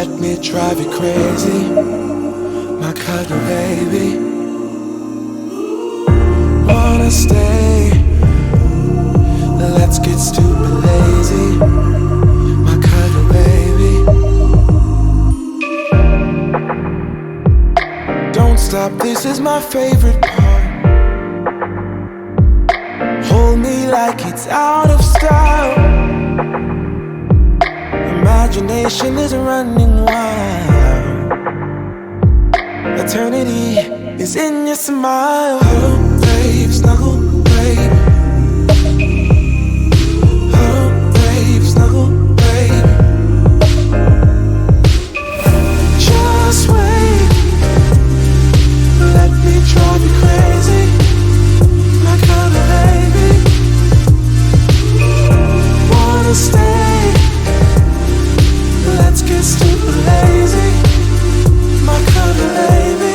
Let me drive you crazy, my cuddle baby. Wanna stay? Let's get stupid lazy, my cuddle baby. Don't stop, this is my favorite part. Hold me like it's out of style. Imagination is running wild. Eternity is in your smile. Oh, babe, snuggle, babe. Oh, babe, snuggle, babe. Just wait. Let me drive you crazy, my cuddle baby. Wanna stay? Let's get stupid lazy, my cuddle baby.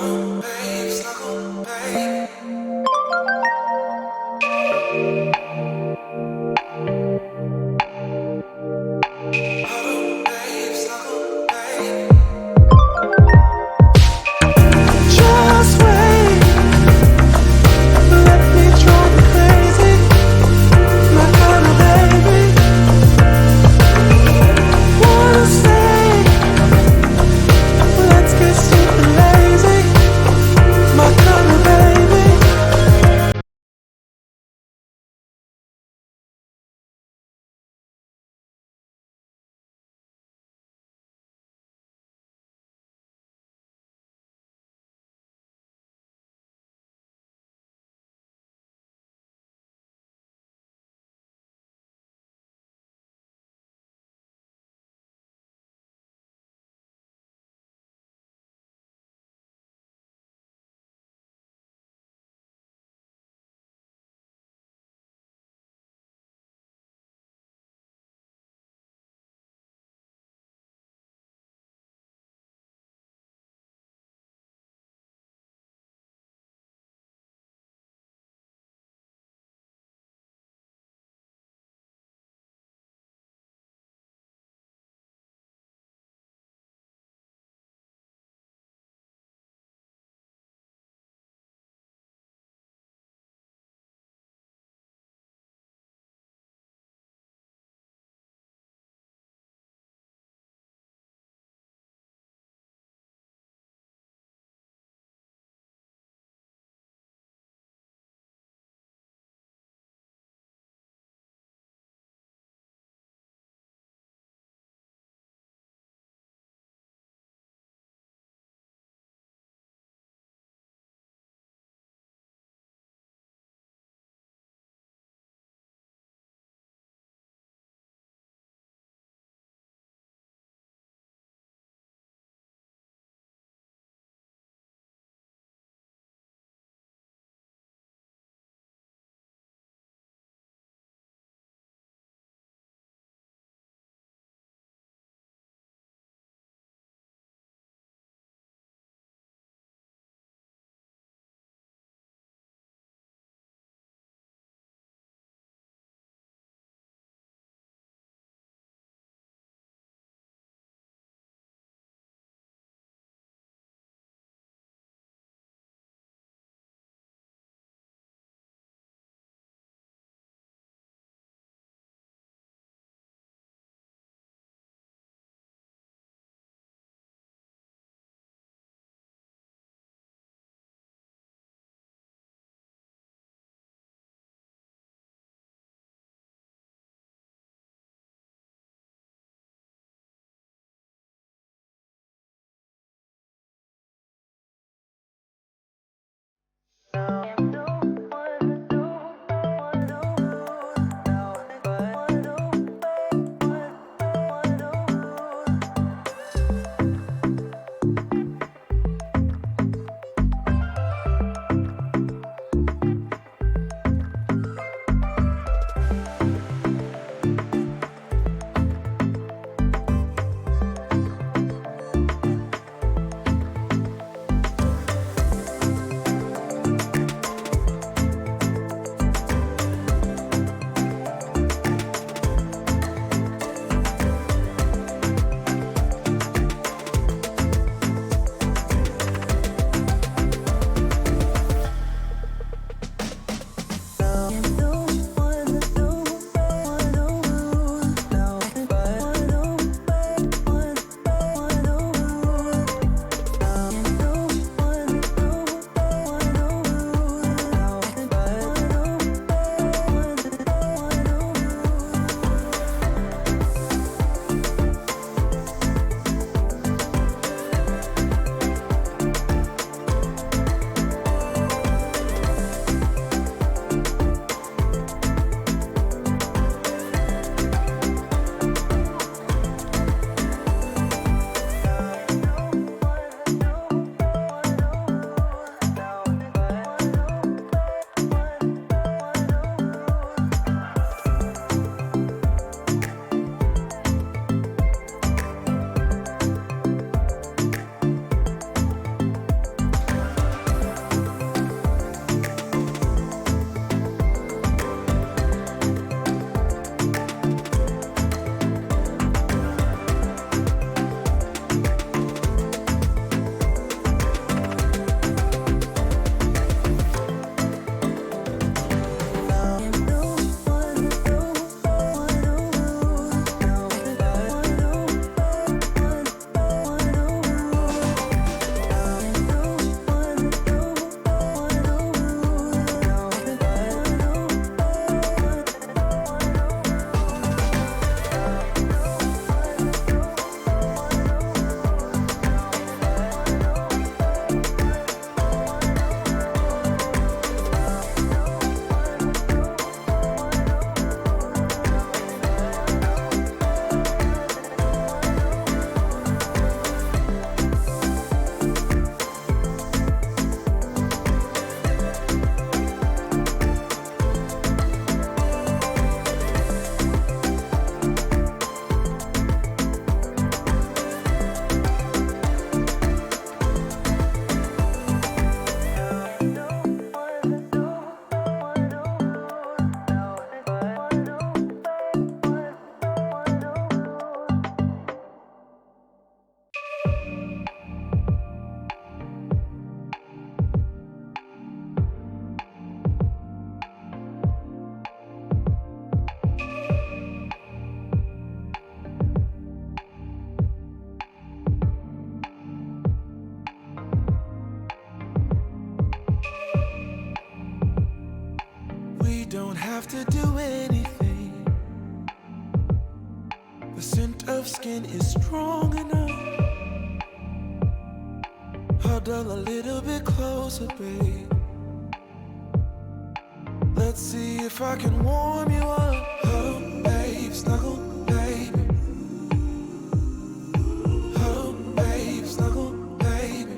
Oh, babe, snuggle, babe. Oh, babe, snuggle, babe. Just wait. Let me drive you crazy, my cuddle baby. Wanna stay? Let's get stupid lazy, my cuddle baby. have to do anything. The scent of skin is strong enough. Huddle a little bit closer, babe. Let's see if I can warm you up. Oh, babe, snuggle, baby. Oh, babe, snuggle, baby.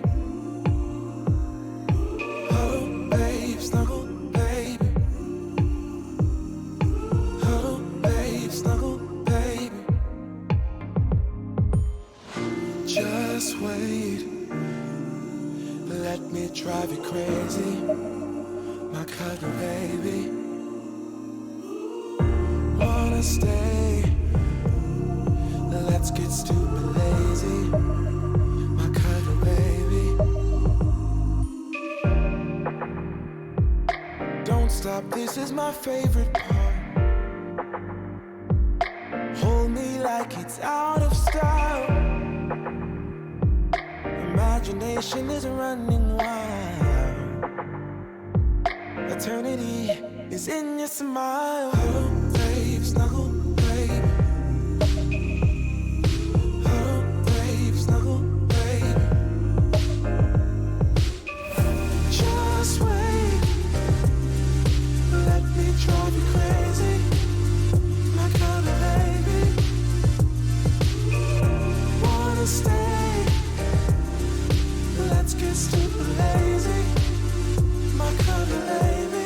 Oh, babe, snuggle, baby. Oh, babe, snuggle, baby. Just wait. Let me drive you crazy, my cuddle baby. Wanna stay? Let's get stupid lazy, my cuddle baby. Don't stop, this is my favorite part. Hold me like it's out of style. Imagination is running wild. Eternity is in your smile. Oh, babe, snuggle, baby. Oh, babe, snuggle, baby. Just wait. Let me drive you crazy, my kind of baby. Wanna stay? Let's get stupid lazy, my kind of baby.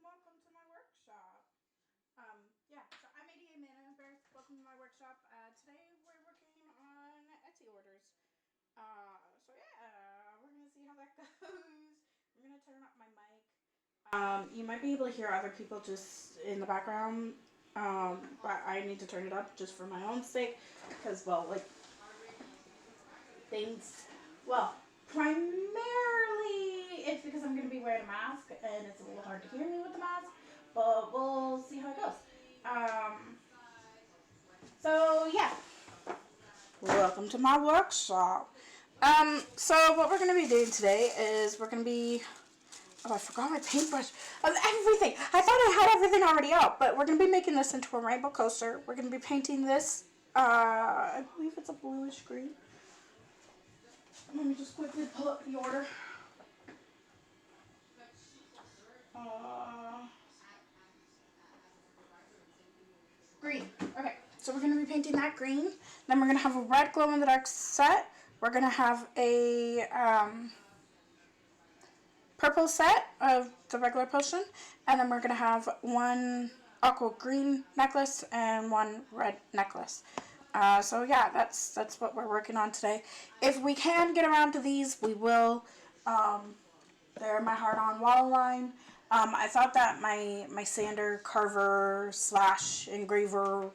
Welcome to my workshop. So I'm ADA Manor. Welcome to my workshop. Today we're working on Etsy orders. We're gonna see how that goes. I'm gonna turn up my mic. You might be able to hear other people just in the background. But I need to turn it up just for my own sake, because primarily it's because I'm going to be wearing a mask and it's a little hard to hear me with the mask, but we'll see how it goes. So yeah, welcome to my workshop. So what we're going to be doing today is we're going to be, oh, I forgot my paintbrush. Everything. I thought I had everything already out, but we're going to be making this into a rainbow coaster. We're going to be painting this, I believe it's a bluish green. Let me just quickly pull up the order. Green. Okay, so we're going to be painting that green. Then we're going to have a red glow-in-the-dark set. We're going to have a purple set of the regular potion. And then we're going to have one aqua green necklace and one red necklace. So yeah, that's what we're working on today. If we can get around to these, we will. They're my Heart-On wall line. I thought that my sander carver slash engraver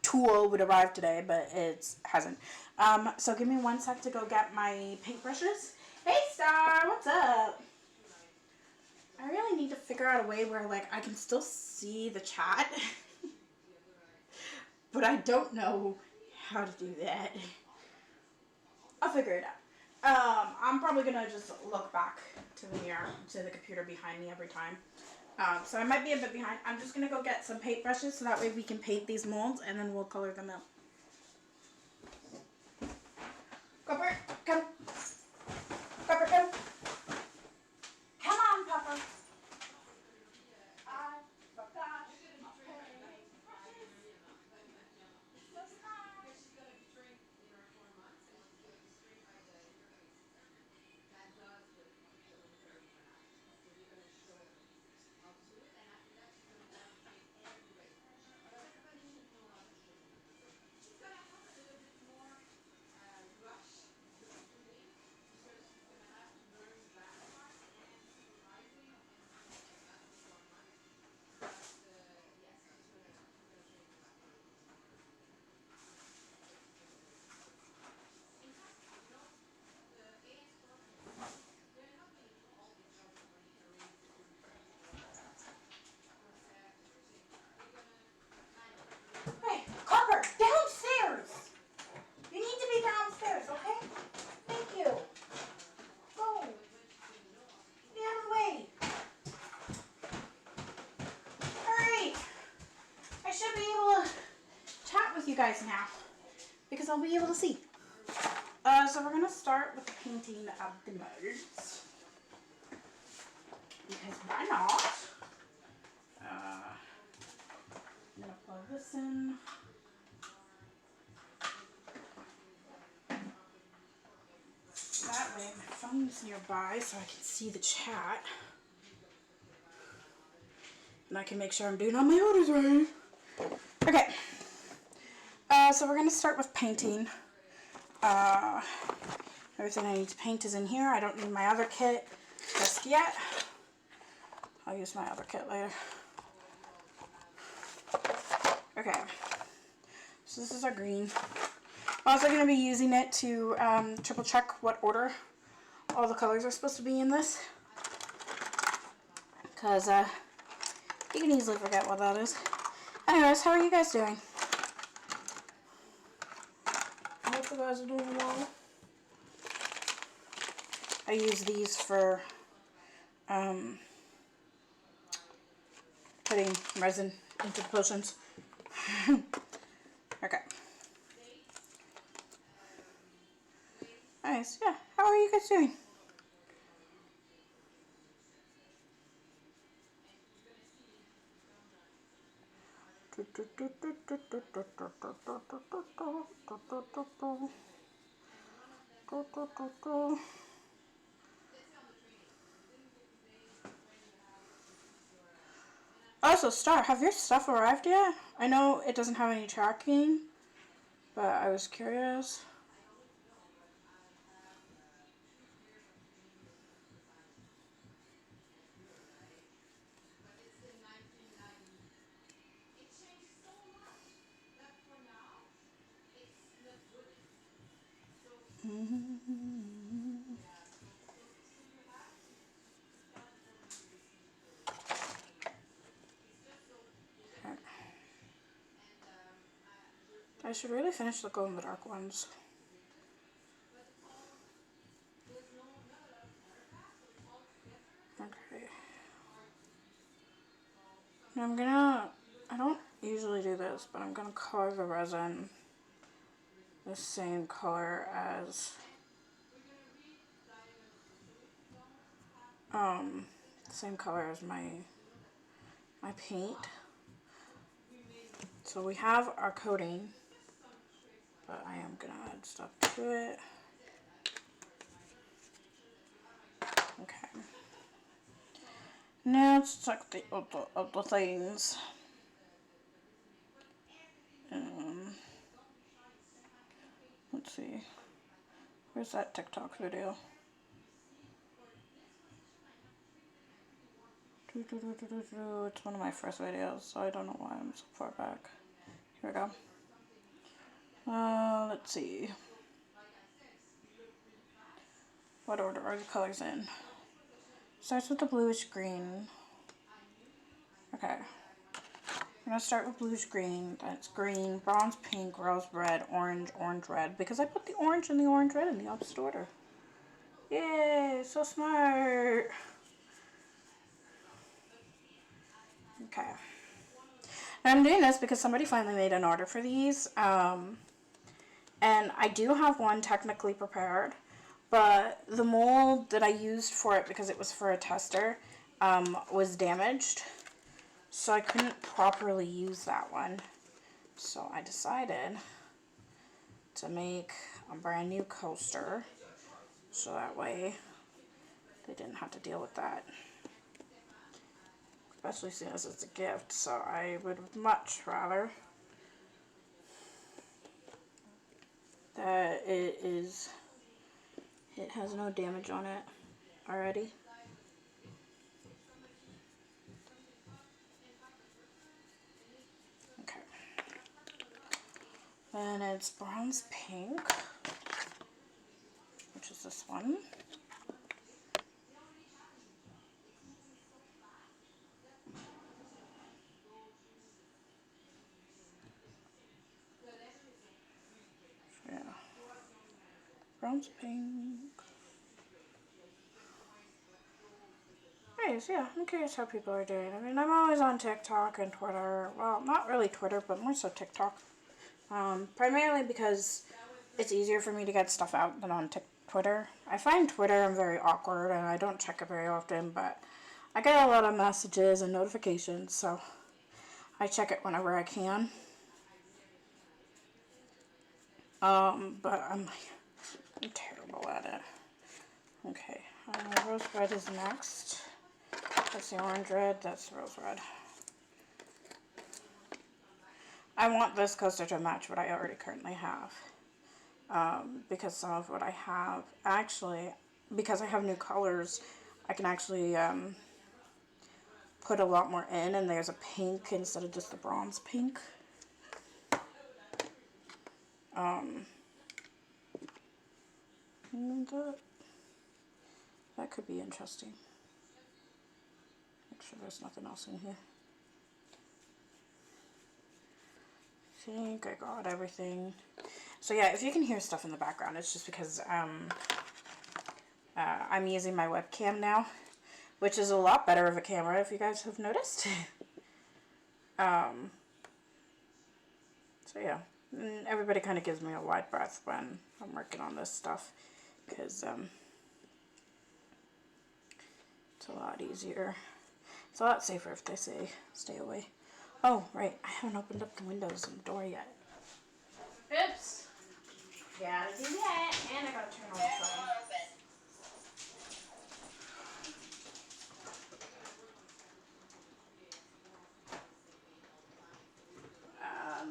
tool would arrive today, but it hasn't. So give me 1 sec to go get my paintbrushes. Hey Star, what's up? I really need to figure out a way where like I can still see the chat, but I don't know how to do that. I'll figure it out. I'm probably gonna just look back to the mirror, to the computer behind me every time. So I might be a bit behind. I'm just gonna go get some paintbrushes so that way we can paint these molds and then we'll color them out. Copper, come. Copper, come. Come on, Papa. I forgot my paintbrushes. So smart. Hey, Copper, downstairs! You need to be downstairs, okay? Thank you. Go. Get out of the way. Alright. I should be able to chat with you guys now because I'll be able to see. So we're gonna start with the painting of the molds. Because why not? I'm gonna plug this in. That way my phone's nearby so I can see the chat. And I can make sure I'm doing all my orders right. Okay. So we're gonna start with painting. Everything I need to paint is in here. I don't need my other kit just yet. I'll use my other kit later. Okay. So this is our green. I'm also going to be using it to triple check what order all the colors are supposed to be in this. Because you can easily forget what that is. Anyways, how are you guys doing? I hope you guys are doing well. I use these for putting resin into the potions. Okay. Nice, yeah. How are you guys doing? Also, Star, have your stuff arrived yet? I know it doesn't have any tracking, but I was curious. I should really finish the glow in the dark ones. Okay. Now I don't usually do this, but I'm gonna color the resin the same color as my paint. So we have our coating, but I am gonna add stuff to it. Okay. Now let's check the other things. Where's that TikTok video? It's one of my first videos, so I don't know why I'm so far back. Here we go. Let's see. What order are the colors in? Starts with the bluish green. Okay. I'm going to start with bluish green. That's green, bronze pink, rose red, orange, orange red. Because I put the orange and the orange red in the opposite order. Yay, so smart. Okay. And I'm doing this because somebody finally made an order for these. And I do have one technically prepared. But the mold that I used for it, because it was for a tester, was damaged. So I couldn't properly use that one. So I decided to make a brand new coaster. So that way they didn't have to deal with that. Especially seeing as it's a gift. So I would much rather that it has no damage on it already. Okay. Then it's bronze pink, which is this one. Yeah. Bronze pink. Anyways, yeah, I'm curious how people are doing. I mean, I'm always on TikTok and Twitter. Well, not really Twitter, but more so TikTok. Primarily because it's easier for me to get stuff out than on Twitter. I find Twitter I'm very awkward and I don't check it very often, but I get a lot of messages and notifications, so I check it whenever I can. But I'm terrible at it. Okay, rose red is next. That's the orange red, that's the rose red. I want this coaster to match what I already currently have. Because some of what I have, actually, because I have new colors, I can actually put a lot more in, and there's a pink instead of just the bronze pink. And that could be interesting. Make sure there's nothing else in here. I think I got everything. So yeah, if you can hear stuff in the background, it's just because I'm using my webcam now, which is a lot better of a camera, if you guys have noticed. So yeah, and everybody kind of gives me a wide breath when I'm working on this stuff, because it's a lot easier. It's a lot safer if they say stay away. Oh, right, I haven't opened up the windows and the door yet. Oops. Gotta do that, and I gotta turn on the phone.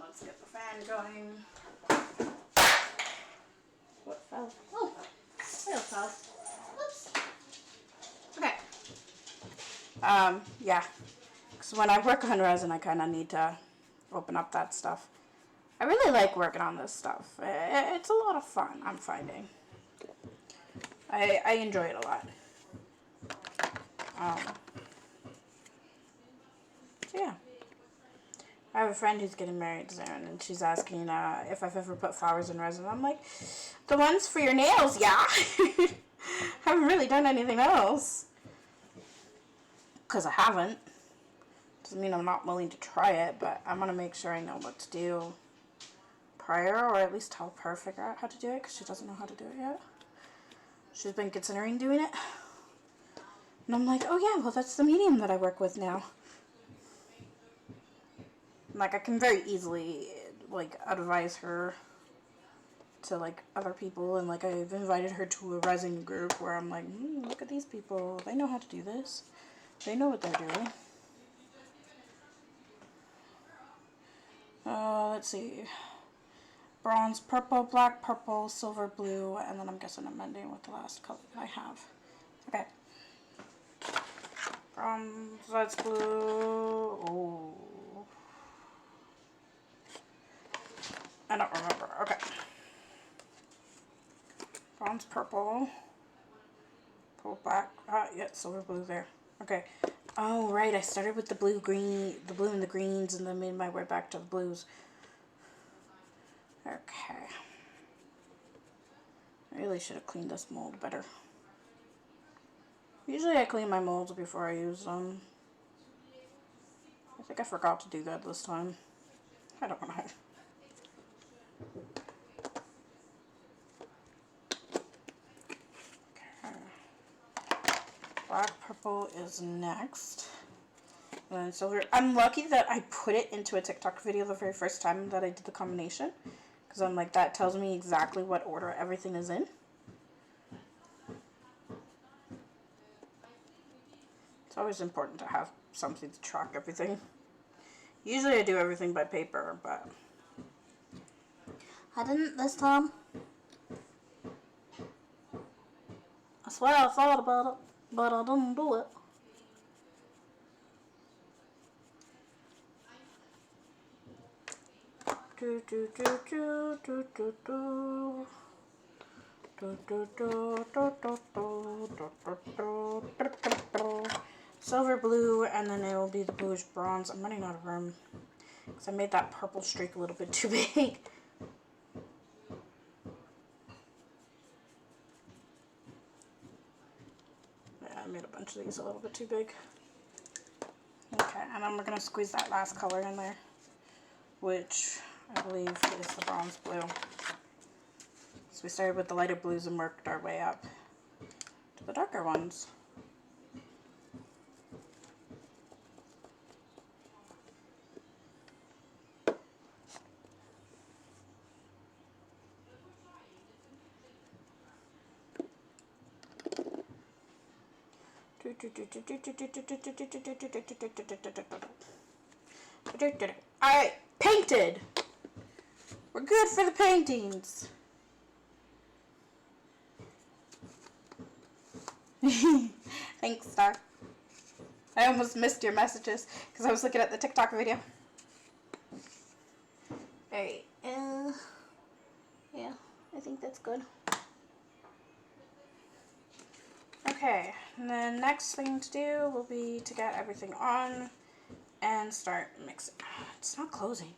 Let's get the fan going. What fell? Oh, it fell. Whoops. Okay. Yeah. So when I work on resin, I kind of need to open up that stuff. I really like working on this stuff. It's a lot of fun, I'm finding. I enjoy it a lot. So yeah. I have a friend who's getting married soon, and she's asking if I've ever put flowers in resin. I'm like, the ones for your nails, yeah. Haven't really done anything else. Because I haven't. Doesn't mean I'm not willing to try it, but I'm going to make sure I know what to do prior, or at least help her figure out how to do it, because she doesn't know how to do it yet. She's been considering doing it. And I'm like, oh yeah, well that's the medium that I work with now. Like, I can very easily, like, advise her to, like, other people, and, like, I've invited her to a resin group where I'm like, look at these people, they know how to do this. They know what they're doing. Let's see. bronze, purple, black, purple, silver, blue, and then I'm guessing I'm ending with the last color that I have. Okay. Bronze, that's blue. Oh. I don't remember. Okay. Bronze, purple. Purple, black. Yeah, silver, blue there. Okay. Oh, right. I started with the blue, green, the blue and the greens, and then made my way back to the blues. Okay. I really should have cleaned this mold better. Usually I clean my molds before I use them. I think I forgot to do that this time. I don't know. Okay. Black, purple is next. And then silver. I'm lucky that I put it into a TikTok video the very first time that I did the combination. Because I'm like, that tells me exactly what order everything is in. It's always important to have something to track everything. Usually I do everything by paper, but I didn't this time. I swear I thought about it, but I didn't do it. Do do do do do do do. Silver, blue, and then it will be the bluish bronze. I'm running out of room because I made that purple streak a little bit too big. Yeah, I made a bunch of these a little bit too big. Okay, and then we're going to squeeze that last color in there, which I believe is the bronze blue. So we started with the lighter blues and worked our way up to the darker ones. Alright, painted! We're good for the paintings. Thanks, Star. I almost missed your messages because I was looking at the TikTok video. Alright, yeah, I think that's good. Okay, and the next thing to do will be to get everything on and start mixing. It's not closing.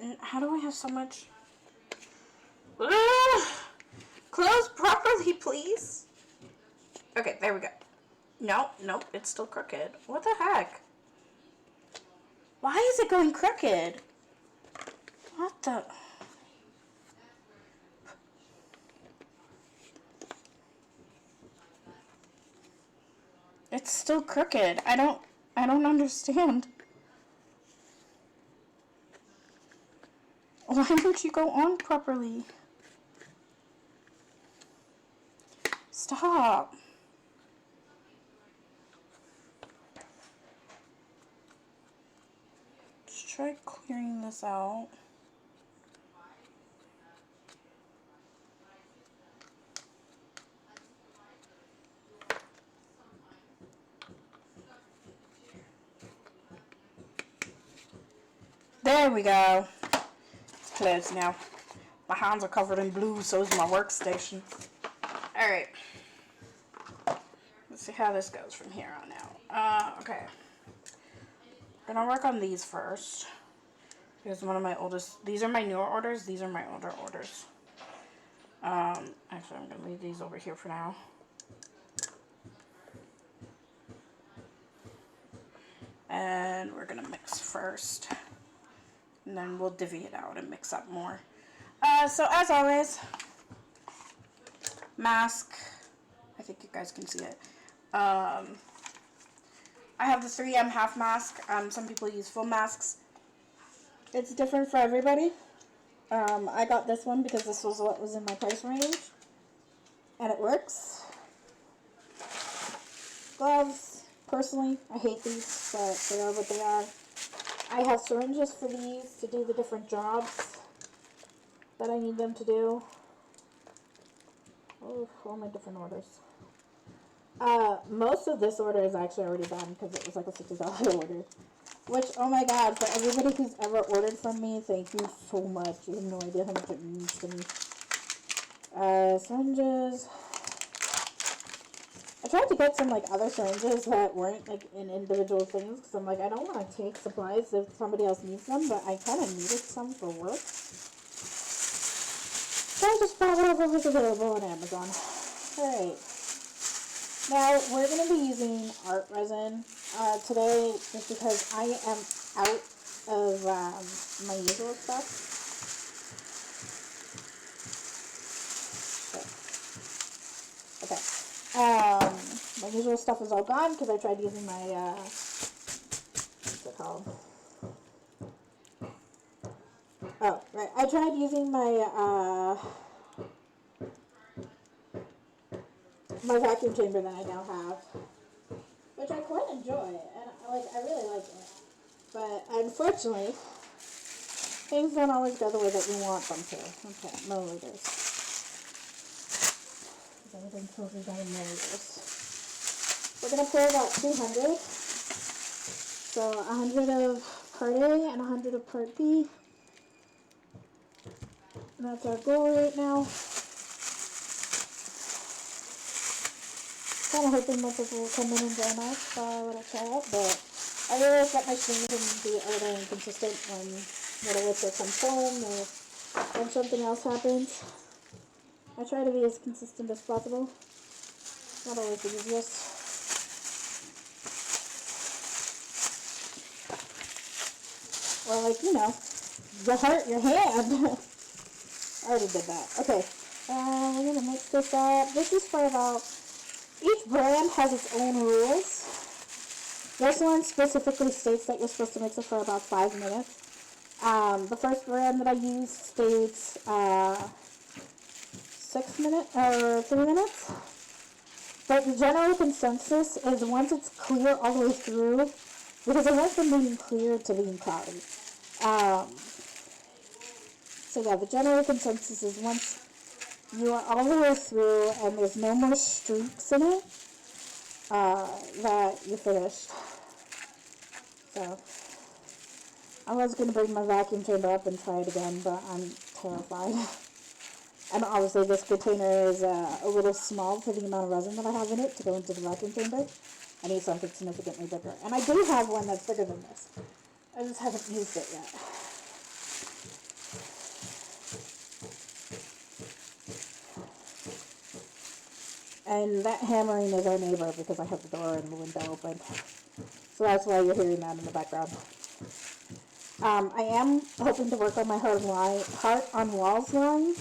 And how do I have so much? Close properly, please. Okay, there we go. Nope, it's still crooked. What the heck? Why is it going crooked? What the? It's still crooked. I don't understand. Why don't you go on properly? Stop. Let's try clearing this out. There we go. It's closed now. My hands are covered in blue, so is my workstation. Alright. Let's see how this goes from here on out. Okay. I'm gonna work on these first. Here's one of my oldest. These are my newer orders. These are my older orders. Actually, I'm gonna leave these over here for now. And we're gonna mix first. And then we'll divvy it out and mix up more. So as always, mask. I think you guys can see it. I have the 3M half mask. Some people use full masks. It's different for everybody. I got this one because this was what was in my price range. And it works. Gloves. Personally, I hate these, but they are what they are. I have syringes for these to do the different jobs that I need them to do. Oh, all my different orders. Most of this order is actually already done because it was like a $60 order. Which, oh my god, for everybody who's ever ordered from me, thank you so much. You have no idea how much it means to me. Syringes. I tried to get some like other syringes that weren't like in individual things because I'm like, I don't want to take supplies if somebody else needs them, but I kind of needed some for work. So I just bought whatever was available on Amazon. Alright. Now, we're going to be using art resin today just because I am out of my usual stuff. Okay. My usual stuff is all gone because I tried using my, what's it called? Oh, right. I tried using my, my vacuum chamber that I now have, which I quite enjoy, and I really like it. But unfortunately, things don't always go the way that you want them to. Okay, milliliters. Everything tells me about milliliters. We're gonna pour about 200. So 100 of part A and 100 of part B. And that's our goal right now. Kind of hoping that this will come in and dry nice for a little try out, but I realize that my stream can be a little inconsistent whether it's some foam or when something else happens. I try to be as consistent as possible. Not always the easiest. Or like, you know, you hurt your hand. I already did that. Okay. We're gonna mix this up. This is for about, each brand has its own rules. This one specifically states that you're supposed to mix it for about 5 minutes. The first brand that I use states 6 minutes or 3 minutes. But the general consensus is once it's clear all the way through, because it went from being clear to being cloudy. So yeah, the general consensus is once you are all the way through and there's no more streaks in it, that you're finished. So I was going to bring my vacuum chamber up and try it again, but I'm terrified. And obviously this container is a little small for the amount of resin that I have in it to go into the vacuum chamber. I need something significantly bigger. And I do have one that's bigger than this. I just haven't used it yet. And that hammering is our neighbor because I have the door and the window open. So that's why you're hearing that in the background. I am hoping to work on my Heart on Walls line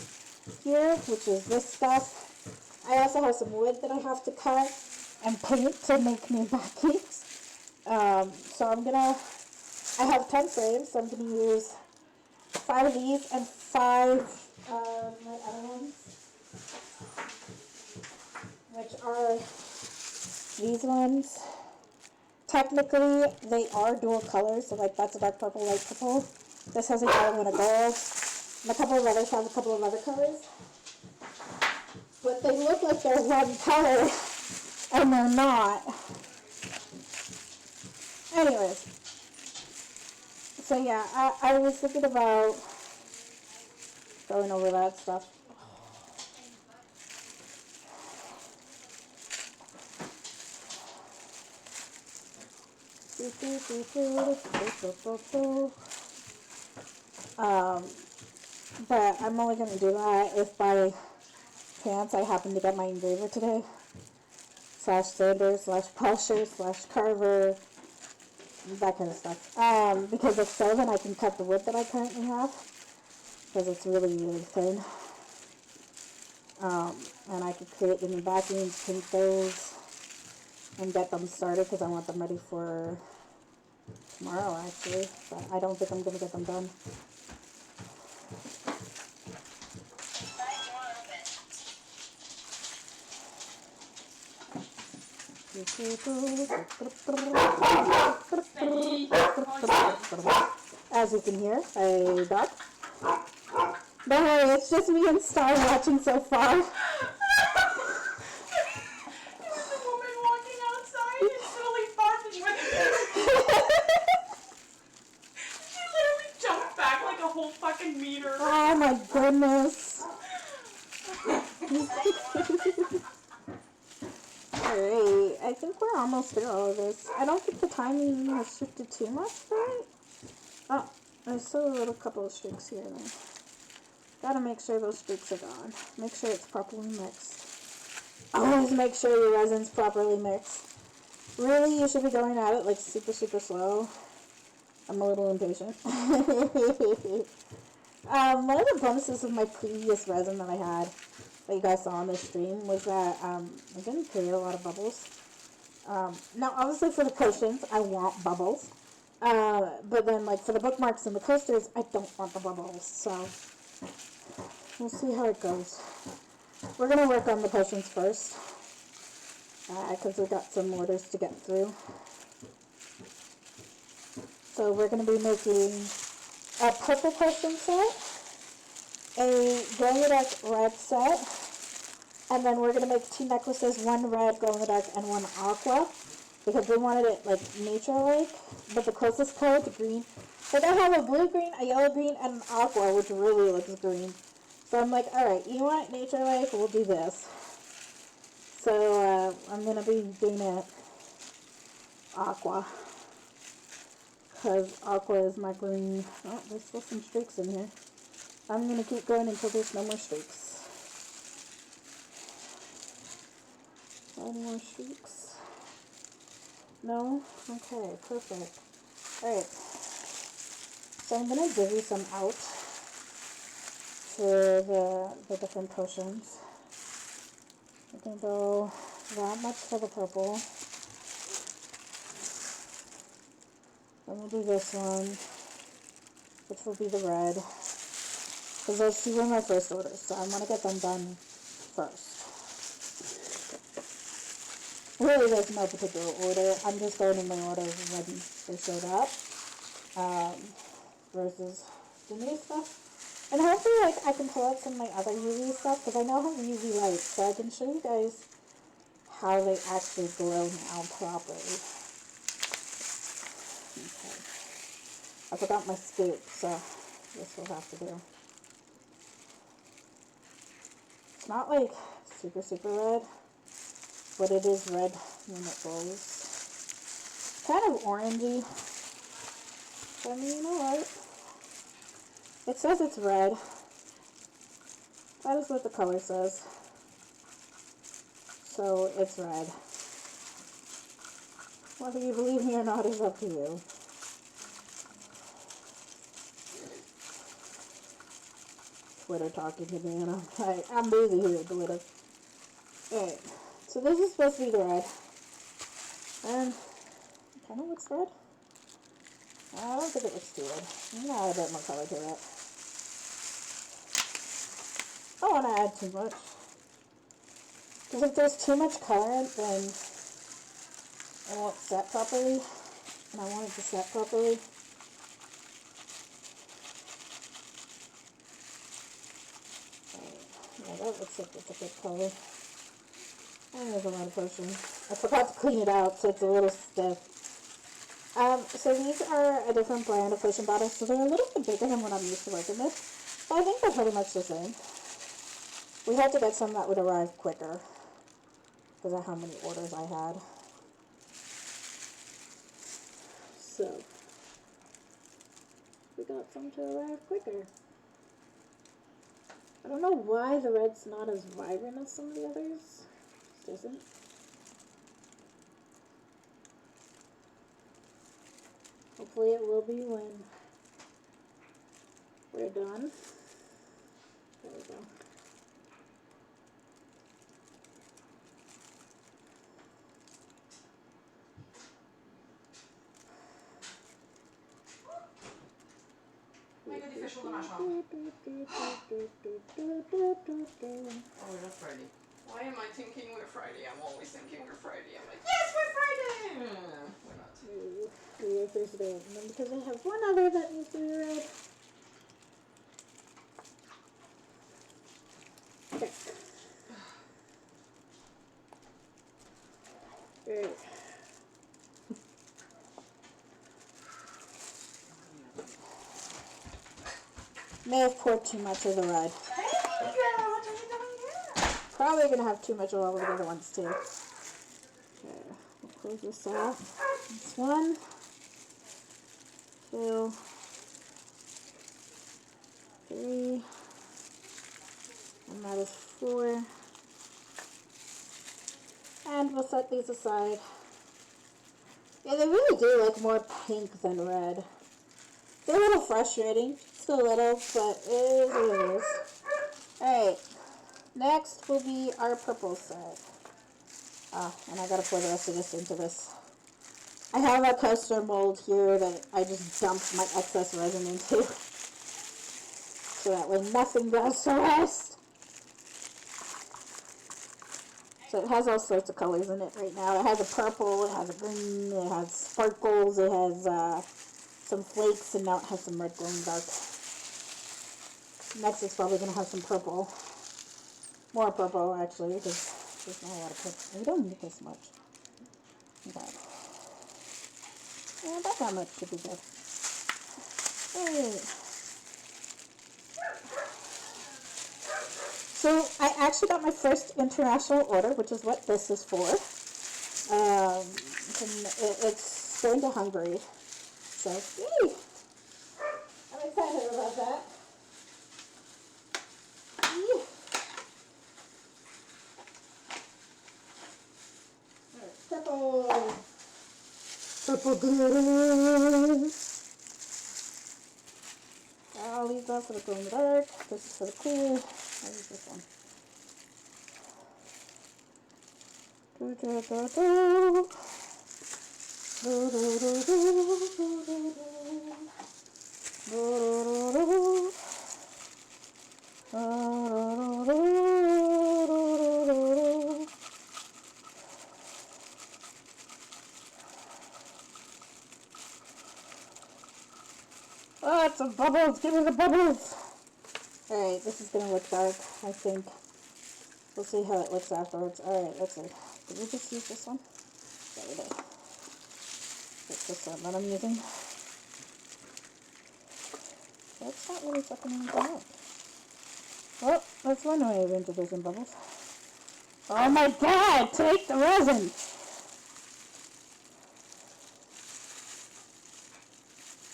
here, which is this stuff. I also have some wood that I have to cut and paint to make new backings. So I have 10 frames, so I'm going to use 5 of these and 5 my other ones, which are these ones. Technically, they are dual colors, so like that's a dark purple, light purple. This has a yellow and a gold. And a couple of others have a couple of other colors. But they look like they're one color, and they're not. Anyways. So yeah, I was thinking about going over that stuff. But I'm only going to do that if by chance I happen to get my engraver today. / sander, / polisher, / carver, that kind of stuff. Because if so, then I can cut the wood that I currently have. Because it's really, really thin. And I could create the new vacuums, paint those, and get them started because I want them ready for tomorrow actually, but I don't think I'm going to get them done. As you can hear, a dog. But hey, it's just me and Star watching so far. There's a woman walking outside and totally barking with She literally jumped back like a whole fucking meter. Oh my goodness. Alright, I think we're almost through all of this. I don't think the timing has shifted too much, right? Oh, there's still a little couple of streaks here though. Gotta make sure those streaks are gone. Make sure it's properly mixed. Always make sure your resin's properly mixed. Really, you should be going at it like super, super slow. I'm a little impatient. One of the bonuses of my previous resin that I had, that you guys saw on the stream, was that I didn't create a lot of bubbles. Now, obviously for the potions, I want bubbles. But then, like, for the bookmarks and the coasters, I don't want the bubbles. So, we'll see how it goes. We're going to work on the potions first, because we've got some orders to get through. So we're going to be making a purple potion set, a glow-in-the-dark red set, and then we're going to make 2 necklaces, one red glow-in-the-dark and one aqua, because we wanted it like nature-like, but the closest color to green. Like I have a blue green, a yellow green, and an aqua, which really looks green. So I'm like, alright, you want nature-like, we'll do this. So I'm going to be doing it aqua. Because aqua is my green. Oh, there's still some streaks in here. I'm going to keep going until there's no more streaks. Any more streaks? No? Okay, perfect. Alright. So I'm going to divvy some out for the different potions. I'm going to go that much for the purple. Then we'll do this one, which will be the red. Because those 2 were my first orders, so I want to get them done first. Really, there's no particular order. I'm just going in my order when they showed up. Versus the new stuff. And hopefully, like, I can pull out some of my other UV stuff, because I know how UV lights, so I can show you guys how they actually glow now properly. Okay. I forgot my scoop, so this will have to do. It's not like super, super red, but it is red when it glows. Kind of orangey. But I mean, you know what? It says it's red. That is what the color says. So it's red. Whether you believe me or not is up to you. Twitter talking to me, and I'm busy here, Twitter. Alright, so this is supposed to be the red. And it kind of looks red. I don't think it looks too red. I'm gonna add a bit more color to it. I don't want to add too much. Because if there's too much color in it, then it won't set properly. And I want it to set properly. Yeah, that looks like it's a good color. And there's a lot of potion. I forgot to clean it out, so it's a little stiff. So these are a different brand of potion bottles, so they're a little bit bigger than what I'm used to working with. But I think they're pretty much the same. We had to get some that would arrive quicker, because of how many orders I had. So, we got some to arrive quicker. I don't know why the red's not as vibrant as some of the others. It isn't. Hopefully it will be when we're done. There we go. Make it official the mash up. Oh, that's ready. Why am I thinking we're Friday? I'm always thinking we're Friday. I'm like, yes, we're Friday! We're not. We're Thursday. And then because I have one other that needs to be read. Okay. Alright. May have poured too much of the red. Hey, girl, what are you doing here? Probably gonna have too much of all of the other ones too. Okay, we'll close this off. That's 1, 2, 3, and that is 4. And we'll set these aside. Yeah, they really do look more pink than red. They're a little frustrating, just a little, but it is what it is. Alright, next will be our purple set. And I gotta pour the rest of this into this. I have a coaster mold here that I just dumped my excess resin into. So that way nothing goes to waste. So it has all sorts of colors in it right now. It has a purple, it has a green, it has sparkles, it has some flakes, and now it has some red, glow, and dark. Next it's probably going to have some purple. More purple, actually, because there's not a lot of purple. We don't need this much. Okay. Yeah, about that much should be good. Alright. So I actually got my first international order, which is what this is for. It's going to Hungary. So, yay! I'm excited about that. Yay. Purple. Purple glitter. I'll leave that for the glow in the dark. This is for the clear. I'll use this one. Do, do, do, do. Do, do, do, do, do, do, do. Lots of bubbles! Give me the bubbles! Alright, this is gonna look dark, I think. We'll see how it looks afterwards. Alright, let's see. Did we just use this one? Yeah, we did. It's this one that I'm using. That's not really sucking anything up. Well, that's one way of introducing bubbles. Oh my god! Take the resin!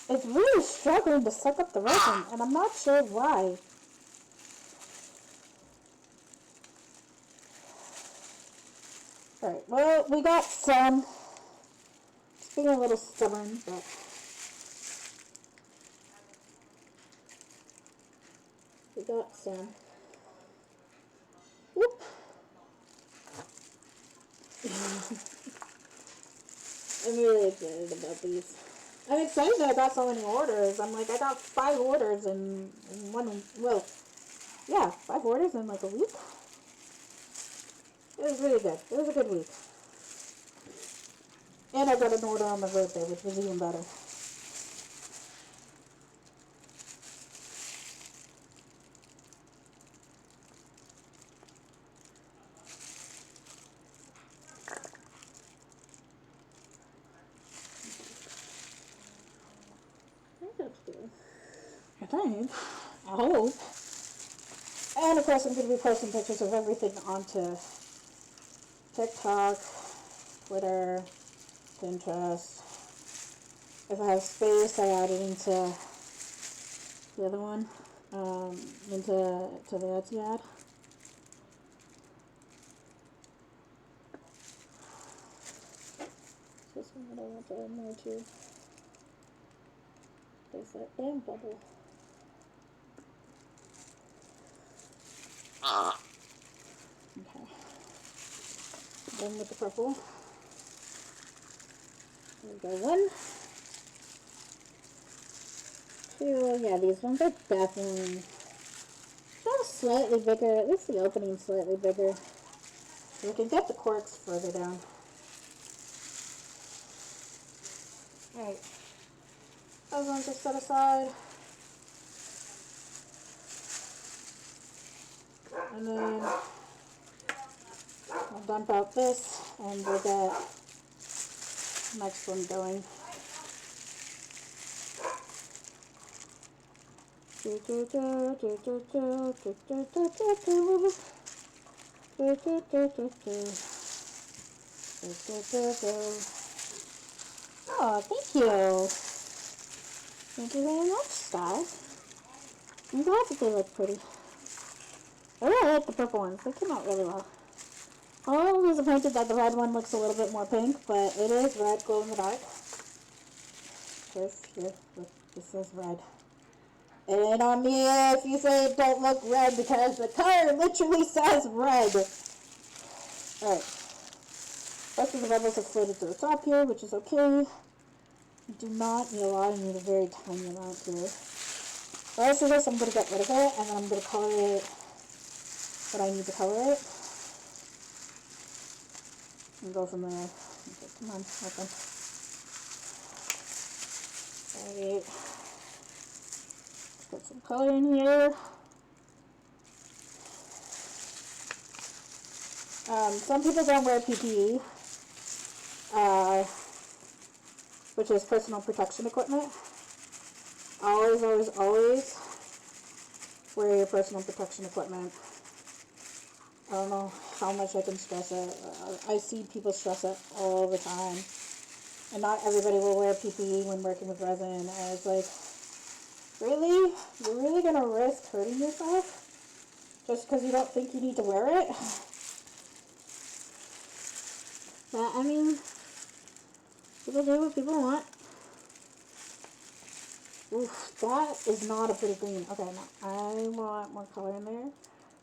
It's really struggling to suck up the resin, and I'm not sure why. Alright, well, we got some. It's being a little stubborn, but... we got some. Whoop! I'm really excited about these. I'm excited that I got so many orders. I'm like, I got 5 orders in one, well, yeah, 5 orders in like a week. It was really good. It was a good week. And I got an order on my birthday, which was even better. I think. I hope. And of course I'm going to be posting pictures of everything onto TikTok, Twitter, Pinterest. If I have space, I add it into the other one, into the Etsy ad. This one that I want to add more to. There's that damn bubble. Okay. Then with the purple. There we go. 1, 2. Yeah, these ones are definitely just slightly bigger. At least the opening's slightly bigger. So we can get the corks further down. Alright. Those ones are set aside. And then I'll dump out this and we'll get the next one going. Oh, thank you. Thank you very much, Sky. I'm glad that they look pretty. I really like the purple ones. They came out really well. I'm a little disappointed that the red one looks a little bit more pink, but it is red, glow in the dark. Here, look, this is red. It ain't on me if you say it don't look red because the color literally says red. Alright. Rest of the bubbles have floated to the top here, which is okay. I do not need a lot, I need a very tiny amount here. The rest of this, I'm going to get rid of it, and then I'm going to color it what I need to color it. And go from there. Okay, come on, open. Alright. Put some color in here. Some people don't wear PPE, which is personal protection equipment. Always, always, always wear your personal protection equipment. I don't know how much I can stress it. I see people stress it all the time. And not everybody will wear PPE when working with resin. And it's like, really? You're really going to risk hurting yourself? Just because you don't think you need to wear it? But, I mean, people do what people want. Oof, that is not a pretty green. Okay, no, I want more color in there.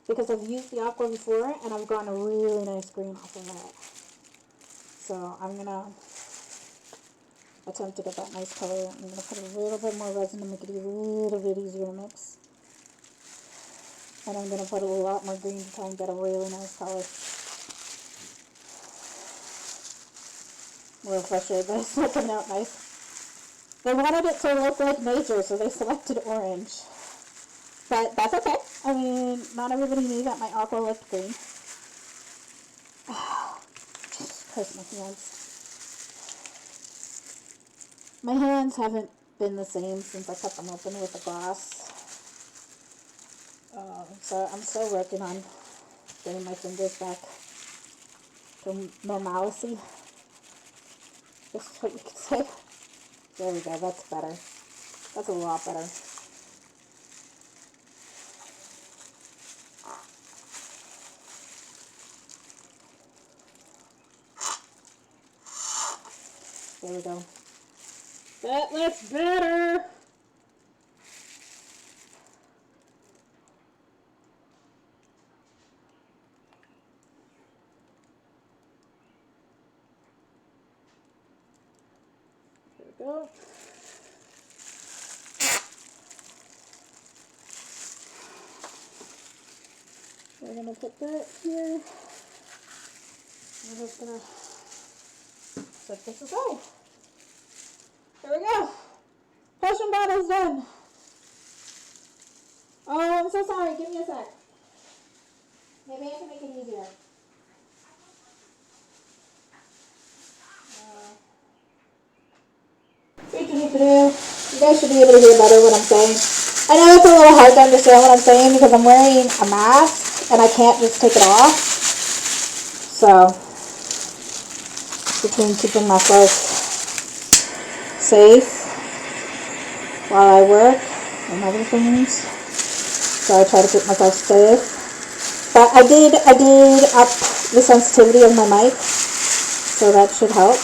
Because I've used the aqua before, and I've gotten a really nice green off of that. So, I'm going to attempt to get that nice color. I'm going to put a little bit more resin to make it a little bit easier to mix. And I'm going to put a lot more green to try and get a really nice color. A little frustrated, but it's not coming out nice. They wanted it to look like nature, so they selected orange. But that's okay. I mean, not everybody knew that my aqua looked green. Jesus Christ, my hands. My hands haven't been the same since I cut them open with the glass. So I'm still working on getting my fingers back to normalcy. This is what you could say. There we go, that's better. That's a lot better. There we go. That looks better! There we go. We're gonna put that here. We're just gonna set this aside. There we go. Potion bottle's done. Oh, I'm so sorry. Give me a sec. Maybe I can make it easier. You guys should be able to hear better what I'm saying. I know it's a little hard to understand what I'm saying because I'm wearing a mask and I can't just take it off. So, between keeping myself safe while I work and other things, so I try to keep myself safe. But I did up the sensitivity of my mic, so that should help.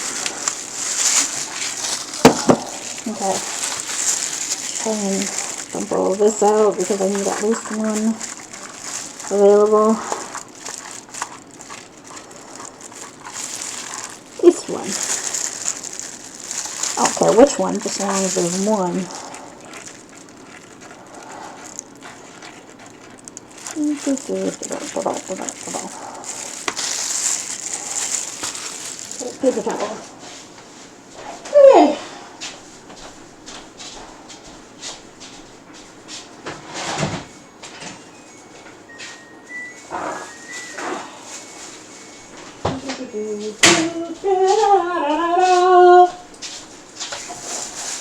Okay, try and dump all of this out because I need at least one available. This one. I don't care which one, just as long as there's one. paper towel. Okay.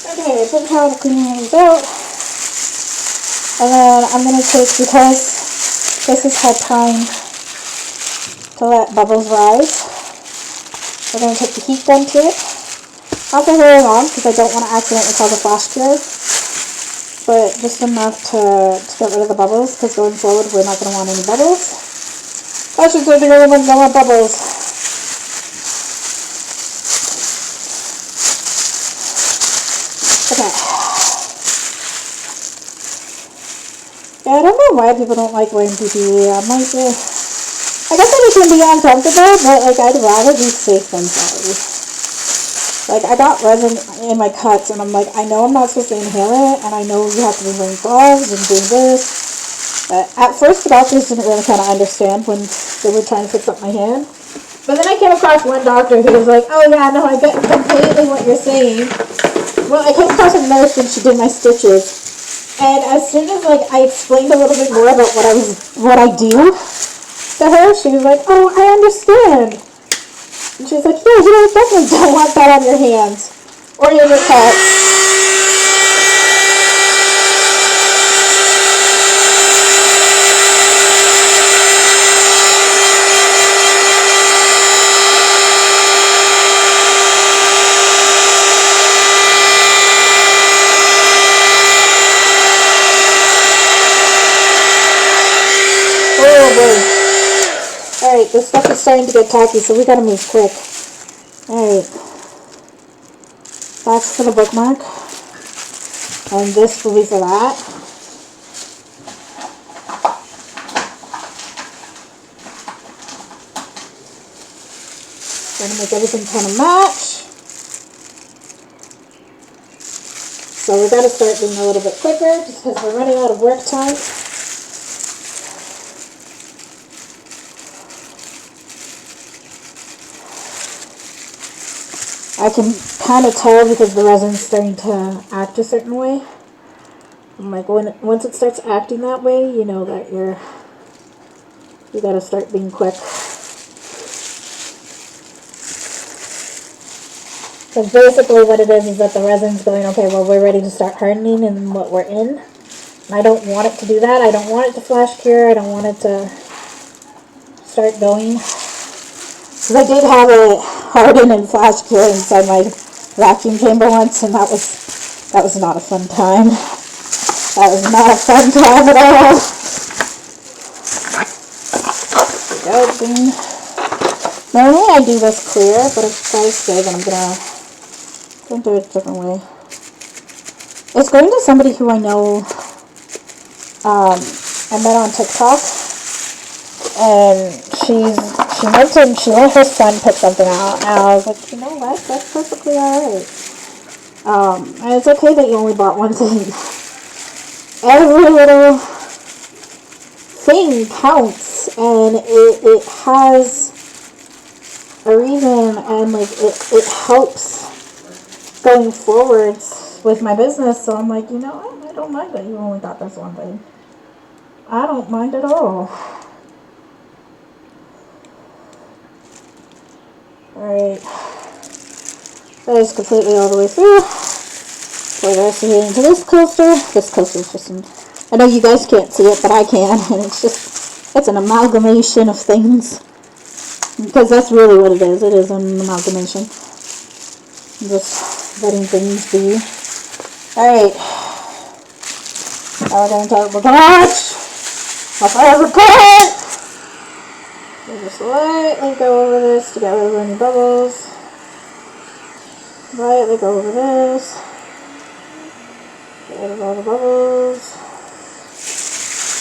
Okay, paper towel to clean these out. And then I'm going to take, because this has had time to let bubbles rise, we're going to take the heat gun to it. Not for very long, because I don't want to accidentally cause a flash cure, but just enough to get rid of the bubbles, because going forward we're not going to want any bubbles. I should say the other ones don't want bubbles. Okay. Yeah, I don't know why people don't like wearing PPE. I'm like, I guess it can be uncomfortable, but like I'd rather be safe than sorry. Like I got resin in my cuts, and I'm like, I know I'm not supposed to inhale it, and I know you have to be wearing gloves and doing this. But at first, the doctors didn't really kind of understand when they were trying to fix up my hand. But then I came across one doctor who was like, oh yeah, no, I get completely what you're saying. Well, I came across a nurse when she did my stitches. And as soon as like I explained a little bit more about what I do to her, she was like, "Oh, I understand." And she was like, "Yeah, you definitely don't want that on your hands or your cuts." Alright, this stuff is starting to get tacky, so we gotta move quick. Alright. That's for the bookmark. And this will be for that. Gonna make everything kind of match. So we gotta start being a little bit quicker, just because we're running out of work time. I can kind of tell because the resin's starting to act a certain way. I'm like, once it starts acting that way, you know that you gotta start being quick. Because basically what it is that the resin's going, okay, well, we're ready to start hardening in what we're in. And I don't want it to do that. I don't want it to flash cure. I don't want it to start going. Because I did have a harden and flash cure inside my vacuum chamber once, and that was not a fun time. That was not a fun time at all. Normally I do this clear, but it's guys big, and I'm gonna do it a different way. It's going to somebody who I know. I met on TikTok, and she let her son pick something out, and I was like, you know what, that's perfectly alright. And it's okay that you only bought one thing. Every little thing counts, and it has a reason, and like it helps going forwards with my business. So I'm like, you know what, I don't mind that you only got this one thing. I don't mind at all. Alright, that is completely all the way through. So we're actually getting into this coaster. This coaster is just I know you guys can't see it, but I can, and it's an amalgamation of things. Because that's really what it is. It is an amalgamation. I'm just letting things be. Alright. Now we're going to talk about touch. My favorite part! We'll just lightly go over this to get rid of any bubbles. Lightly go over this. Get rid of all the bubbles.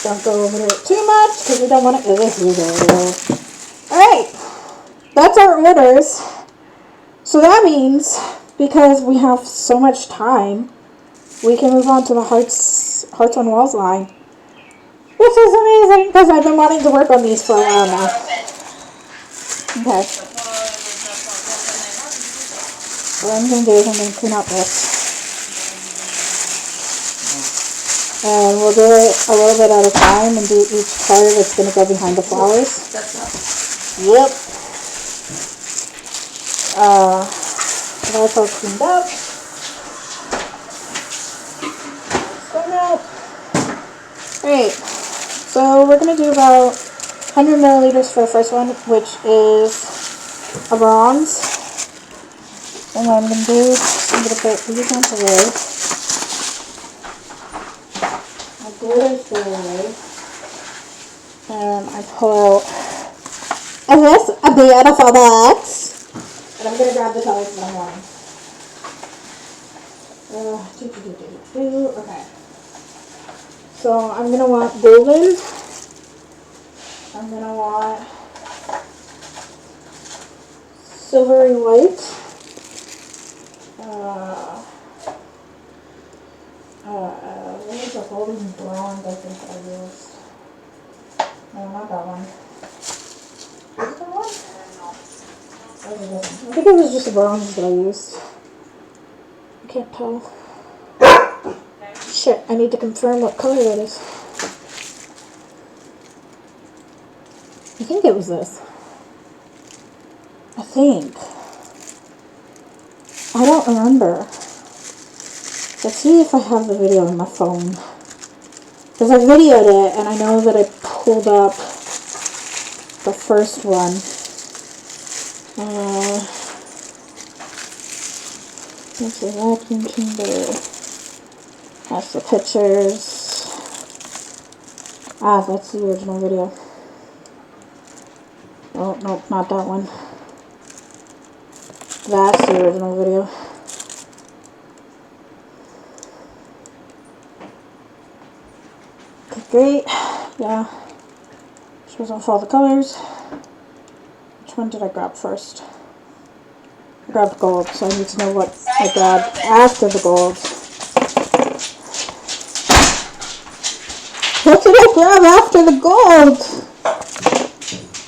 Don't go over it too much because we don't want to irritate it. Alright. That's our orders. So that means, because we have so much time, we can move on to the Hearts on Walls line. Which is amazing, because I've been wanting to work on these for a while now. Okay. what I'm going to do is I'm going to clean out this. And we'll do it a little bit at a time and do each color that's going to go behind the flowers. That's not. Yep. That's all cleaned up. Alright, so we're going to do about 100 milliliters for the first one, which is a bronze. And what I'm going to do is I'm going to put these on away. I glue this away. And I pull out a beautiful box. And I'm going to grab the colors that I'm wanting. Okay. So I'm going to want golden. I'm going to want silvery white. What is the golden blonde I think I used? No, not that one. Is it that one? I think it was just the bronze that I used. I can't tell. Shit, I need to confirm what color that is. I think it was this. I think. I don't remember. Let's see if I have the video on my phone. Because I videoed it and I know that I pulled up the first one. Let's see, vacuum chamber. That's the pictures. Ah, that's the original video. Oh, nope, not that one. That's the original video. Okay, great. Yeah. Shows off all the colors. Which one did I grab first? I grabbed gold, so I need to know what I grabbed after the gold. What did I grab after the gold?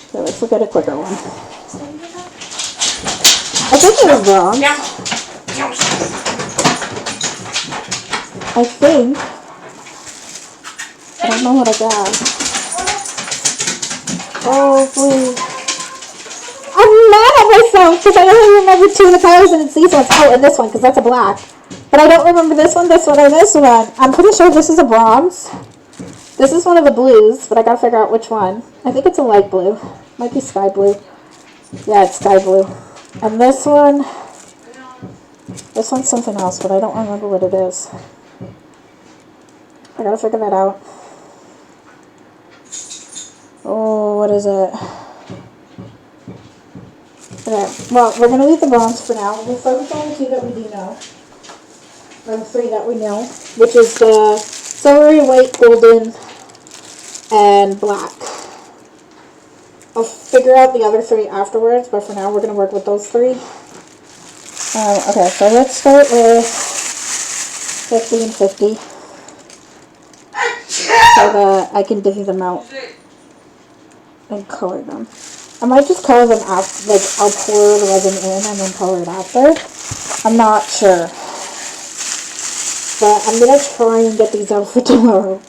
Okay, let's look at a quicker one. I think it was bronze. I think. I don't know what I grabbed. Oh, please. I'm mad at myself because I only remember two of the colors and it's these ones. Oh, and this one because that's a black. But I don't remember this one, or this one. I'm pretty sure this is a bronze. This is one of the blues, but I gotta figure out which one. I think it's a light blue. Might be sky blue. Yeah, it's sky blue. And this one's something else, but I don't remember what it is. I gotta figure that out. Oh, what is it? Okay, well, we're gonna leave the bronze for now. We'll focus on the two that we do know. Or the three that we know, which is the silvery white, golden, and black. I'll figure out the other three afterwards, but for now we're going to work with those three. Okay, so let's start with 50 and 50. So that I can divvy them out and color them. I might just color them after, like I'll pour the resin in and then color it after. I'm not sure. But I'm going to try and get these out for tomorrow.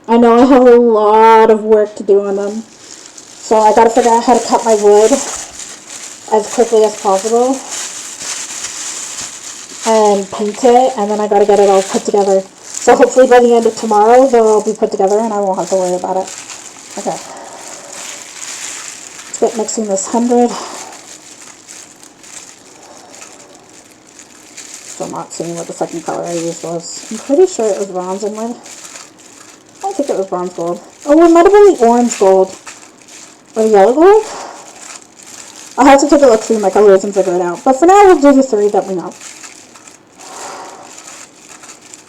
I know I have a lot of work to do on them. So I got to figure out how to cut my wood as quickly as possible. And paint it. And then I got to get it all put together. So hopefully by the end of tomorrow they'll all be put together and I won't have to worry about it. Okay. Let's get mixing this 100. Still not seeing what the second color I used was. I'm pretty sure it was bronze in mine. I think it was bronze gold. Oh, it might have been the orange gold. Or the yellow gold? I'll have to take a look through my colors and figure it out. But for now, we'll do the three that we know.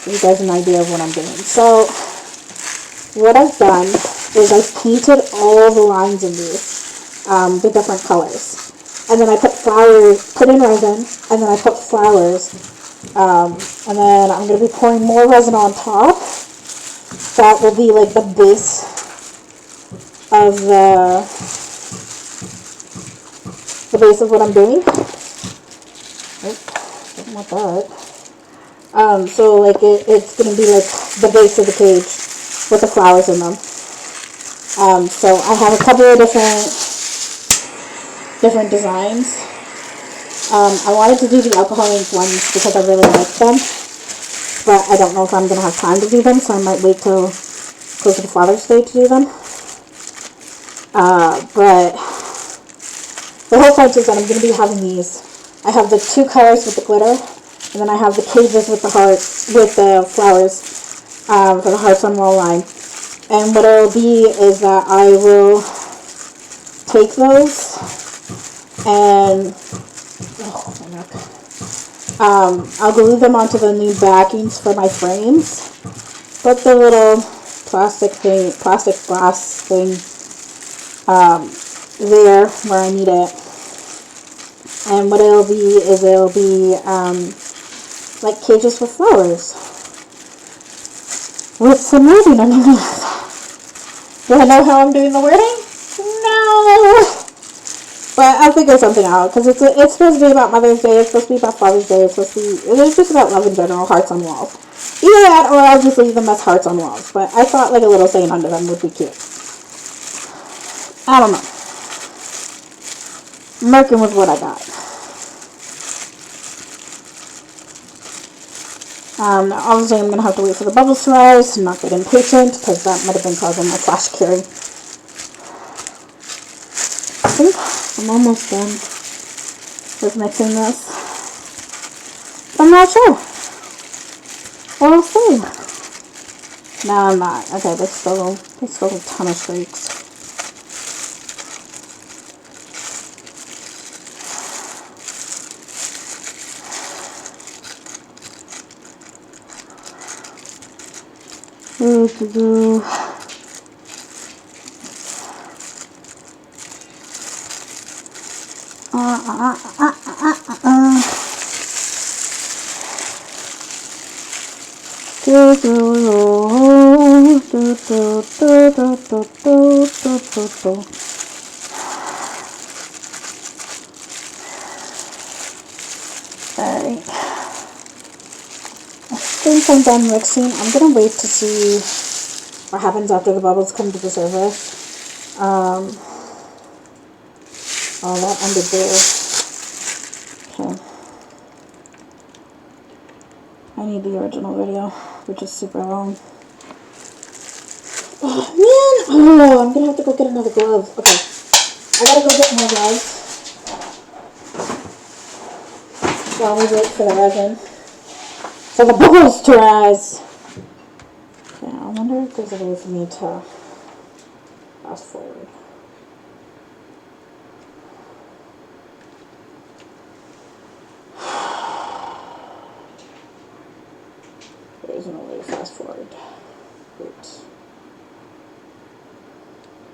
Give you guys an idea of what I'm doing. So, what I've done is I've painted all the lines in these. The different colors. And then I put flowers, put in resin, and then I put flowers. And then I'm going to be pouring more resin on top. That will be like the base of the base of what I'm doing. Oops. want that. So like it's gonna be like the base of the cage with the flowers in them. So I have a couple of different designs. I wanted to do the alcohol ink ones because I really like them, but I don't know if I'm gonna have time to do them, so I might wait till closer to Father's Day to do them. But the whole point is that I'm gonna be having these. I have the 2 colors with the glitter, and then I have the cages with the hearts, with the flowers, for the Hearts on Wall line. And what it'll be is that I will take those and I'll glue them onto the new backings for my frames. Put the little plastic glass thing there where I need it. And what it'll be is like cages with flowers with some wording underneath. Do I know how I'm doing the wording? No! But I'll figure something out, because it's supposed to be about Mother's Day, it's supposed to be about Father's Day, it's just about love in general, hearts on walls. Either that, or I'll just leave them as hearts on walls. But I thought like a little saying under them would be cute. I don't know. I'm working with what I got. Obviously I'm going to have to wait for the bubbles to rise and not get impatient, because that might have been causing my flash curing. I think I'm almost done with mixing this. I'm not sure. We'll see. No, I'm not. Okay, there's still a ton of streaks. Do. Alright. I think I'm done mixing. I'm gonna wait to see what happens after the bubbles come to the surface. Oh, that ended there. Okay. I need the original video, which is super long. Oh, man! Oh, I'm gonna have to go get another glove. Okay. I gotta go get more gloves while we wait for the resin. For the bubbles to rise. Yeah, I wonder if there's a way for me to fast forward. There isn't a way to fast forward. Oops.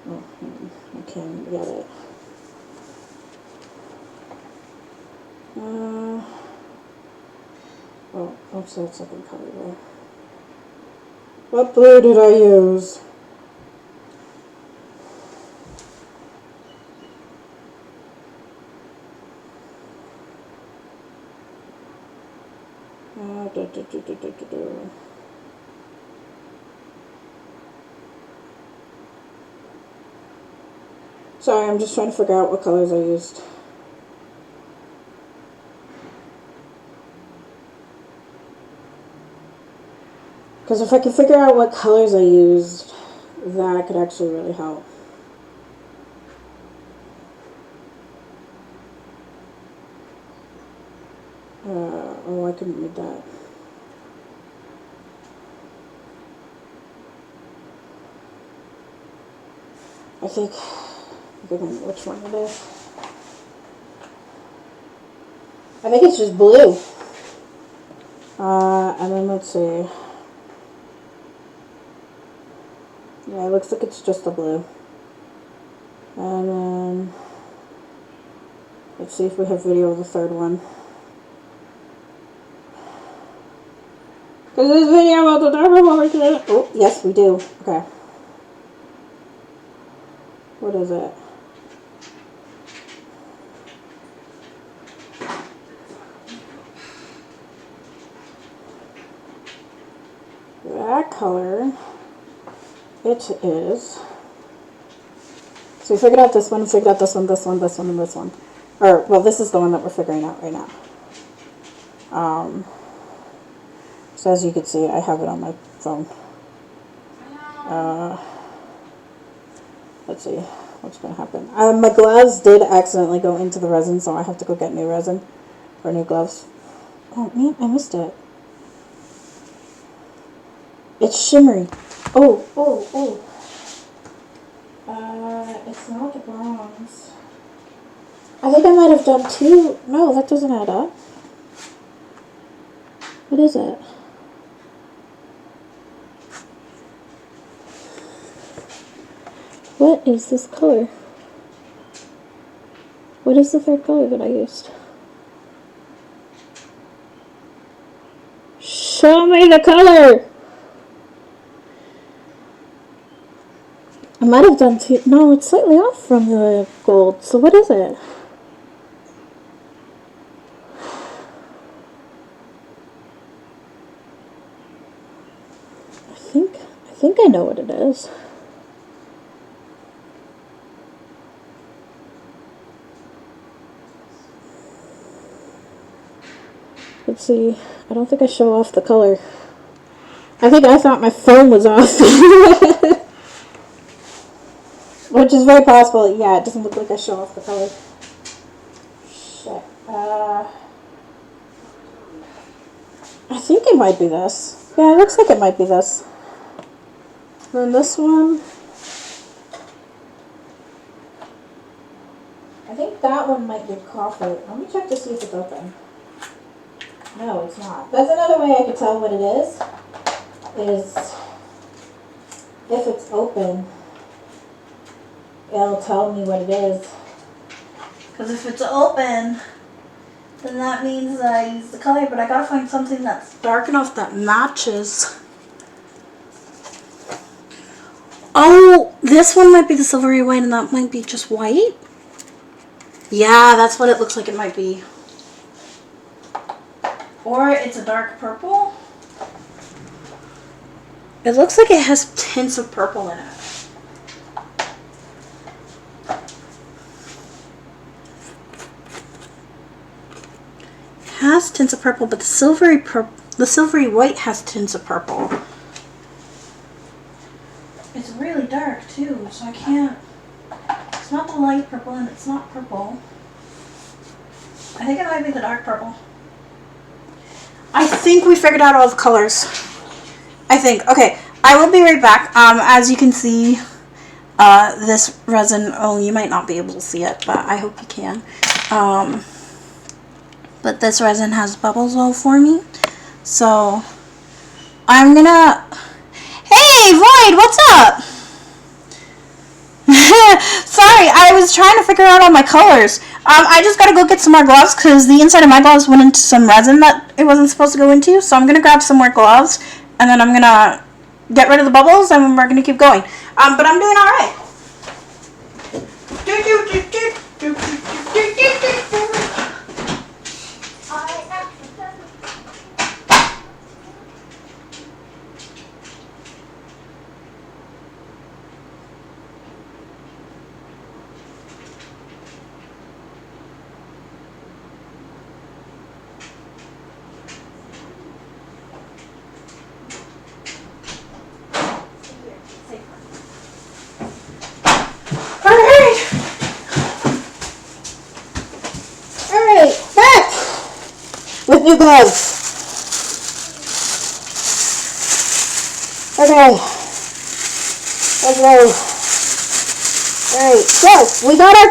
Oh, I can't get it. Oh, oops, that's second color there. What blue did I use? Sorry, I'm just trying to figure out what colors I used. Because if I can figure out what colors I used, that could actually really help. Oh, I couldn't read that. I think I know which one it is. I think it's just blue. And then let's see. Yeah, it looks like it's just a blue. And then let's see if we have video of the third one. Because this video about the dark over today. Oh, yes, we do. Okay. What is it? color. It is. So we figured out this one, figured out this one, this one, this one, and this one. Or, well, this is the one that we're figuring out right now. So as you can see, I have it on my phone. Let's see what's going to happen. My gloves did accidentally go into the resin, so I have to go get new resin for new gloves. Oh, man, I missed it. It's shimmery. Oh. It's not the bronze. I think I might have done two. No, that doesn't add up. What is it? What is this color? What is the third color that I used? Show me the color! I might have done two. No, it's slightly off from the gold. So what is it? I think I know what it is. Let's see. I don't think I show off the color. I think I thought my phone was off. Which is very possible. Yeah, it doesn't look like I show off the color. Shit. I think it might be this. Yeah, it looks like it might be this. And then this one. I think that one might be coffee. Let me check to see if it's open. No, it's not. That's another way I could tell what it is if it's open, it'll tell me what it is. Because if it's open, then that means that I use the color, but I gotta find something that's Dark enough that matches. Oh, this one might be the silvery white and that might be just white. Yeah, that's what it looks like it might be. Or it's a dark purple. It looks like it has tints of purple in it. It has tints of purple, but the silvery white has tints of purple. It's really dark too, so I can't. It's not the light purple and it's not purple. I think it might be the dark purple. I think we figured out all the colors. I think. Okay, I will be right back. As you can see, this resin, oh, you might not be able to see it, but I hope you can. But this resin has bubbles all for me. So, I'm gonna... Hey, Void, what's up? Sorry, I was trying to figure out all my colors. I just gotta go get some more gloves because the inside of my gloves went into some resin that it wasn't supposed to go into. So I'm gonna grab some more gloves and then I'm gonna get rid of the bubbles and we're gonna keep going. But I'm doing alright. With new gloves. Okay. Let's go. Alright, so we got our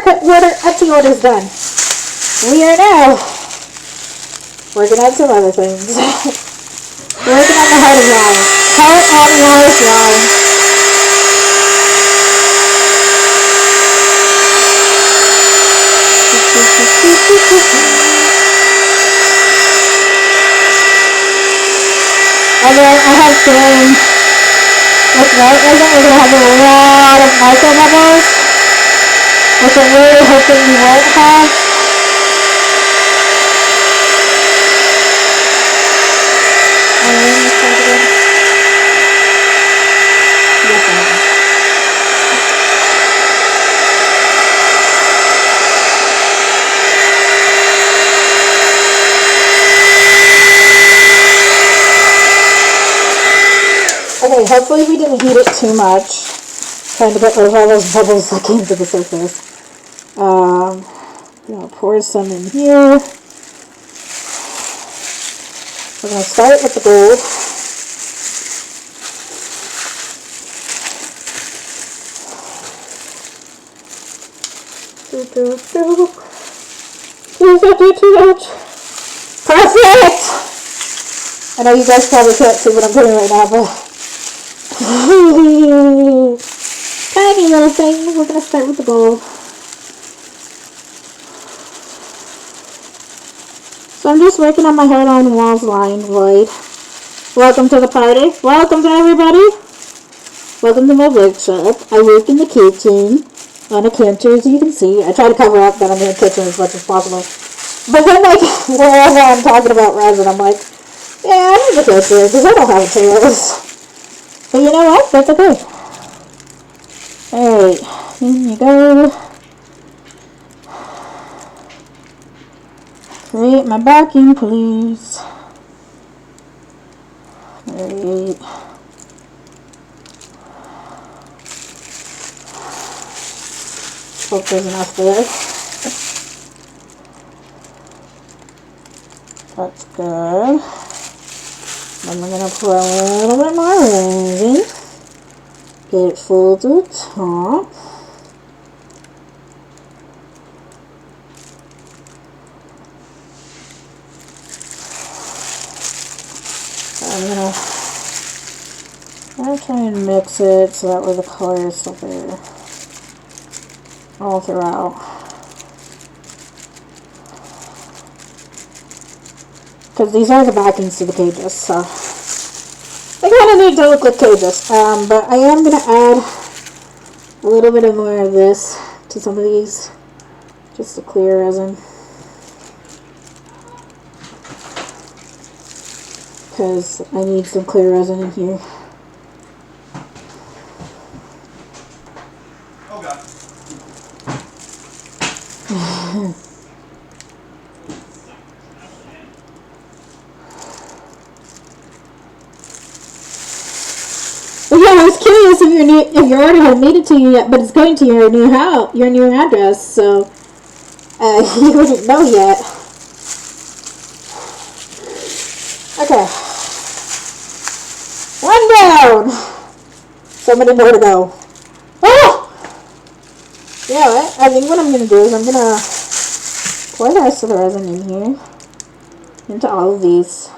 Etsy orders done. We are now working on some other things. We're working on the heart of Ryan. Heart and Ryan. And then I have some, with white resin, we're going to have a lot of micro bubbles, which I'm really hoping we won't have. And then let's try it again. Okay, hopefully we didn't heat it too much. Trying to get rid of all those bubbles that came to the surface. Gonna pour some in here. We're gonna start with the gold. Please don't do too much. Perfect! I know you guys probably can't see what I'm doing right now, but tiny little thing. We're gonna start with the gold. So I'm just working on my heart on walls line void. Welcome to the party. Welcome to everybody. Welcome to my workshop. I work in the kitchen on a counter, as you can see. I try to cover up that I'm in the kitchen as much as possible. But then, like, wherever I'm talking about resin, I'm like, yeah, I'm in the kitchen because I don't have materials. But you know what? That's okay. Alright, in you go. Create my backing, please. Alright. Hope there's enough there. That's good. Then we're going to pour a little bit more resin. Get it full to the top. I'm gonna try and mix it so that way the color is still there all throughout. Because these are the backings to the cages, so they kind of need to look like cages. But I am going to add a little bit of more of this to some of these, just to clear resin. Because I need some clear resin in here. Oh God. Well, yeah, I was curious if your order had made it to you yet, but it's going to your new house, your new address, so you wouldn't know yet. Okay. One down. So many more to go. Oh! Yeah, I think what I'm going to do is I'm going to pour the rest of the resin in here. Into all of these.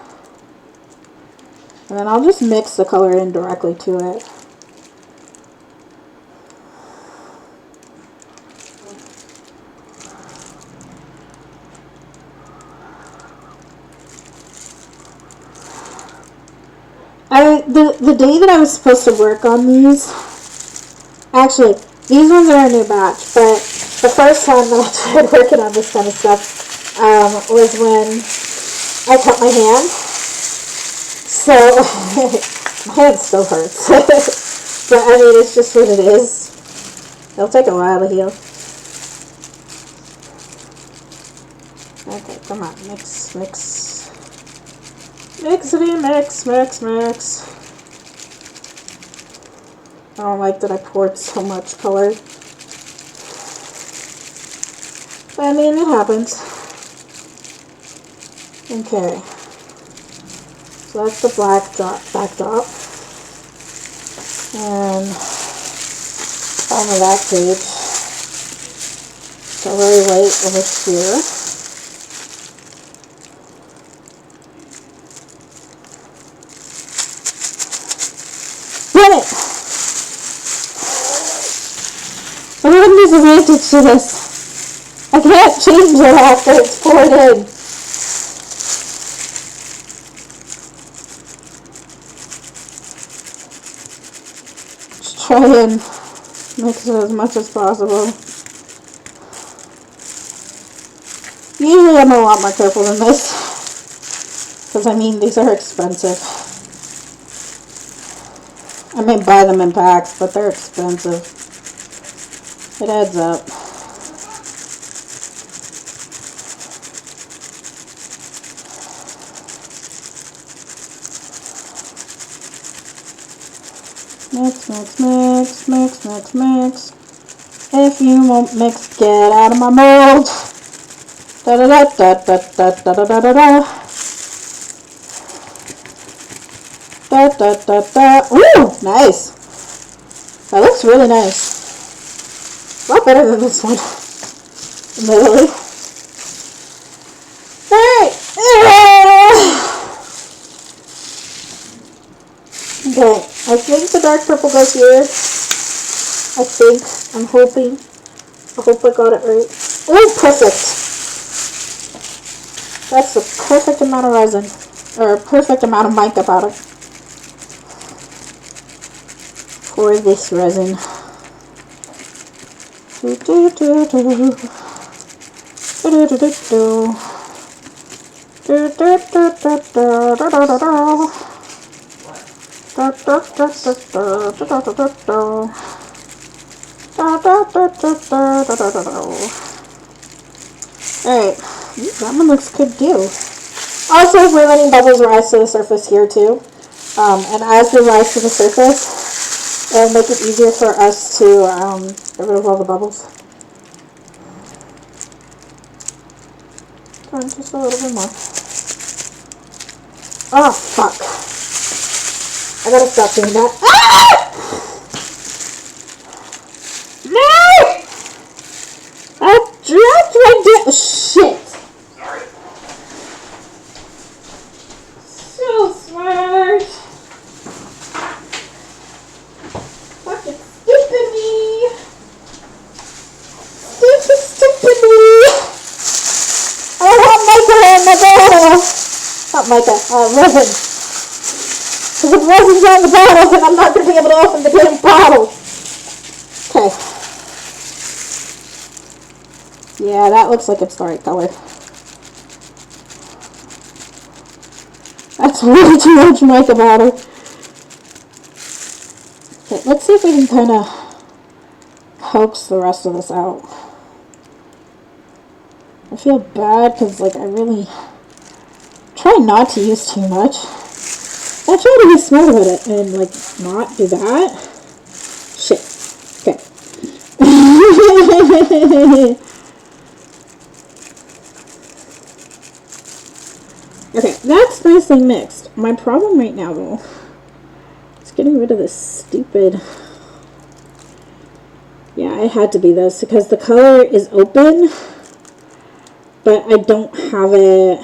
And then I'll just mix the color in directly to it. The day that I was supposed to work on these, actually, these ones are a new batch, but the first time that I tried working on this kind of stuff was when I cut my hand. So, my hand still hurts. But, I mean, it's just what it is. It'll take a while to heal. Okay, come on, mix. Mixity, mix. I don't like that I poured so much color. But, I mean, it happens. Okay. So that's the backdrop. And bottom of that page. So very light over here. Get it! What is the disadvantage to this? I can't change it after it's poured in. Try and mix it as much as possible. Usually I'm a lot more careful than this, because I mean these are expensive. I may buy them in packs, but they're expensive. It adds up. Mix, mix, mix, mix, mix, mix. If you won't mix, get out of my mold. Da da da da da da da da da da da. Da da da da. Ooh, nice. That looks really nice. A lot better than this one. Literally. Alright. Okay, I think the dark purple goes here. I think. I'm hoping. I hope I got it right. Oh, perfect. That's the perfect amount of resin. Or a perfect amount of mica powder. For this resin. Do do do do. Do do do do do. Do do do do do do do do do. Da da da da da da da da da da. Da da da da da da da da da. Alright, that one looks good too. Also, we're letting bubbles rise to the surface here too. And as they rise to the surface, it'll make it easier for us to get rid of all the bubbles. Just a little bit more. Oh, fuck. I gotta stop doing that. Ah! No! I dropped my shit. Sorry. So smart. Fucking stupid me. Stupid me. I don't have mica in my bottle. Not mica, resin. If resin's on the bottle, then I'm not going to be able to open the damn bottle. Okay. Yeah, that looks like it's the right color. That's way too much mica powder. Okay, let's see if we can kind of coax the rest of this out. I feel bad because, like, I really try not to use too much. I try to be smart about it and, like, not do that. Shit. Okay. Okay, that's nicely mixed. My problem right now, though, is getting rid of this stupid... Yeah, it had to be this because the color is open, but I don't have it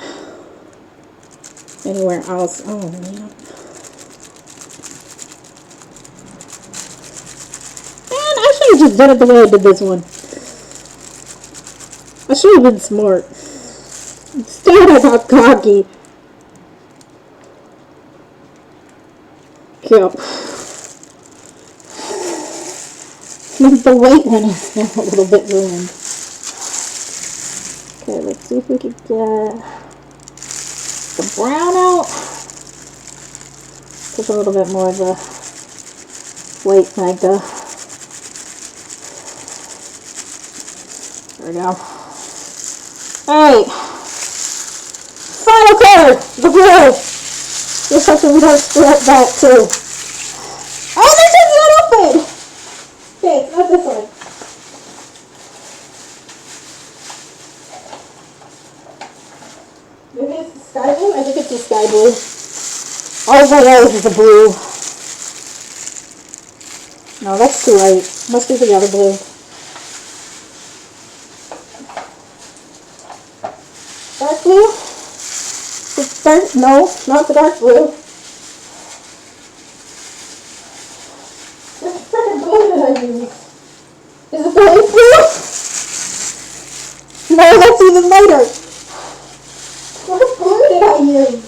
anywhere else. Oh, man. Man, I should have just done it the way I did this one. I should have been smart. Instead, I got cocky. Yep. The white one is now a little bit ruined. Okay, let's see if we can get the brown out. Push a little bit more of the white mica. There we go. Alright. Final color! The blue! Just hoping we don't screw up that too. Oh, this one's not open! Okay, it's not this one. Maybe it's the sky blue? I think it's the sky blue. All I know is the blue. No, that's too light. Must be the other blue. Dark blue? It's dark? No, not the dark blue. Which freaking blue did I use? Is it the light blue? No, that's even lighter. What blue did I use?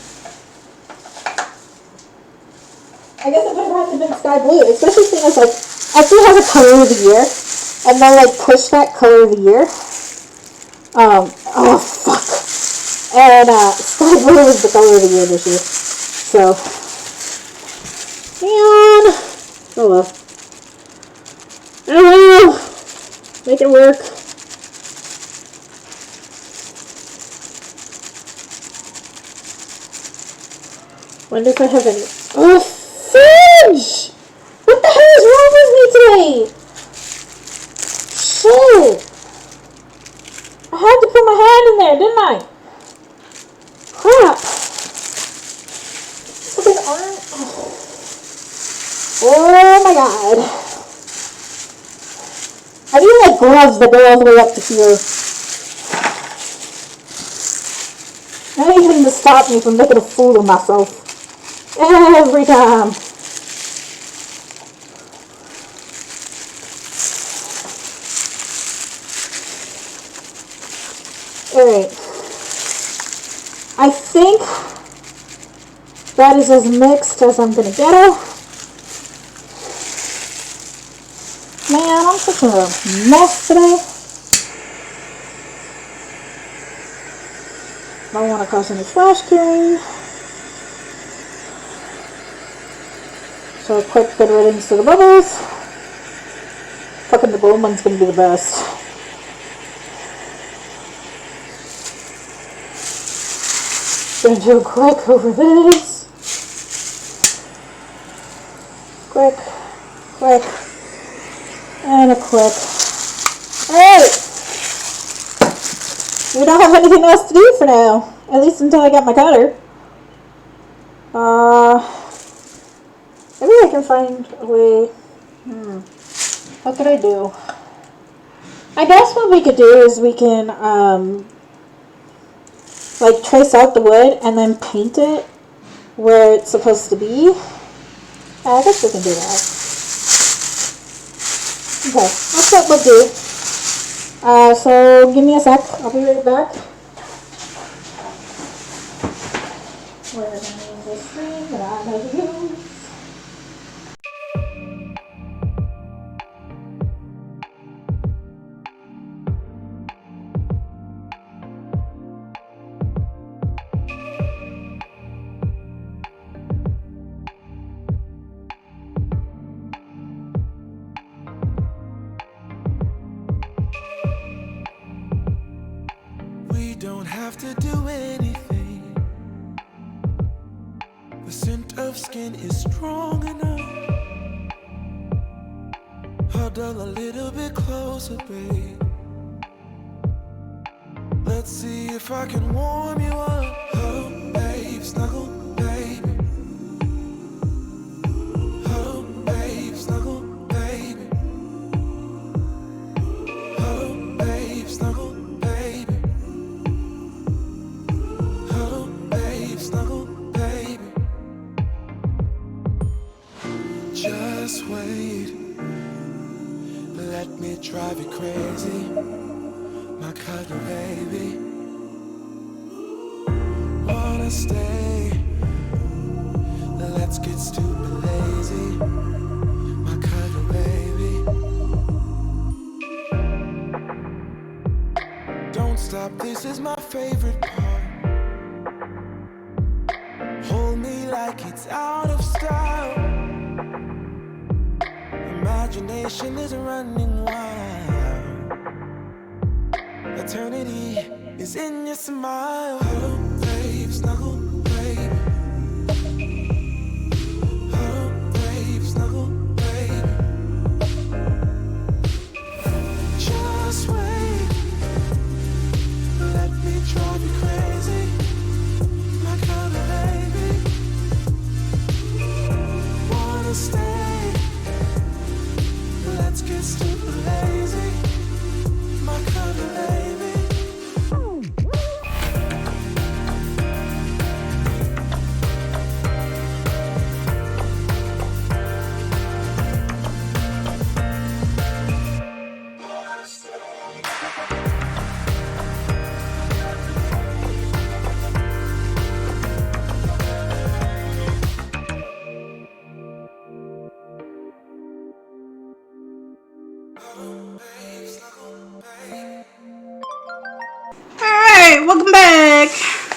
I guess it would have to been sky blue, especially seeing as like, Etsy has a color of the year, and they'll like push that color of the year. Oh fuck. And sky blue is the color of the year this year. So, man, oh well. Oh well, make it work. Wonder if I have any. Oh, fudge! What the hell it, didn't I? Crap. Fucking arm. Oh my god. I need like gloves that go all the way up to here. Anything to stop me from making a fool of myself. Every time. Alright. I think that is as mixed as I'm gonna get it. Man, I'm such a mess today. Don't want to cause any flash carrying. So a quick good riddance to the bubbles. Fucking the gold one's gonna be the best. Gonna do a quick over this. Quick, quick, and a quick. Alright! We don't have anything else to do for now. At least until I get my cutter. Maybe I can find a way. What could I do? I guess what we could do is we can, like, trace out the wood and then paint it where it's supposed to be. I guess we can do that. Okay, that's what we'll do. So give me a sec. I'll be right back. Where is this thing that I know to use? We don't have to do anything. The scent of skin is strong enough. Huddle a little bit closer, babe. Let's see if I can warm you up. Oh, babe, snuggle, baby. Oh, babe, snuggle, baby. Oh, babe, snuggle. Just wait, let me drive you crazy, my cuddle baby. Wanna stay, let's get stupid lazy, my cuddle baby. Don't stop, this is my favorite part. Hold me like it's out of style. Imagination is running wild. Eternity is in your smile. Oh, babe, snuggle, baby. Oh, babe, snuggle, baby. Just wait, let me drive you crazy, my kind of baby. Wanna stay? Let's get stupid lazy, my kind of baby. Alright, welcome back.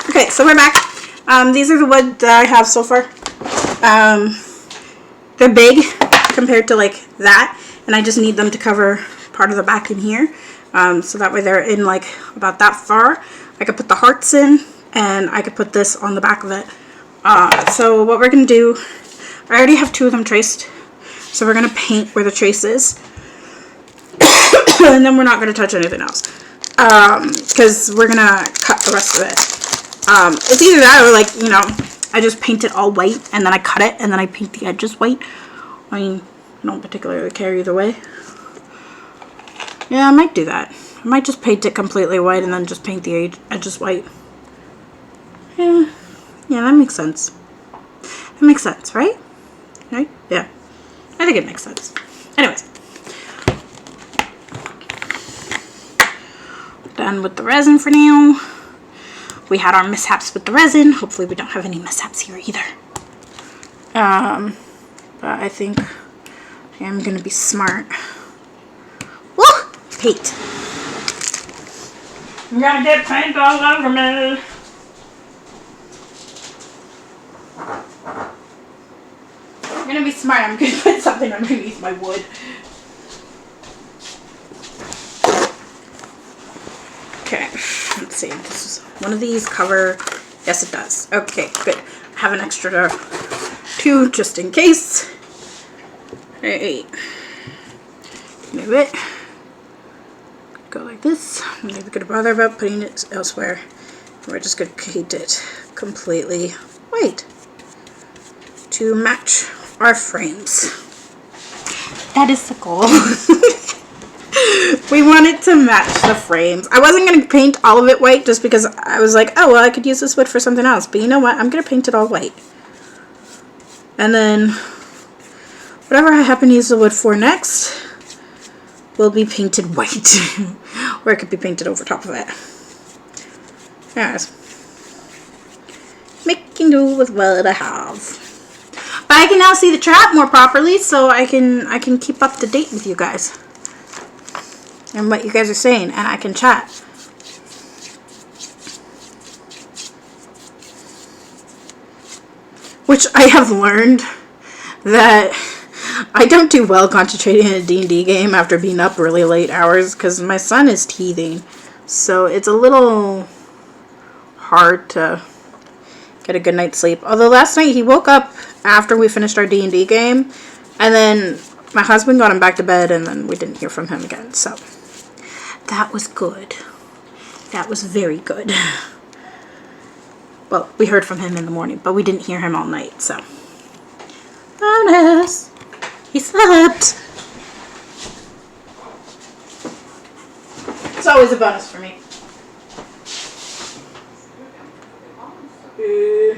Okay, so we're back. These are the wood that I have so far. They're big compared to like that, and I just need them to cover part of the back in here. So that way they're in like about that far. I could put the hearts in, and I could put this on the back of it. So what we're gonna do, I already have 2 of them traced. So we're gonna paint where the trace is. And then we're not gonna touch anything else. Because we're gonna cut the rest of it. It's either that or like, you know, I just paint it all white and then I cut it and then I paint the edges white. I mean, I don't particularly care either way. Yeah, I might do that. I might just paint it completely white and then just paint the edges white. Yeah, that makes sense. That makes sense, right? Right? Yeah. I think it makes sense. Anyways. Done with the resin for now. We had our mishaps with the resin. Hopefully we don't have any mishaps here either. But I think I am gonna be smart. Woo! Paint. I'm gonna get paint all over me. I'm gonna be smart. I'm gonna put something underneath my wood. Okay, let's see. This is one of these cover. Yes, it does. Okay, good. I have an extra 2 just in case. Alright. Move it. Go like this. I'm not gonna bother about putting it elsewhere. We're just gonna paint it completely white to match our frames. That is the goal. We wanted to match the frames. I wasn't going to paint all of it white just because I was like, oh, well, I could use this wood for something else. But you know what? I'm going to paint it all white. And then whatever I happen to use the wood for next will be painted white. Or it could be painted over top of it. Anyways. Making do with what I have. But I can now see the trap more properly, so I can keep up to date with you guys. And what you guys are saying, and I can chat. Which I have learned that I don't do well concentrating in a D&D game after being up really late hours because my son is teething. So it's a little hard to get a good night's sleep. Although last night he woke up after we finished our D&D game, and then my husband got him back to bed, and then we didn't hear from him again. So that was good. That was very good. Well, we heard from him in the morning, but we didn't hear him all night, so. Bonus! He slept! It's always a bonus for me. This.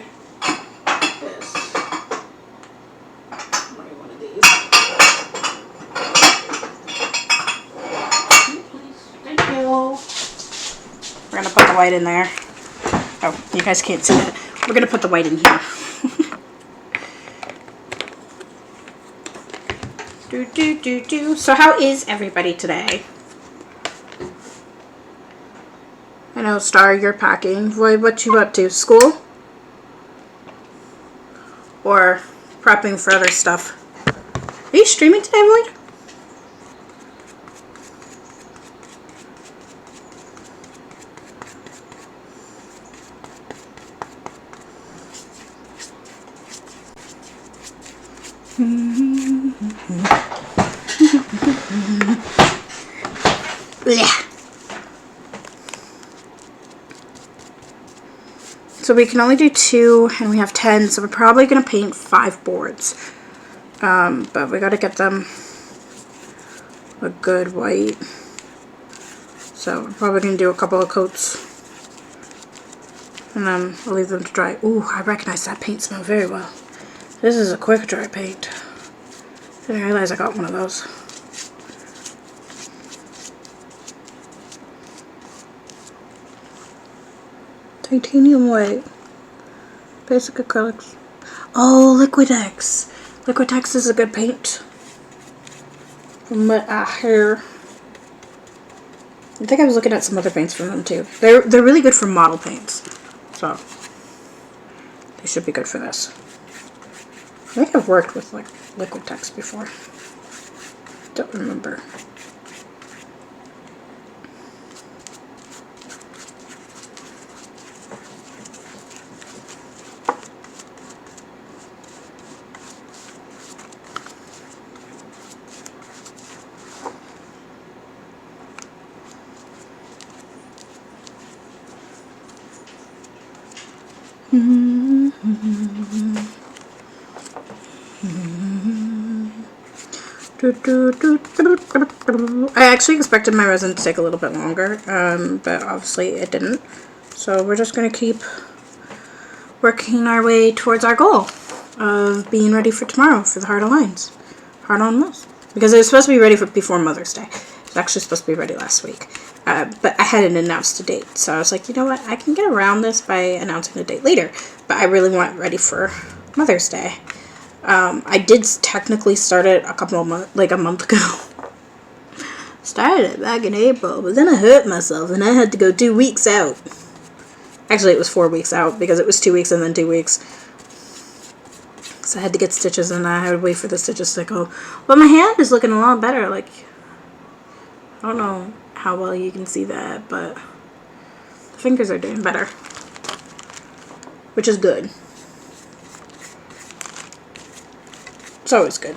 One of these. Thank you. We're gonna put the white in there. Oh, you guys can't see it. We're gonna put the white in here. So how is everybody today? I know, Star, you're packing. Void, what you up to? School? Or prepping for other stuff? Are you streaming today, Void? Yeah. So we can only do 2 and we have 10, so we're probably going to paint 5 boards. But we got to get them a good white. So we're probably going to do a couple of coats. And then we'll leave them to dry. Ooh, I recognize that paint smell very well. This is a quick dry paint. Didn't realize I got one of those. Titanium white. Basic acrylics. Oh, Liquitex. Liquitex is a good paint. From what I hear. I think I was looking at some other paints from them too. They're really good for model paints. So they should be good for this. I think I've worked with like Liquitex before. Don't remember. I actually expected my resin to take a little bit longer, but obviously it didn't. So we're just going to keep working our way towards our goal of being ready for tomorrow for the Heart of Lions. Heart on Moose. Because it was supposed to be ready for before Mother's Day. It was actually supposed to be ready last week. But I hadn't announced a date. So I was like, you know what? I can get around this by announcing the date later. But I really want it ready for Mother's Day. I did technically start it a month ago. Started it back in April, but then I hurt myself and I had to go 2 weeks out. Actually, it was 4 weeks out because it was 2 weeks and then 2 weeks. So I had to get stitches and I had to wait for the stitches to go. But my hand is looking a lot better. Like, I don't know how well you can see that, but the fingers are doing better, which is good. It's always good.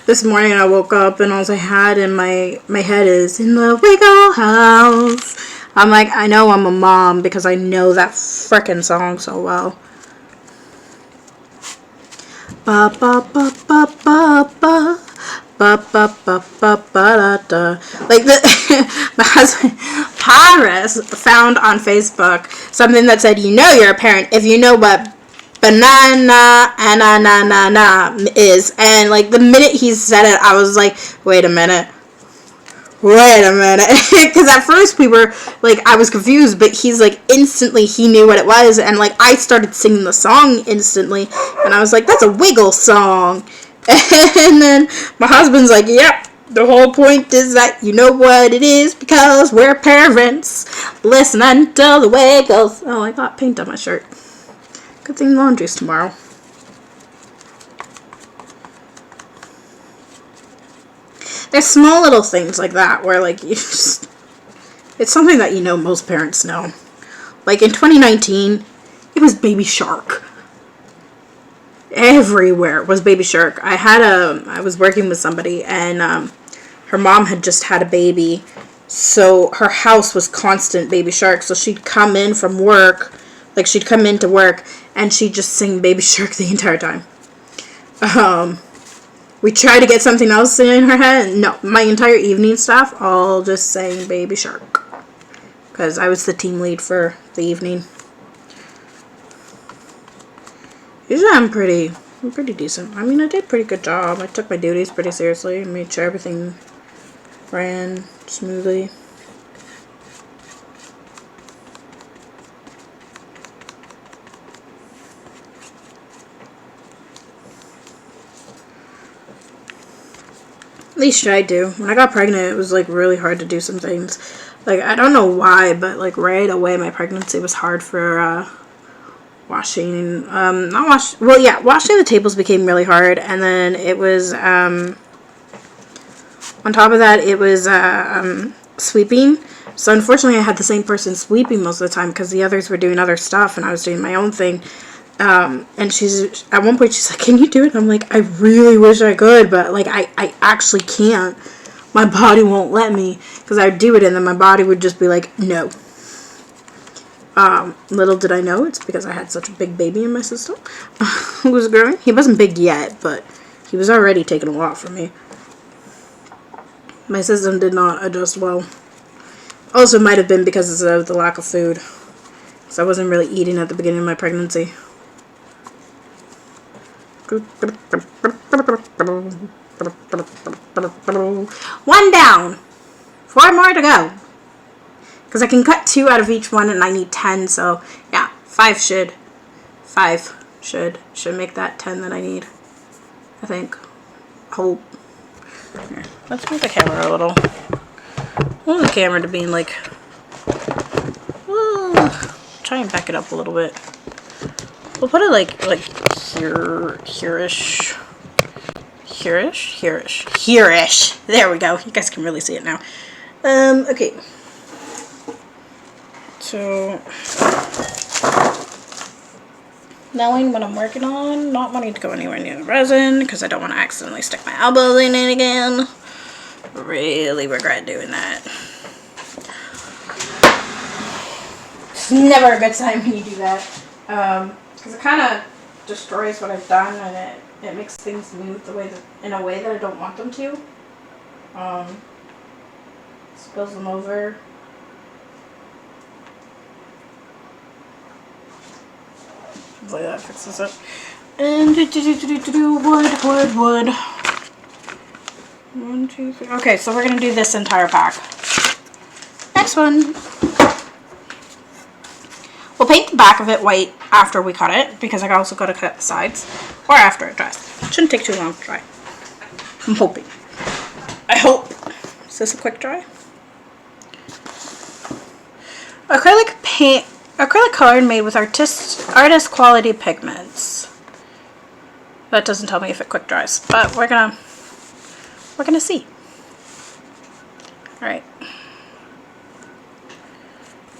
This morning I woke up and all I had in my head is in the Wiggle House. I'm like, I know I'm a mom because I know that frickin' song so well. Ba ba ba ba ba ba ba ba ba ba ba da. Like my husband Paris found on Facebook something that said, you know you're a parent if you know what banana na is. And like the minute he said it, I was like, wait a minute, because at first we were like, I was confused, but he's like, instantly he knew what it was, and like I started singing the song instantly, and I was like, that's a Wiggle song. And then my husband's like, yep, the whole point is that you know what it is because we're parents. Listen until the Wiggles. Oh, I got paint on my shirt. Good thing laundry's tomorrow. There's small little things like that where like you just, it's something that you know most parents know. Like in 2019, it was Baby Shark. Everywhere was Baby Shark. I was working with somebody and her mom had just had a baby, so her house was constant Baby Shark. So she'd come in from work, like she'd come into work and she'd just sing Baby Shark the entire time. We tried to get something else in her head. No, my entire evening staff all just sang Baby Shark. Because I was the team lead for the evening. Usually I'm pretty decent. I mean, I did a pretty good job. I took my duties pretty seriously and made sure everything ran smoothly. At least I do. When I got pregnant, it was like really hard to do some things. Like, I don't know why, but like right away my pregnancy was hard for washing. Washing the tables became really hard, and then it was on top of that it was sweeping. So unfortunately I had the same person sweeping most of the time because the others were doing other stuff and I was doing my own thing. And she's, at one point she's like, can you do it? And I'm like, I really wish I could, but like, I actually can't. My body won't let me, because I would do it and then my body would just be like, no. Little did I know, it's because I had such a big baby in my system who was growing. He wasn't big yet, but he was already taking a lot from me. My system did not adjust well. Also, might have been because of the lack of food, because I wasn't really eating at the beginning of my pregnancy. One down. 4 more to go. Because I can cut 2 out of each one and I need 10, so yeah, 5 should make that 10 that I need. I think. Hope. Here, let's move the camera a little. Move the camera to being like, try and back it up a little bit. We'll put it like here-ish. Here-ish. There we go. You guys can really see it now. Okay. So, knowing what I'm working on, not wanting to go anywhere near the resin because I don't want to accidentally stick my elbows in it again. Really regret doing that. It's never a good sign when you do that. Because it kind of destroys what I've done, and it makes things move in a way that I don't want them to. Spills them over. Hopefully that fixes it. And wood. 1, 2, 3. Okay, so we're gonna do this entire pack. Next one. We'll paint the back of it white after we cut it, because I also got to cut the sides, or after it dries. Shouldn't take too long to dry. I'm hoping. I hope. Is this a quick dry? Acrylic color made with artist quality pigments. That doesn't tell me if it quick dries, but we're gonna see. All right.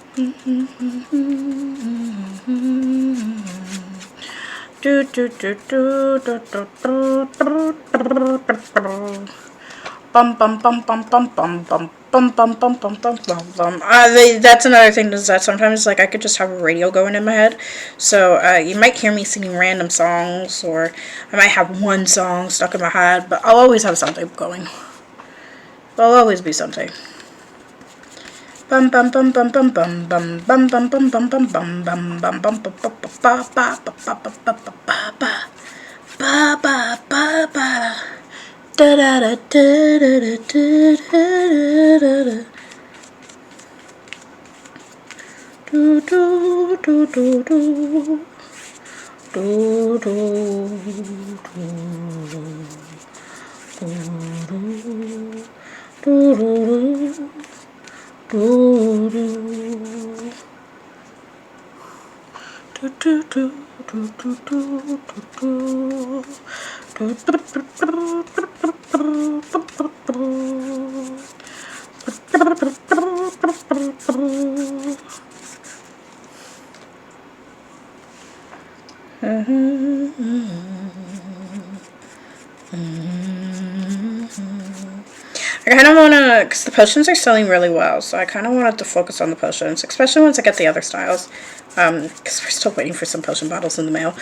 That's another thing, is that sometimes like I could just have a radio going in my head, so you might hear me singing random songs, or I might have one song stuck in my head, but I'll always have something going. There'll always be something. Bum bum bum bum bum bum bum bum bum bum bum bum bum bum bum bum ba ba ba ba ba ba ba ba ba da da da da da da da da do do do do do do do do do. I kind of want to, because the potions are selling really well, so I kind of wanted to focus on the potions, especially once I get the other styles, because we're still waiting for some potion bottles in the mail.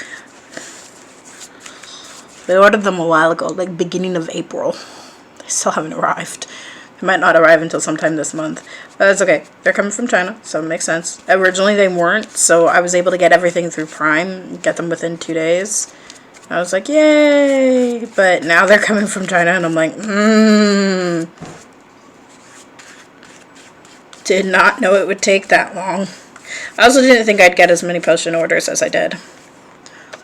We ordered them a while ago, like beginning of April. They still haven't arrived. They might not arrive until sometime this month, but that's okay. They're coming from China, so it makes sense. Originally they weren't, so I was able to get everything through Prime, get them within 2 days. I was like, yay! But now they're coming from China, and I'm like, did not know it would take that long. I also didn't think I'd get as many potion orders as I did.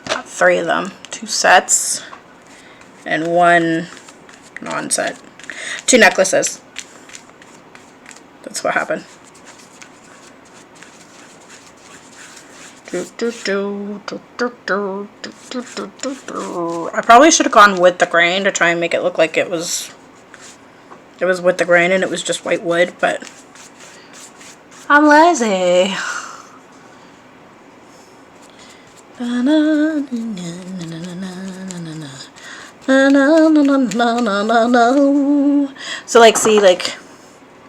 Got 3 of them. 2 sets. And 1 non-set. 2 necklaces. That's what happened. I probably should have gone with the grain to try and make it look like it was with the grain and it was just white wood, but I'm lazy. So like, see, like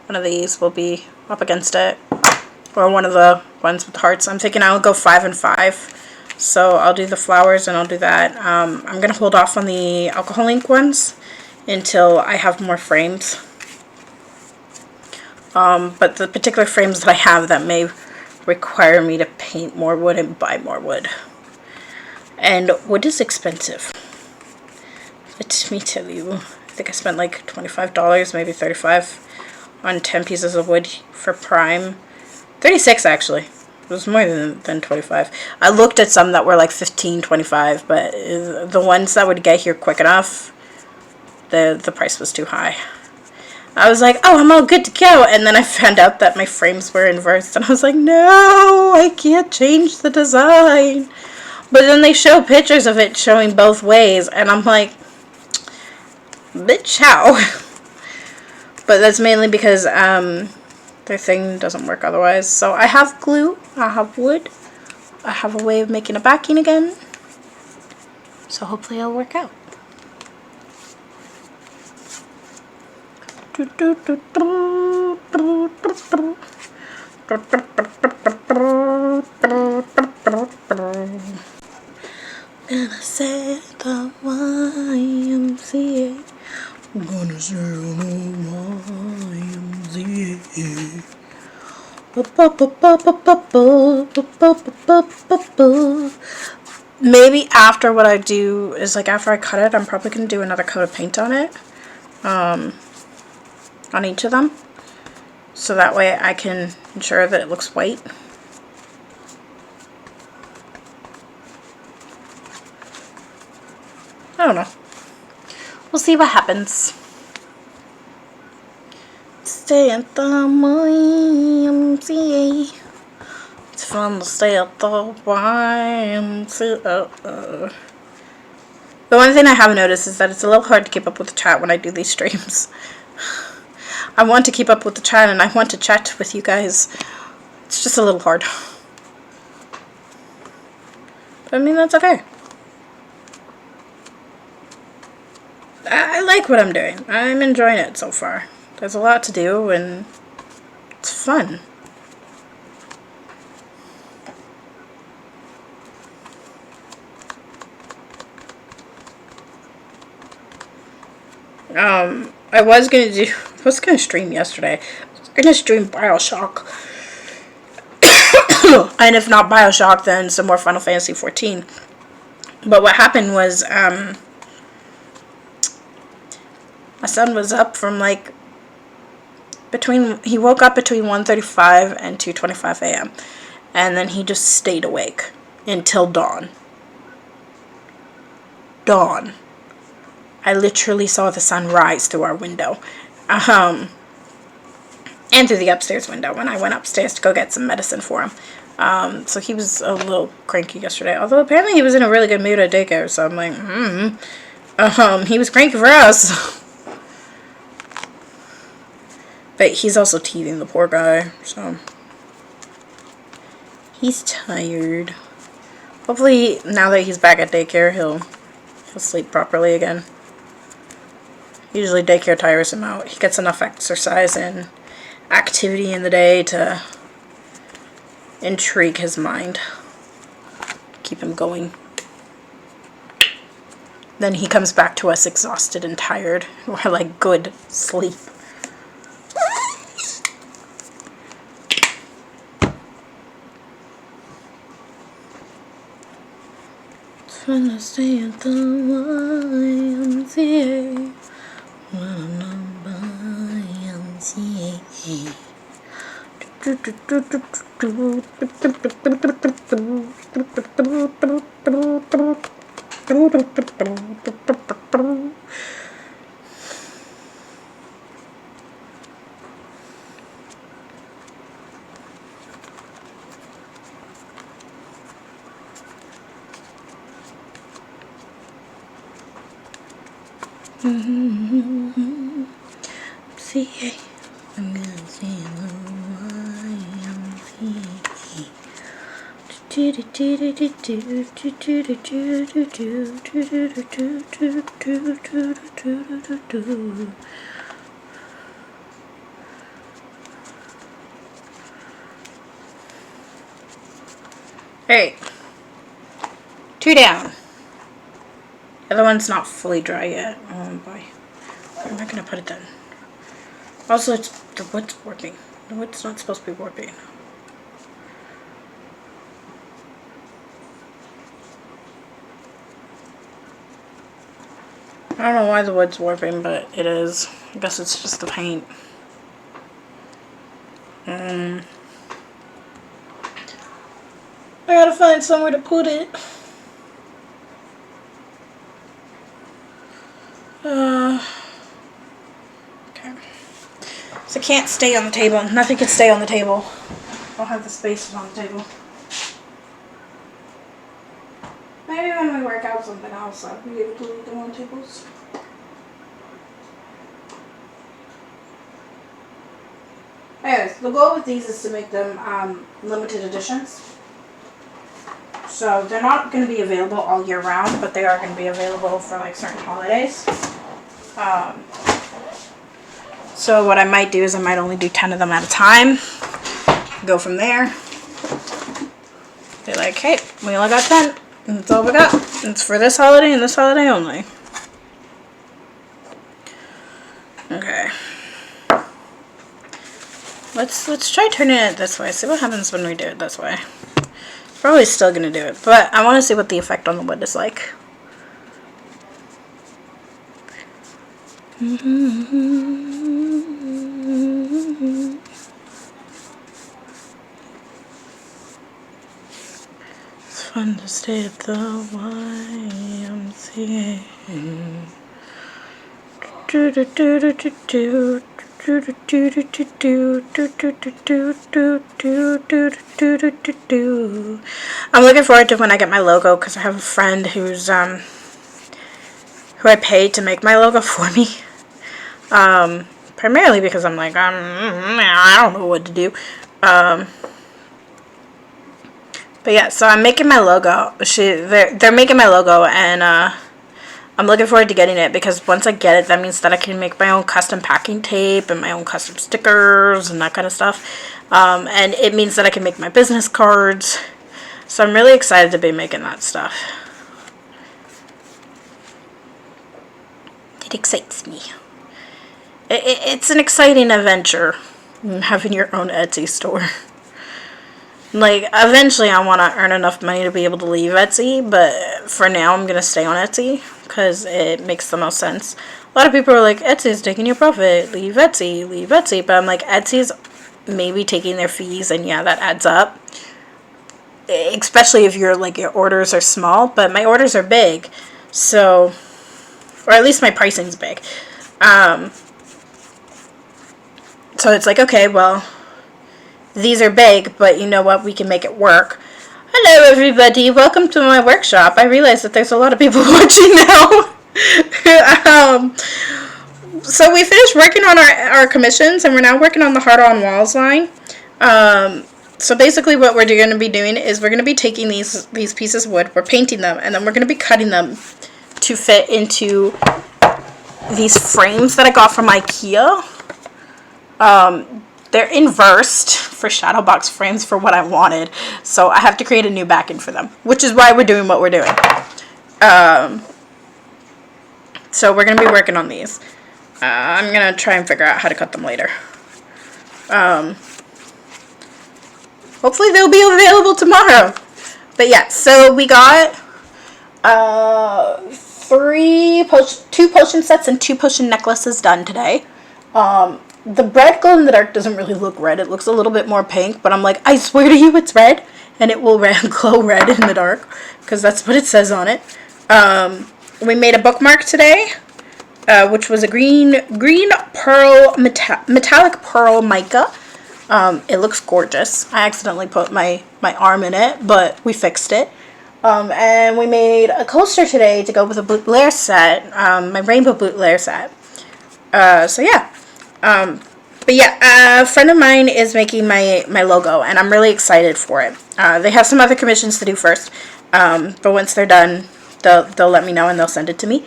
one of these will be up against it, or one of the ones with hearts. I'm thinking I'll go 5 and 5. So I'll do the flowers and I'll do that. I'm going to hold off on the alcohol ink ones until I have more frames. But the particular frames that I have that may require me to paint more wood and buy more wood. And wood is expensive. Let me tell you. I think I spent like $25, maybe $35 on 10 pieces of wood for Prime. 36 actually. It was more than 25. I looked at some that were like 15, 25, but the ones that would get here quick enough, the price was too high. I was like, oh, I'm all good to go, and then I found out that my frames were inversed, and I was like, no, I can't change the design. But then they show pictures of it showing both ways, and I'm like, Bitch, how? But that's mainly because their thing doesn't work otherwise. So I have glue, I have wood, I have a way of making a backing again. So hopefully it'll work out. Gonna say the YMCA. Gonna say the YMCA. Maybe after what I do is like after I cut it, I'm probably gonna do another coat of paint on it, on each of them, so that way I can ensure that it looks white. I don't know. We'll see what happens. Stay at the YMCA. It's fun to stay at the YMCA. The one thing I have noticed is that it's a little hard to keep up with the chat when I do these streams. I want to keep up with the chat and I want to chat with you guys. It's just a little hard. But I mean, that's okay. I like what I'm doing. I'm enjoying it so far. There's a lot to do and it's fun. I was gonna stream yesterday. I was gonna stream BioShock. And if not BioShock, then some more Final Fantasy 14. But what happened was, my son was up from like he woke up between 1:35 and 2:25 a.m. and then he just stayed awake until dawn. Dawn. I literally saw the sun rise through our window. And through the upstairs window when I went upstairs to go get some medicine for him. So he was a little cranky yesterday. Although apparently he was in a really good mood at daycare. So I'm like, he was cranky for us. But he's also teething, the poor guy. So he's tired. Hopefully now that he's back at daycare, he'll sleep properly again. Usually daycare tires him out. He gets enough exercise and activity in the day to intrigue his mind. Keep him going. Then he comes back to us exhausted and tired. We're like, good, sleep. It's fun to stay at the YMCA. YMCA. I'm gonna see YMCA. Hey, 2 down. The other one's not fully dry yet. Oh boy. I'm not gonna put it down. Also, the wood's warping. The wood's not supposed to be warping. I don't know why the wood's warping, but it is. I guess it's just the paint. I gotta find somewhere to put it. Okay. So it can't stay on the table. Nothing can stay on the table. I don't have the spaces on the table. Maybe when we work out something else, I'll be able to leave them on tables. Anyways, the goal with these is to make them limited editions. So they're not going to be available all year round, but they are going to be available for like certain holidays. So what I might do is I might only do 10 of them at a time. Go from there. Be like, hey, we only got 10. And that's all we got. It's for this holiday and this holiday only. Okay. Let's try turning it this way. See what happens when we do it this way. Probably still gonna do it, but I want to see what the effect on the wood is like. It's fun to stay at the YMCA. I'm looking forward to when I get my logo, because I have a friend who's who I paid to make my logo for me. Primarily because I'm like, I don't know what to do. But yeah, so I'm making my logo. They're making my logo, and I'm looking forward to getting it, because once I get it, that means that I can make my own custom packing tape and my own custom stickers and that kind of stuff. And it means that I can make my business cards. So I'm really excited to be making that stuff. It excites me. It's an exciting adventure, having your own Etsy store. Like, eventually I want to earn enough money to be able to leave Etsy, but for now I'm going to stay on Etsy, because it makes the most sense. A lot of people are like, Etsy's taking your profit, leave Etsy, but I'm like, Etsy's maybe taking their fees, and yeah, that adds up. Especially if your orders are small, but my orders are big, so, or at least my pricing's big. So it's like, okay, well, these are big, but you know what? We can make it work. Hello, everybody. Welcome to my workshop. I realize that there's a lot of people watching now. So we finished working on our commissions, and we're now working on the Heart on Walls line. So basically what we're going to be doing is we're going to be taking these pieces of wood, we're painting them, and then we're going to be cutting them to fit into these frames that I got from IKEA. They're inversed for shadow box frames for what I wanted, so I have to create a new backing for them, which is why we're doing what we're doing. So we're going to be working on these. I'm going to try and figure out how to cut them later. Hopefully they'll be available tomorrow. But yeah, so we got 2 potion sets and 2 potion necklaces done today. The red glow in the dark doesn't really look red. It looks a little bit more pink, but I'm like, I swear to you it's red, and it will glow red in the dark, because that's what it says on it. We made a bookmark today, which was a green pearl, metallic pearl mica. It looks gorgeous. I accidentally put my arm in it, but we fixed it. And we made a coaster today to go with a Bootlair set, my rainbow Bootlair set. So yeah. But yeah, a friend of mine is making my logo, and I'm really excited for it. They have some other commissions to do first, but once they're done, they'll let me know and they'll send it to me.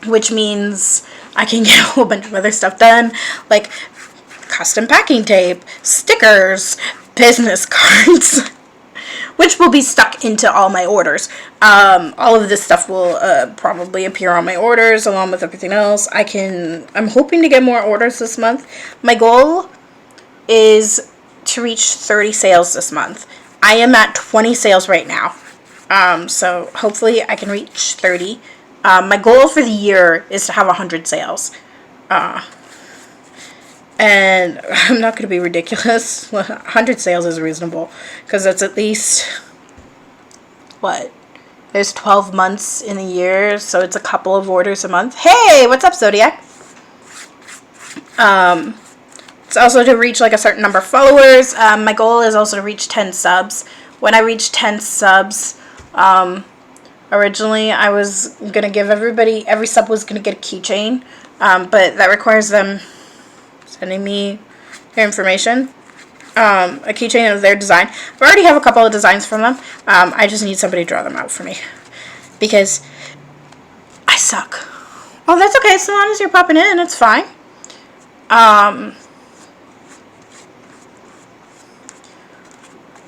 Which means I can get a whole bunch of other stuff done, like custom packing tape, stickers, business cards, which will be stuck into all my orders. All of this stuff will probably appear on my orders along with everything else. I'm hoping to get more orders this month. My goal is to reach 30 sales this month. I am at 20 sales right now. So hopefully I can reach 30. My goal for the year is to have 100 sales. And I'm not going to be ridiculous. 100 sales is reasonable, because that's at least, there's 12 months in a year, so it's a couple of orders a month. Hey, what's up, Zodiac? It's also to reach a certain number of followers. My goal is also to reach 10 subs. When I reach 10 subs, originally I was going to give every sub was going to get a keychain, but that requires them sending me their information. A keychain of their design. I already have a couple of designs from them. I just need somebody to draw them out for me. Because I suck. Oh, that's okay. As long as you're popping in, it's fine.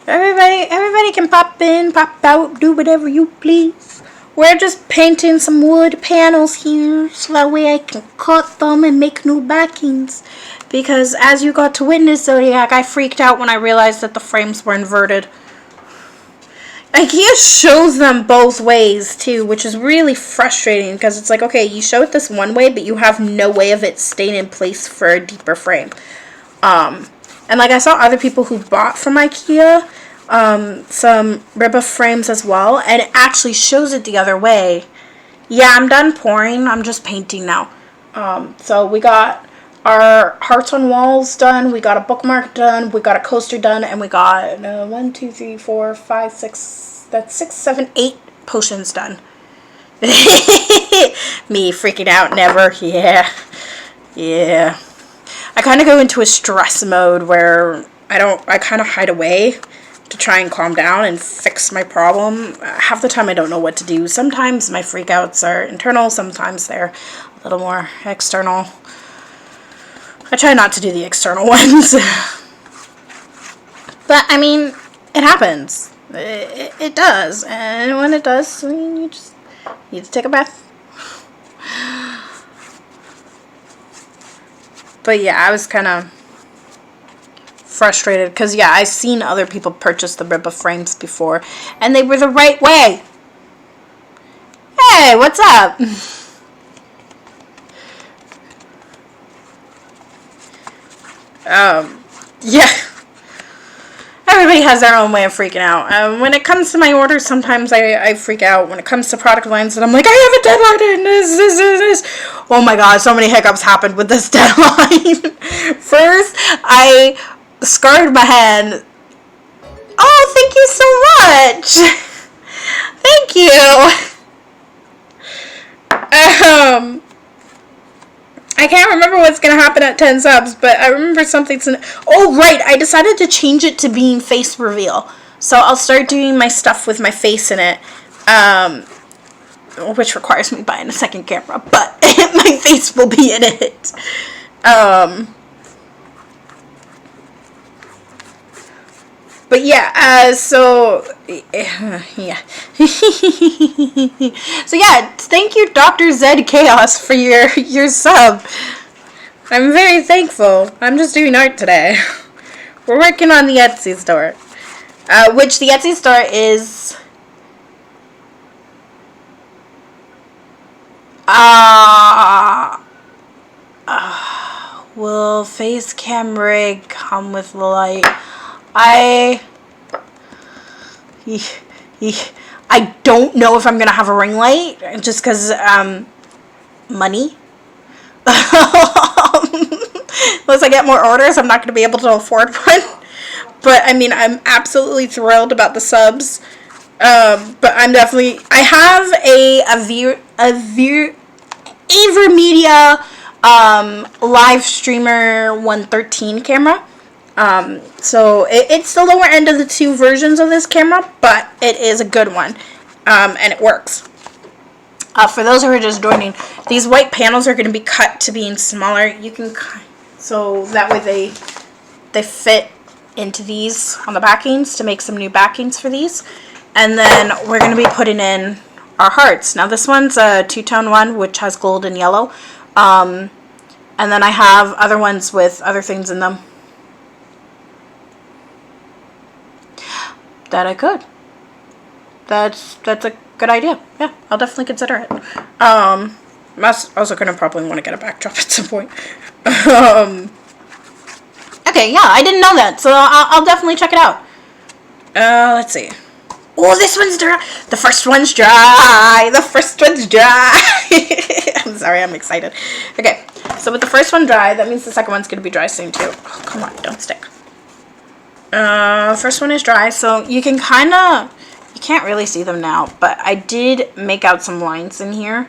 Everybody can pop in, pop out, do whatever you please. We're just painting some wood panels here, so that way I can cut them and make new backings. Because as you got to witness, Zodiac, I freaked out when I realized that the frames were inverted. IKEA shows them both ways, too, which is really frustrating, because it's like, okay, you show it this one way, but you have no way of it staying in place for a deeper frame. And like I saw other people who bought from IKEA, some Riba frames as well, and it actually shows it the other way. Yeah, I'm done pouring. I'm just painting now. So we got our hearts on walls done. We got a bookmark done. We got a coaster done, and we got 1, 2, 3, 4, 5, 6. That's 6, 7, 8 potions done. Me freaking out. Never. Yeah. I kind of go into a stress mode where I kind of hide away to try and calm down and fix my problem. Half the time I don't know what to do. Sometimes my freakouts are internal, sometimes they're a little more external. I try not to do the external ones. But, I mean, it happens. It does. And when it does, I mean, you just need to take a breath. But yeah, I was kind of frustrated because, yeah, I've seen other people purchase the Riba frames before, and they were the right way. Hey, what's up? Yeah. Everybody has their own way of freaking out. When it comes to my orders, sometimes I freak out. When it comes to product lines, and I'm like, I have a deadline in this. Oh my god, so many hiccups happened with this deadline. First, I scarred my hand. Oh, thank you so much. Thank you. I can't remember what's going to happen at 10 subs, but I remember something. Oh, right. I decided to change it to being face reveal. So I'll start doing my stuff with my face in it, which requires me buying a second camera, but my face will be in it. But yeah, so yeah. So yeah, thank you, Dr. Zed Chaos, for your sub. I'm very thankful. I'm just doing art today. We're working on the Etsy store. Which the Etsy store is will face cam rig come with light? I don't know if I'm going to have a ring light, just because, money. Unless I get more orders, I'm not going to be able to afford one. But, I mean, I'm absolutely thrilled about the subs. But I'm definitely, I have a AverMedia, live streamer 113 camera. So it's the lower end of the two versions of this camera, but it is a good one, and it works. For those who are just joining, these white panels are going to be cut to being smaller. You can, so that way they fit into these on the backings to make some new backings for these. And then we're going to be putting in our hearts. Now this one's a two-tone one, which has gold and yellow. And then I have other ones with other things in them that I could. That's a good idea. Yeah, I'll definitely consider it. I'm also gonna probably want to get a backdrop at some point. Okay, yeah, I didn't know that, so I'll definitely check it out. Let's see. Oh, this one's dry. The first one's dry. I'm sorry, I'm excited. Okay, so with the first one dry, that means the second one's gonna be dry soon too. Oh, come on, don't stick. First one is dry, so you can you can't really see them now, but I did make out some lines in here,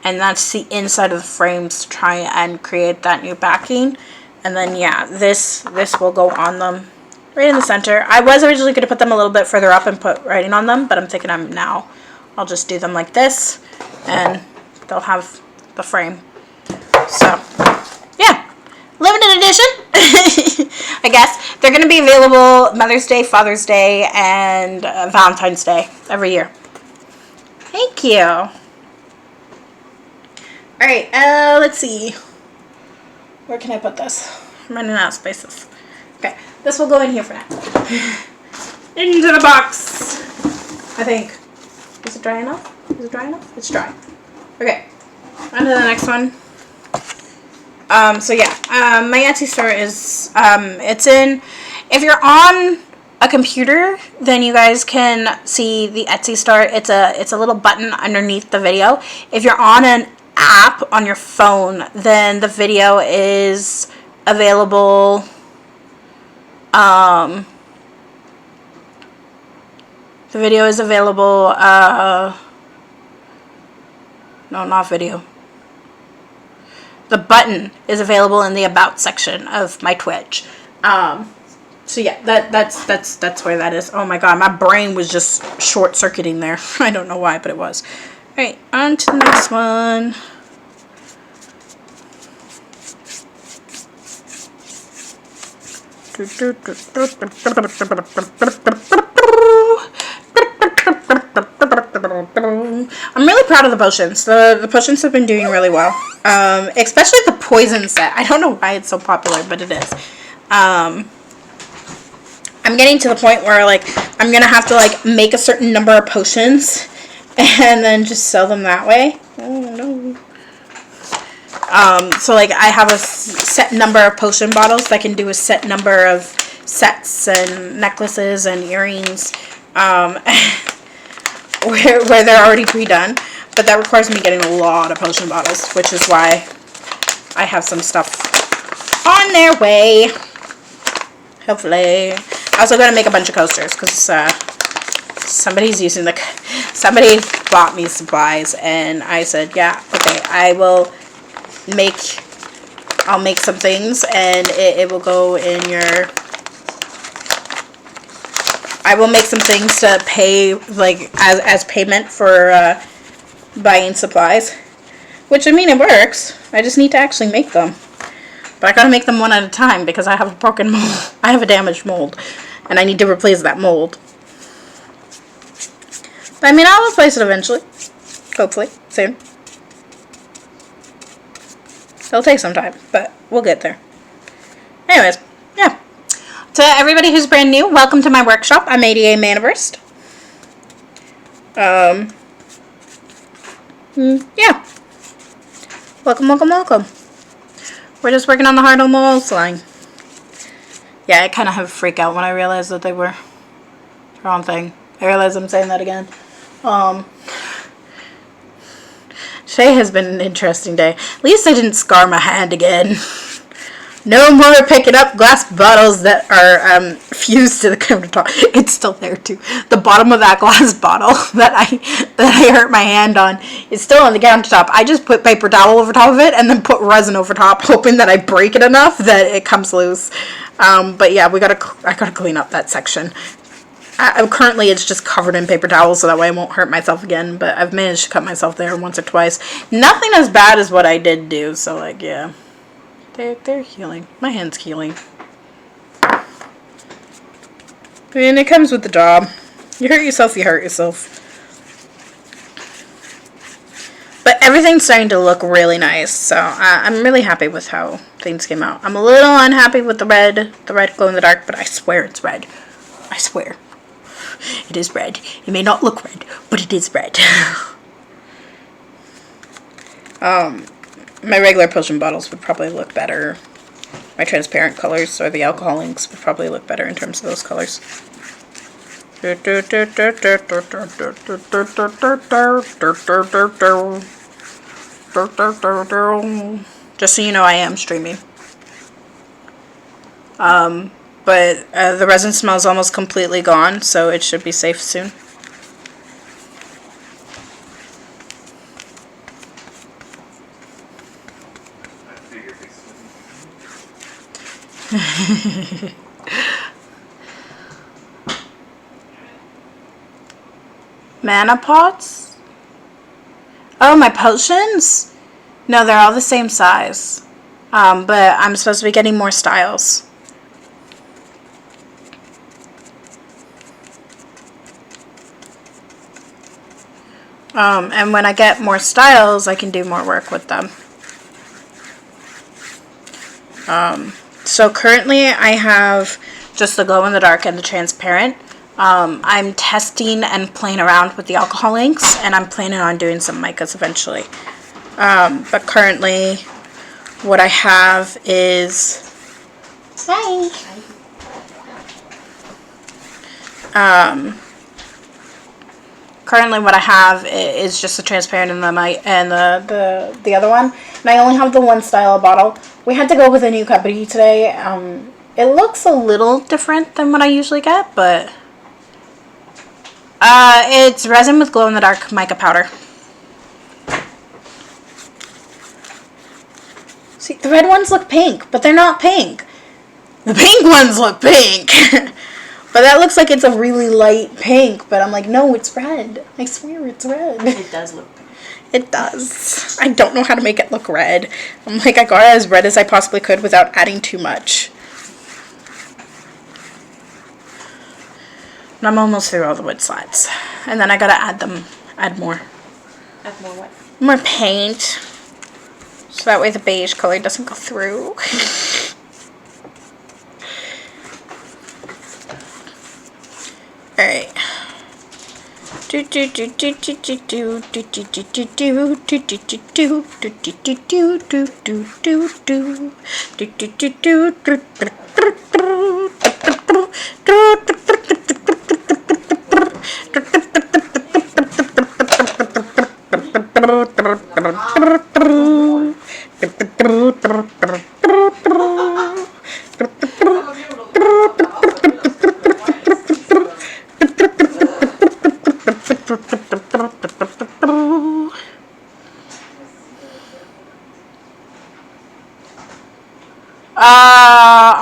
and that's the inside of the frames to try and create that new backing. And then, yeah, this will go on them right in the center. I was originally going to put them a little bit further up and put writing on them, but I'm thinking I'll just do them like this, and they'll have the frame. So, yeah, limited edition, I guess. They're going to be available Mother's Day, Father's Day, and Valentine's Day every year. Thank you. All right, let's see. Where can I put this? I'm running out of spaces. Okay, this will go in here for now. Into the box, I think. Is it dry enough? Is it dry enough? It's dry. Okay, on to the next one. So yeah, my Etsy store is, it's in, if you're on a computer, then you guys can see the Etsy store. It's a little button underneath the video. If you're on an app on your phone, then the video is available, the video is available, no, not video. The button is available in the About section of my Twitch. So yeah, that's where that is. Oh my god, my brain was just short-circuiting there. I don't know why, but it was. Alright, on to the next one. I'm really proud of the potions. The potions have been doing really well. Especially the poison set. I don't know why it's so popular, but it is. I'm getting to the point where, like, I'm gonna have to, like, make a certain number of potions and then just sell them that way. Oh, no. So, like, I have a set number of potion bottles that can do a set number of sets and necklaces and earrings, where they're already pre-done. But that requires me getting a lot of potion bottles, which is why I have some stuff on their way. Hopefully. I also gotta make a bunch of coasters, because somebody bought me supplies, and I said, yeah, okay, I'll make some things, and it will go in your, I will make some things to pay, like, as payment for, buying supplies, which, I mean, it works. I just need to actually make them. But I gotta make them one at a time, because I have a broken mold. I have a damaged mold, and I need to replace that mold. But, I mean, I'll replace it eventually. Hopefully. Soon. It'll take some time, but we'll get there. Anyways, yeah. To everybody who's brand new, welcome to my workshop. I'm ADA Maniverse. Yeah. Welcome, welcome, welcome. We're just working on the heart on the wall line. Yeah, I kind of have a freak out when I realized that they were the wrong thing. I realize I'm saying that again. Today has been an interesting day. At least I didn't scar my hand again. No more picking up glass bottles that are fused to the countertop. It's still there too. The bottom of that glass bottle that I hurt my hand on is still on the countertop. I just put paper towel over top of it and then put resin over top, hoping that I break it enough that it comes loose. But yeah, I gotta clean up that section. Currently, it's just covered in paper towels, so that way I won't hurt myself again. But I've managed to cut myself there once or twice. Nothing as bad as what I did do. So like, yeah. They're healing. My hand's healing. And it comes with the job. You hurt yourself, you hurt yourself. But everything's starting to look really nice, so I'm really happy with how things came out. I'm a little unhappy with the red glow in the dark, but I swear it's red. I swear. It is red. It may not look red, but it is red. My regular potion bottles would probably look better. My transparent colors, or the alcohol inks, would probably look better in terms of those colors. Just so you know, I am streaming. But the resin smell is almost completely gone, so it should be safe soon. Mana pots? Oh, my potions? No, they're all the same size. But I'm supposed to be getting more styles. And when I get more styles, I can do more work with them. So currently I have just the glow in the dark and the transparent. I'm testing and playing around with the alcohol inks, and I'm planning on doing some micas eventually. But currently what I have is... Hi! Currently what I have is just the transparent and the other one. And I only have the one style bottle. We had to go with a new company today. It looks a little different than what I usually get, but it's resin with glow in the dark mica powder. See, the red ones look pink, but they're not pink. The pink ones look pink. But that looks like it's a really light pink, but I'm like, no, it's red. I swear it's red. It does look pink. It does. I don't know how to make it look red. I'm like, I got it as red as I possibly could without adding too much. And I'm almost through all the wood slides. And then I gotta add more. Add more what? More paint. So that way the beige color doesn't go through. Alright.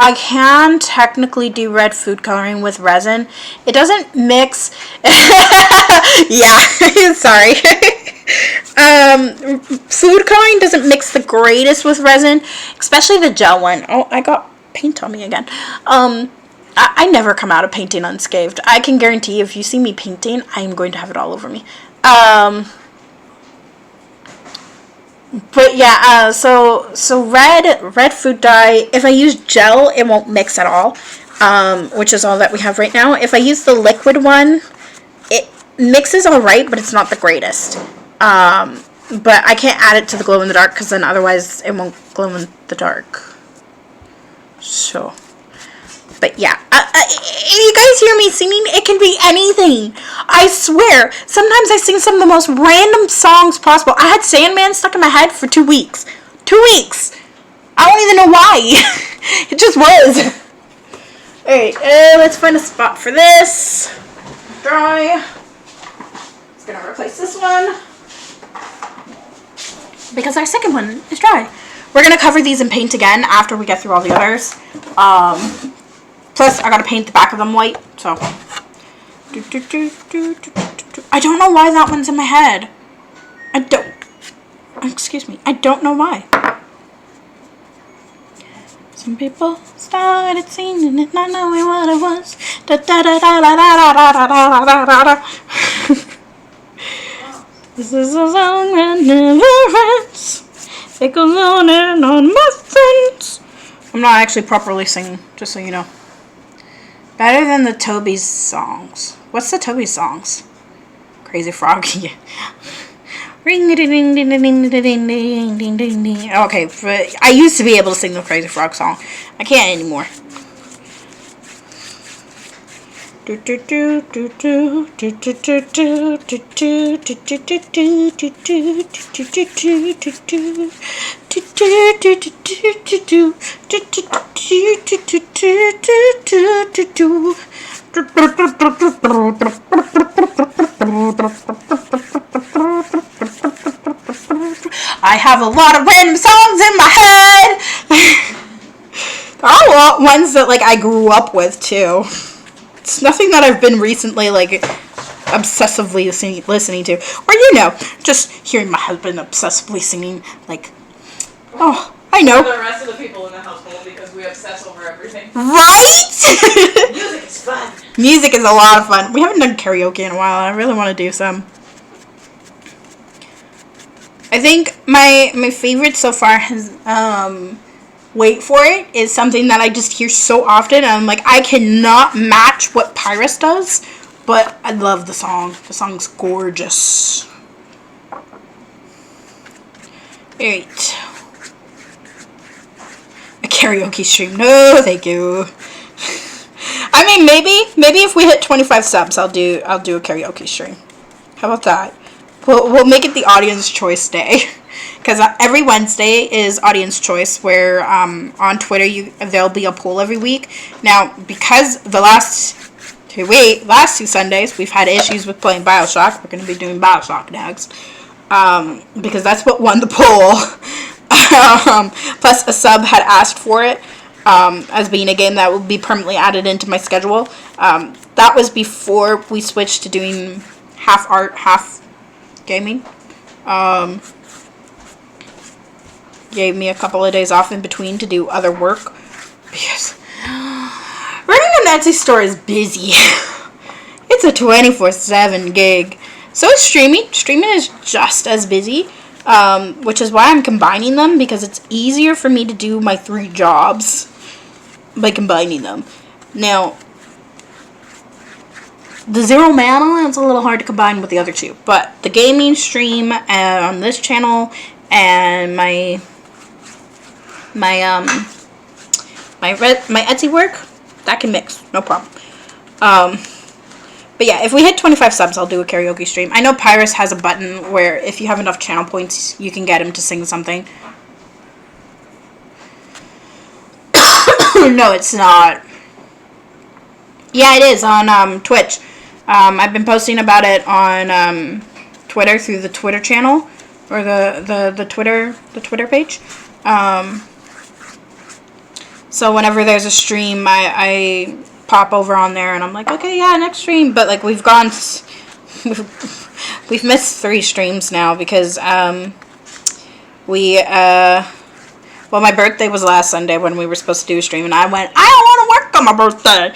I can technically do red food coloring with resin. It doesn't mix. Yeah, sorry. Food coloring doesn't mix the greatest with resin, especially the gel one. Oh, I got paint on me again. I never come out of painting unscathed. I can guarantee if you see me painting, I am going to have it all over me. But yeah, so red food dye, if I use gel, it won't mix at all, which is all that we have right now. If I use the liquid one, it mixes alright, but it's not the greatest. But I can't add it to the glow in the dark, because then otherwise it won't glow in the dark. So, but yeah, if you guys hear me singing, it can be anything. I swear, sometimes I sing some of the most random songs possible. I had Sandman stuck in my head for 2 weeks. 2 weeks! I don't even know why. It just was. Alright, let's find a spot for this. Dry. Just gonna replace this one, because our second one is dry. We're gonna cover these in paint again after we get through all the others. Plus, I gotta paint the back of them white, so. I don't know why that one's in my head. Excuse me. I don't know why. Some people started singing it, not knowing what it was. Da da da da da da da da da da da da. This is a song that never ends. It goes on and on, my friends. I'm not actually properly singing, just so you know. Better than the Toby's songs. What's the Toby's songs? Crazy Frog. Yeah. Ring a ding ding ding ding ding ding ding ding ding. Okay, but I used to be able to sing the Crazy Frog song. I can't anymore. I have a lot of random songs in my head. ones that like I grew up with too. It's nothing that I've been recently like obsessively listening to, or you know, just hearing my husband obsessively singing like, oh, I know. The rest of the people in the household because we obsess over everything. Right? Music is fun. Music is a lot of fun. We haven't done karaoke in a while. I really want to do some. I think my favorite so far has wait for it is something that I just hear so often, and I'm like, I cannot match what Pyrus does, but I love the song. The song's gorgeous. Alright. A karaoke stream. No, thank you. I mean, maybe if we hit 25 subs, I'll do a karaoke stream. How about that? We'll make it the audience choice day, because every Wednesday is audience choice, where on Twitter there'll be a poll every week. Now, because the last two Sundays we've had issues with playing BioShock, we're going to be doing BioShock next, because that's what won the poll. Plus, a sub had asked for it as being a game that will be permanently added into my schedule. That was before we switched to doing half art, half gaming. Gave me a couple of days off in between to do other work, because running an Etsy store is busy. It's a 24/7 gig. So is streaming. Streaming is just as busy, which is why I'm combining them, because it's easier for me to do my 3 jobs by combining them. Now, the Zero Mana, it's a little hard to combine with the other 2, but the gaming stream on this channel and my Etsy work, that can mix, no problem. But yeah, if we hit 25 subs, I'll do a karaoke stream. I know Pyrus has a button where if you have enough channel points, you can get him to sing something. No, it's not. Yeah, it is on Twitch. I've been posting about it on Twitter through the Twitter channel, or the Twitter page. So whenever there's a stream, I pop over on there, and I'm like, okay, yeah, next stream. But like we've missed 3 streams now, because well, my birthday was last Sunday when we were supposed to do a stream, and I went, I don't want to work on my birthday.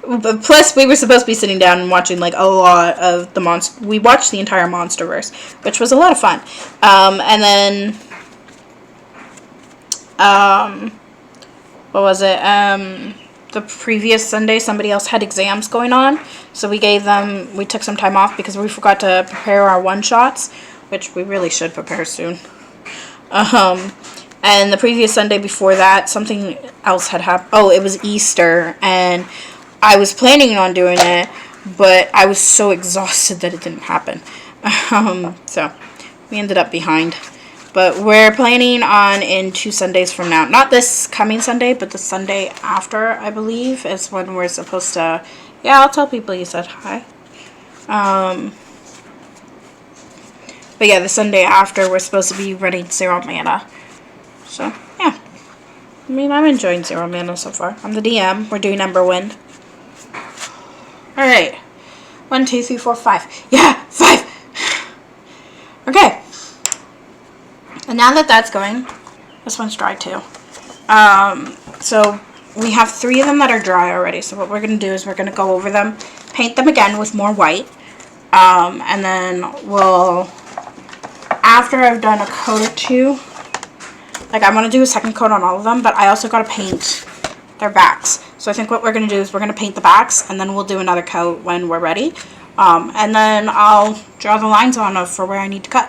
But plus, we were supposed to be sitting down and watching like a lot of the monster. We watched the entire MonsterVerse, which was a lot of fun. And then, what was it? The previous Sunday, somebody else had exams going on, so we took some time off because we forgot to prepare our one-shots, which we really should prepare soon. And the previous Sunday before that, something else had happened. Oh, it was Easter, and I was planning on doing it, but I was so exhausted that it didn't happen. So we ended up behind. But we're planning on in 2 Sundays from now. Not this coming Sunday, but the Sunday after, I believe, is when we're supposed to... Yeah, I'll tell people you said hi. But yeah, the Sunday after, we're supposed to be running Zero Mana. So, yeah. I mean, I'm enjoying Zero Mana so far. I'm the DM. We're doing Emberwind. Alright. 1, 2, 3, 4, 5. Yeah, 5! Okay. And now that that's going, this one's dry too. So we have 3 of them that are dry already. So what we're going to do is we're going to go over them, paint them again with more white. And then we'll... After I've done a coat or 2, like I want to do a second coat on all of them, but I also got to paint their backs. So I think what we're going to do is we're going to paint the backs, and then we'll do another coat when we're ready. And then I'll draw the lines on for where I need to cut.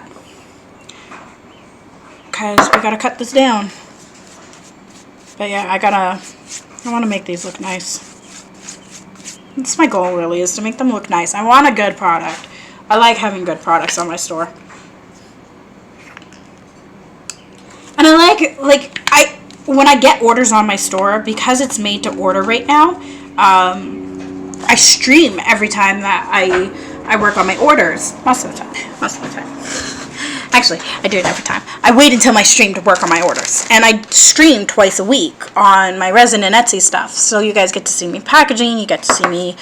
Because we got to cut this down. But yeah, I want to make these look nice. That's my goal really, is to make them look nice. I want a good product. I like having good products on my store. And I like when I get orders on my store, because it's made to order right now, I stream every time that I work on my orders. Most of the time. Actually, I do it every time. I wait until my stream to work on my orders. And I stream twice a week on my resin and Etsy stuff. So you guys get to see me packaging. You get to see me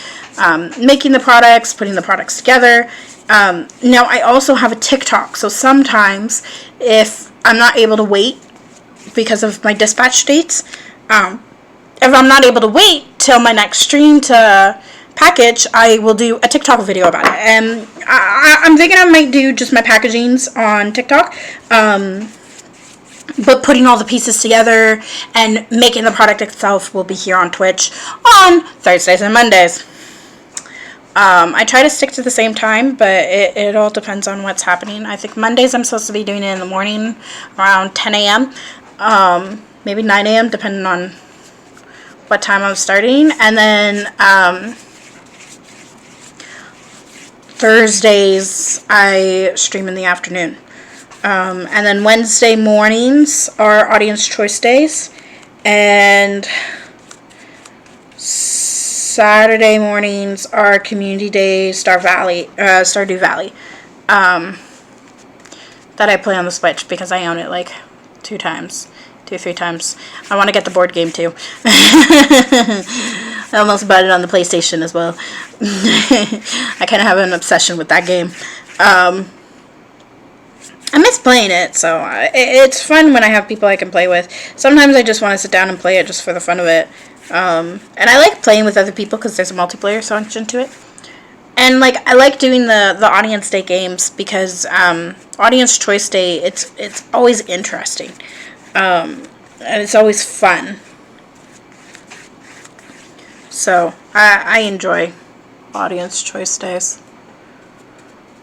making the products, putting the products together. Now, I also have a TikTok. So sometimes, if I'm not able to wait because of my dispatch dates, if I'm not able to wait till my next stream to package, I will do a TikTok video about it. And I'm thinking I might do just my packagings on TikTok, but putting all the pieces together and making the product itself will be here on Twitch on Thursdays and Mondays. I try to stick to the same time, but it all depends on what's happening. I think Mondays I'm supposed to be doing it in the morning around 10 a.m., maybe 9 a.m., depending on what time I'm starting. And then Thursdays I stream in the afternoon. And then Wednesday mornings are audience choice days. And Saturday mornings are community days, Stardew Valley. That I play on the Switch because I own it like 3 times. I want to get the board game too. I almost bought it on the PlayStation as well. I kind of have an obsession with that game. I miss playing it, so it's fun when I have people I can play with. Sometimes I just want to sit down and play it just for the fun of it. And I like playing with other people because there's a multiplayer function to it. And like I like doing the audience day games because audience choice day it's always interesting. And it's always fun. So I enjoy audience choice days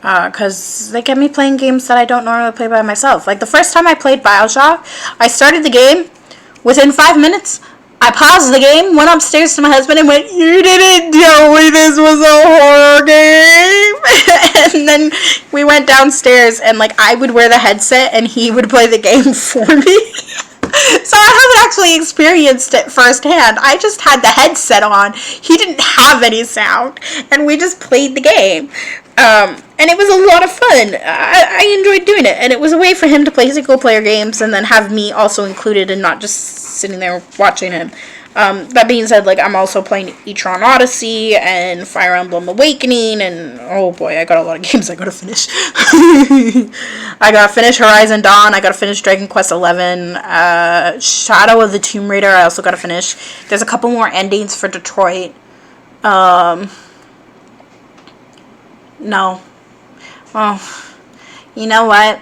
because they get me playing games that I don't normally play by myself. Like the first time I played BioShock, I started the game. Within 5 minutes, I paused the game, went upstairs to my husband and went, "You didn't tell me this was a horror game." And then we went downstairs and like I would wear the headset and he would play the game for me. So I haven't actually experienced it firsthand. I just had the headset on. He didn't have any sound. And we just played the game. And it was a lot of fun. I enjoyed doing it. And it was a way for him to play single player games and then have me also included and not just sitting there watching him. That being said, like I'm also playing Etron Odyssey and Fire Emblem Awakening, and oh boy, I got a lot of games I gotta finish. I gotta finish Horizon Dawn. I gotta finish Dragon Quest XI. Shadow of the Tomb Raider. I also gotta finish. There's a couple more endings for Detroit. No. Well, you know what?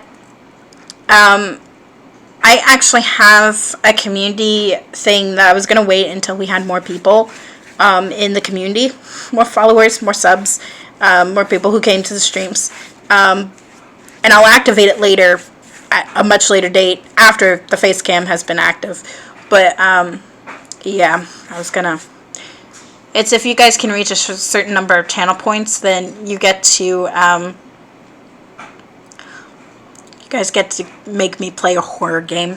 I actually have a community thing that I was going to wait until we had more people in the community. More followers, more subs, more people who came to the streams. And I'll activate it later, at a much later date, after the face cam has been active. But, yeah, I was going to... It's if you guys can reach a certain number of channel points, then you get to... You guys get to make me play a horror game.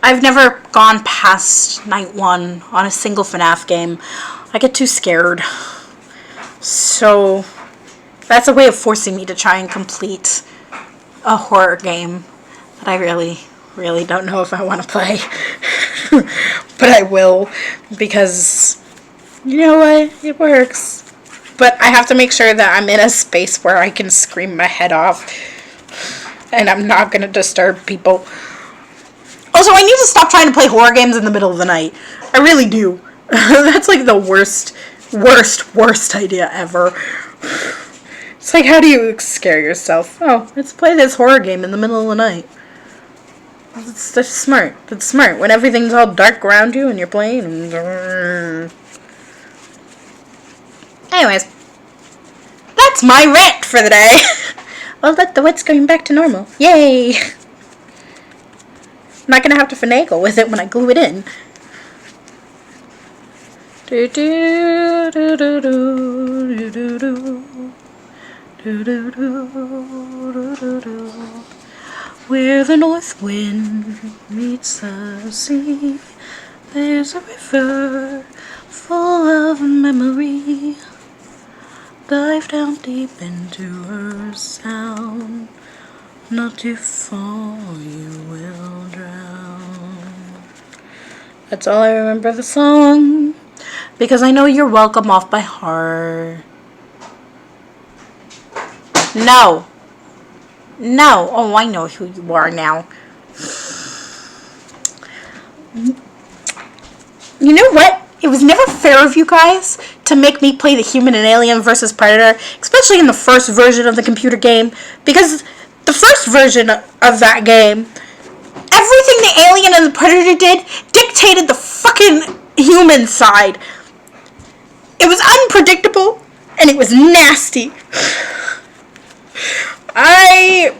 I've never gone past night 1 on a single FNAF game. I get too scared. So that's a way of forcing me to try and complete a horror game that I really, really don't know if I want to play. But I will, because you know what? It works. But I have to make sure that I'm in a space where I can scream my head off. And I'm not going to disturb people. Also, I need to stop trying to play horror games in the middle of the night. I really do. That's like the worst idea ever. It's like, how do you scare yourself? Oh, let's play this horror game in the middle of the night. That's smart. That's smart. When everything's all dark around you and you're playing. Anyways. That's my rant for the day. Oh, look, the wet's going back to normal. Yay! I'm not gonna have to finagle with it when I glue it in. Do do do do do do do do do do do. Where the north wind meets the sea, there's a river full of memory. Dive down deep into her sound. Not too far, you will drown. That's all I remember the song. Because I know you're welcome off by heart. No. No. Oh, I know who you are now. You know what? It was never fair of you guys to make me play the human and alien versus predator, especially in the first version of the computer game, because the first version of that game, everything the alien and the predator did dictated the fucking human side. It was unpredictable, and it was nasty. I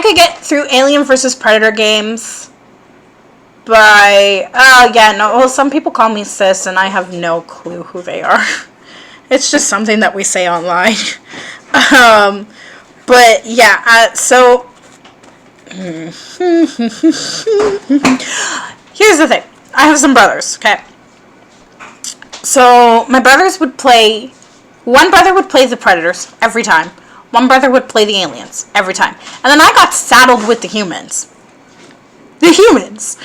could get through Alien vs. Predator games by, well, some people call me sis, and I have no clue who they are. It's just something that we say online. But, yeah, so, here's the thing. I have some brothers, okay? So, my brothers would play, one brother would play the Predators every time. One brother would play the aliens every time. And then I got saddled with the humans. The humans!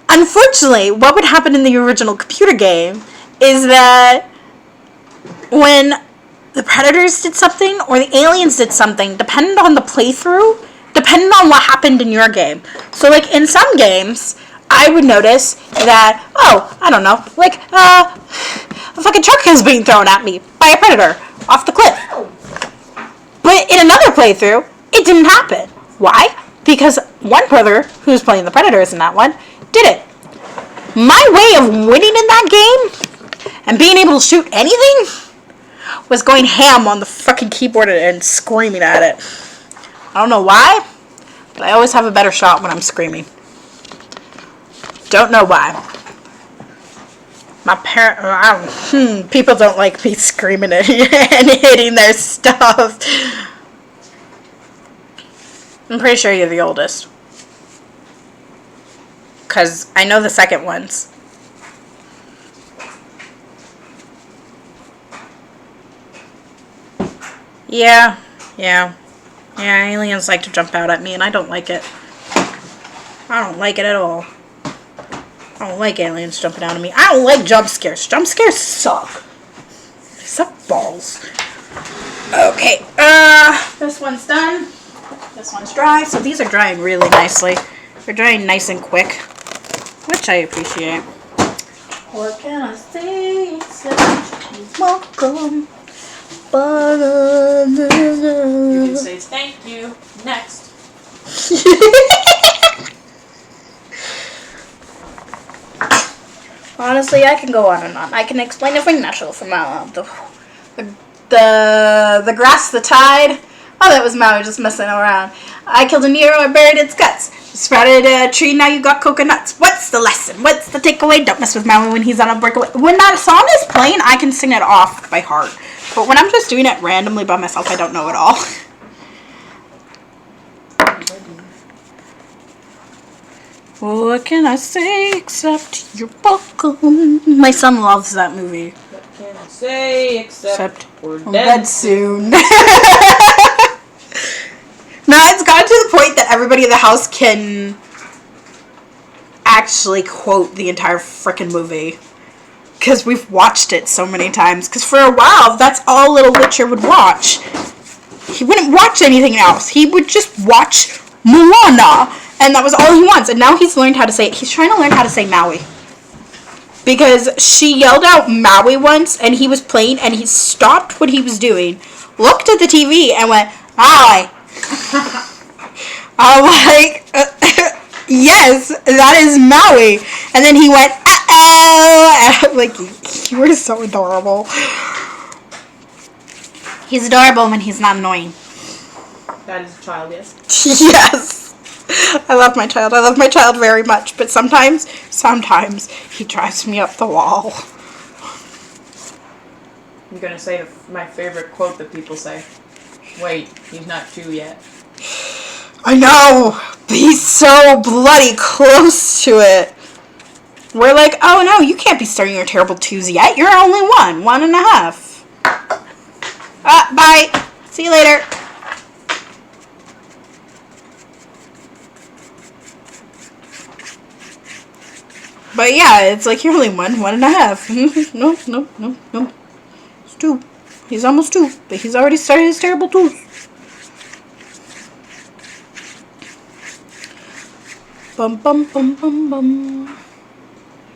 Unfortunately, what would happen in the original computer game is that when the Predators did something or the aliens did something, depending on the playthrough, depending on what happened in your game. So, like, in some games, I would notice that, I don't know, like, a fucking truck is being thrown at me by a predator off the cliff. But in another playthrough, it didn't happen. Why? Because one brother, who's playing the Predators in that one, did it. My way of winning in that game and being able to shoot anything was going ham on the fucking keyboard and screaming at it. I don't know why, but I always have a better shot when I'm screaming. Don't know why. My people don't like me screaming and hitting their stuff. I'm pretty sure you're the oldest. Because I know the second ones. Yeah, aliens like to jump out at me, and I don't like it. I don't like it at all. I don't like aliens jumping out at me. I don't like jump scares. Jump scares suck. They suck balls. Okay, this one's done. This one's dry. So these are drying really nicely. They're drying nice and quick, which I appreciate. What can I say except welcome? You can say thank you. Next. Honestly, I can go on and on. I can explain everything natural from the grass, the tide. Oh, that was Maui just messing around. I killed a Nero, I buried its guts. Sprouted a tree, now you got coconuts. What's the lesson? What's the takeaway? Don't mess with Maui when he's on a breakaway. When that song is playing, I can sing it off by heart. But when I'm just doing it randomly by myself, I don't know it all. What can I say except you're welcome? My son loves that movie. What can I say except we're I'm dead dead soon. Now it's gotten to the point that everybody in the house can actually quote the entire frickin' movie. Because we've watched it so many times. Because for a while, that's all little Witcher would watch. He wouldn't watch anything else. He would just watch Moana. And that was all he wants. And now he's learned how to say it. He's trying to learn how to say Maui. Because she yelled out Maui once, and he was playing, and he stopped what he was doing, looked at the TV, and went, Maui. I'm like, yes, that is Maui. And then he went, uh-oh. And I'm like, you were so adorable. He's adorable when he's not annoying. That is a child, yes. Yes. I love my child. I love my child very much. But sometimes he drives me up the wall. I'm going to say my favorite quote that people say. Wait, he's not 2 yet. I know, but he's so bloody close to it. We're like, oh no, you can't be starting your terrible 2s yet. You're only 1.5. Bye. See you later. But yeah, it's like you're only 1.5. No. It's 2. He's almost 2, but he's already started his terrible twos. Bum bum bum bum bum.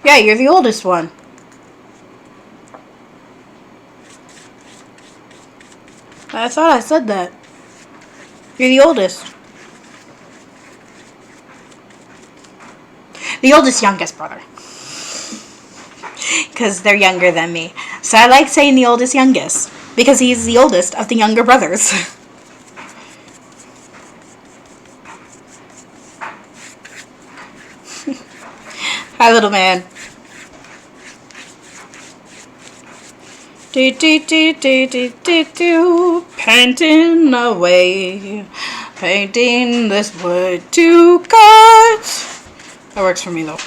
Yeah, you're the oldest one. I thought I said that. You're the oldest. The oldest youngest brother. Because they're younger than me. So I like saying the oldest youngest. Because he's the oldest of the younger brothers. Hi, little man. Painting away. Painting this wood to cut. That works for me, though.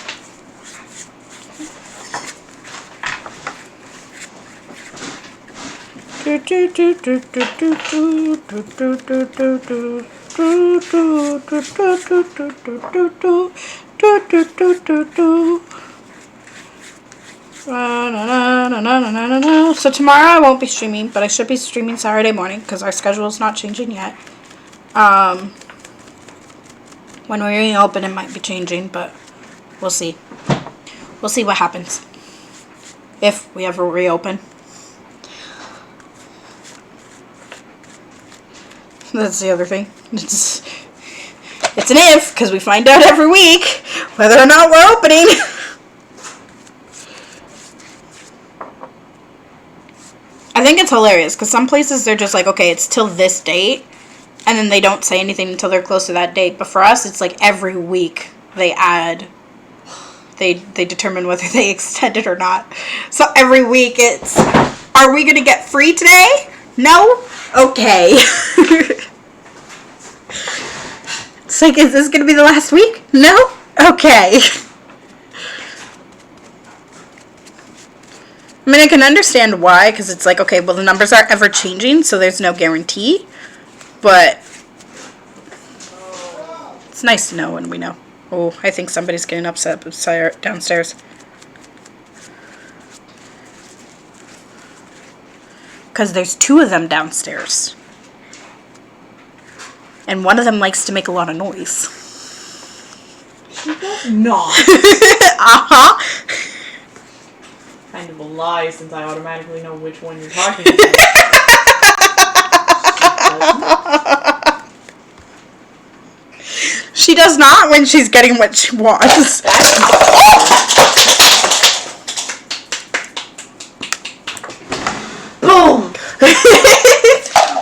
So tomorrow I won't be streaming, but I should be streaming Saturday morning because our schedule is not changing yet. When we reopen, it might be changing, but we'll see. We'll see what happens if we ever reopen. That's the other thing. It's an if, because we find out every week whether or not we're opening. I think it's hilarious, because some places they're just like, okay, it's till this date, and then they don't say anything until they're close to that date. But for us, it's like every week they determine whether they extend it or not. So every week it's, are we going to get free today? No? Okay. It's like, is this going to be the last week? No? Okay. I mean, I can understand why, because it's like, okay, well, the numbers are ever changing, so there's no guarantee. But it's nice to know when we know. Oh, I think somebody's getting upset downstairs. Because there's 2 of them downstairs. And one of them likes to make a lot of noise. She does not. Uh-huh. Kind of a lie, since I automatically know which one you're talking about. She does not when she's getting what she wants. Boom!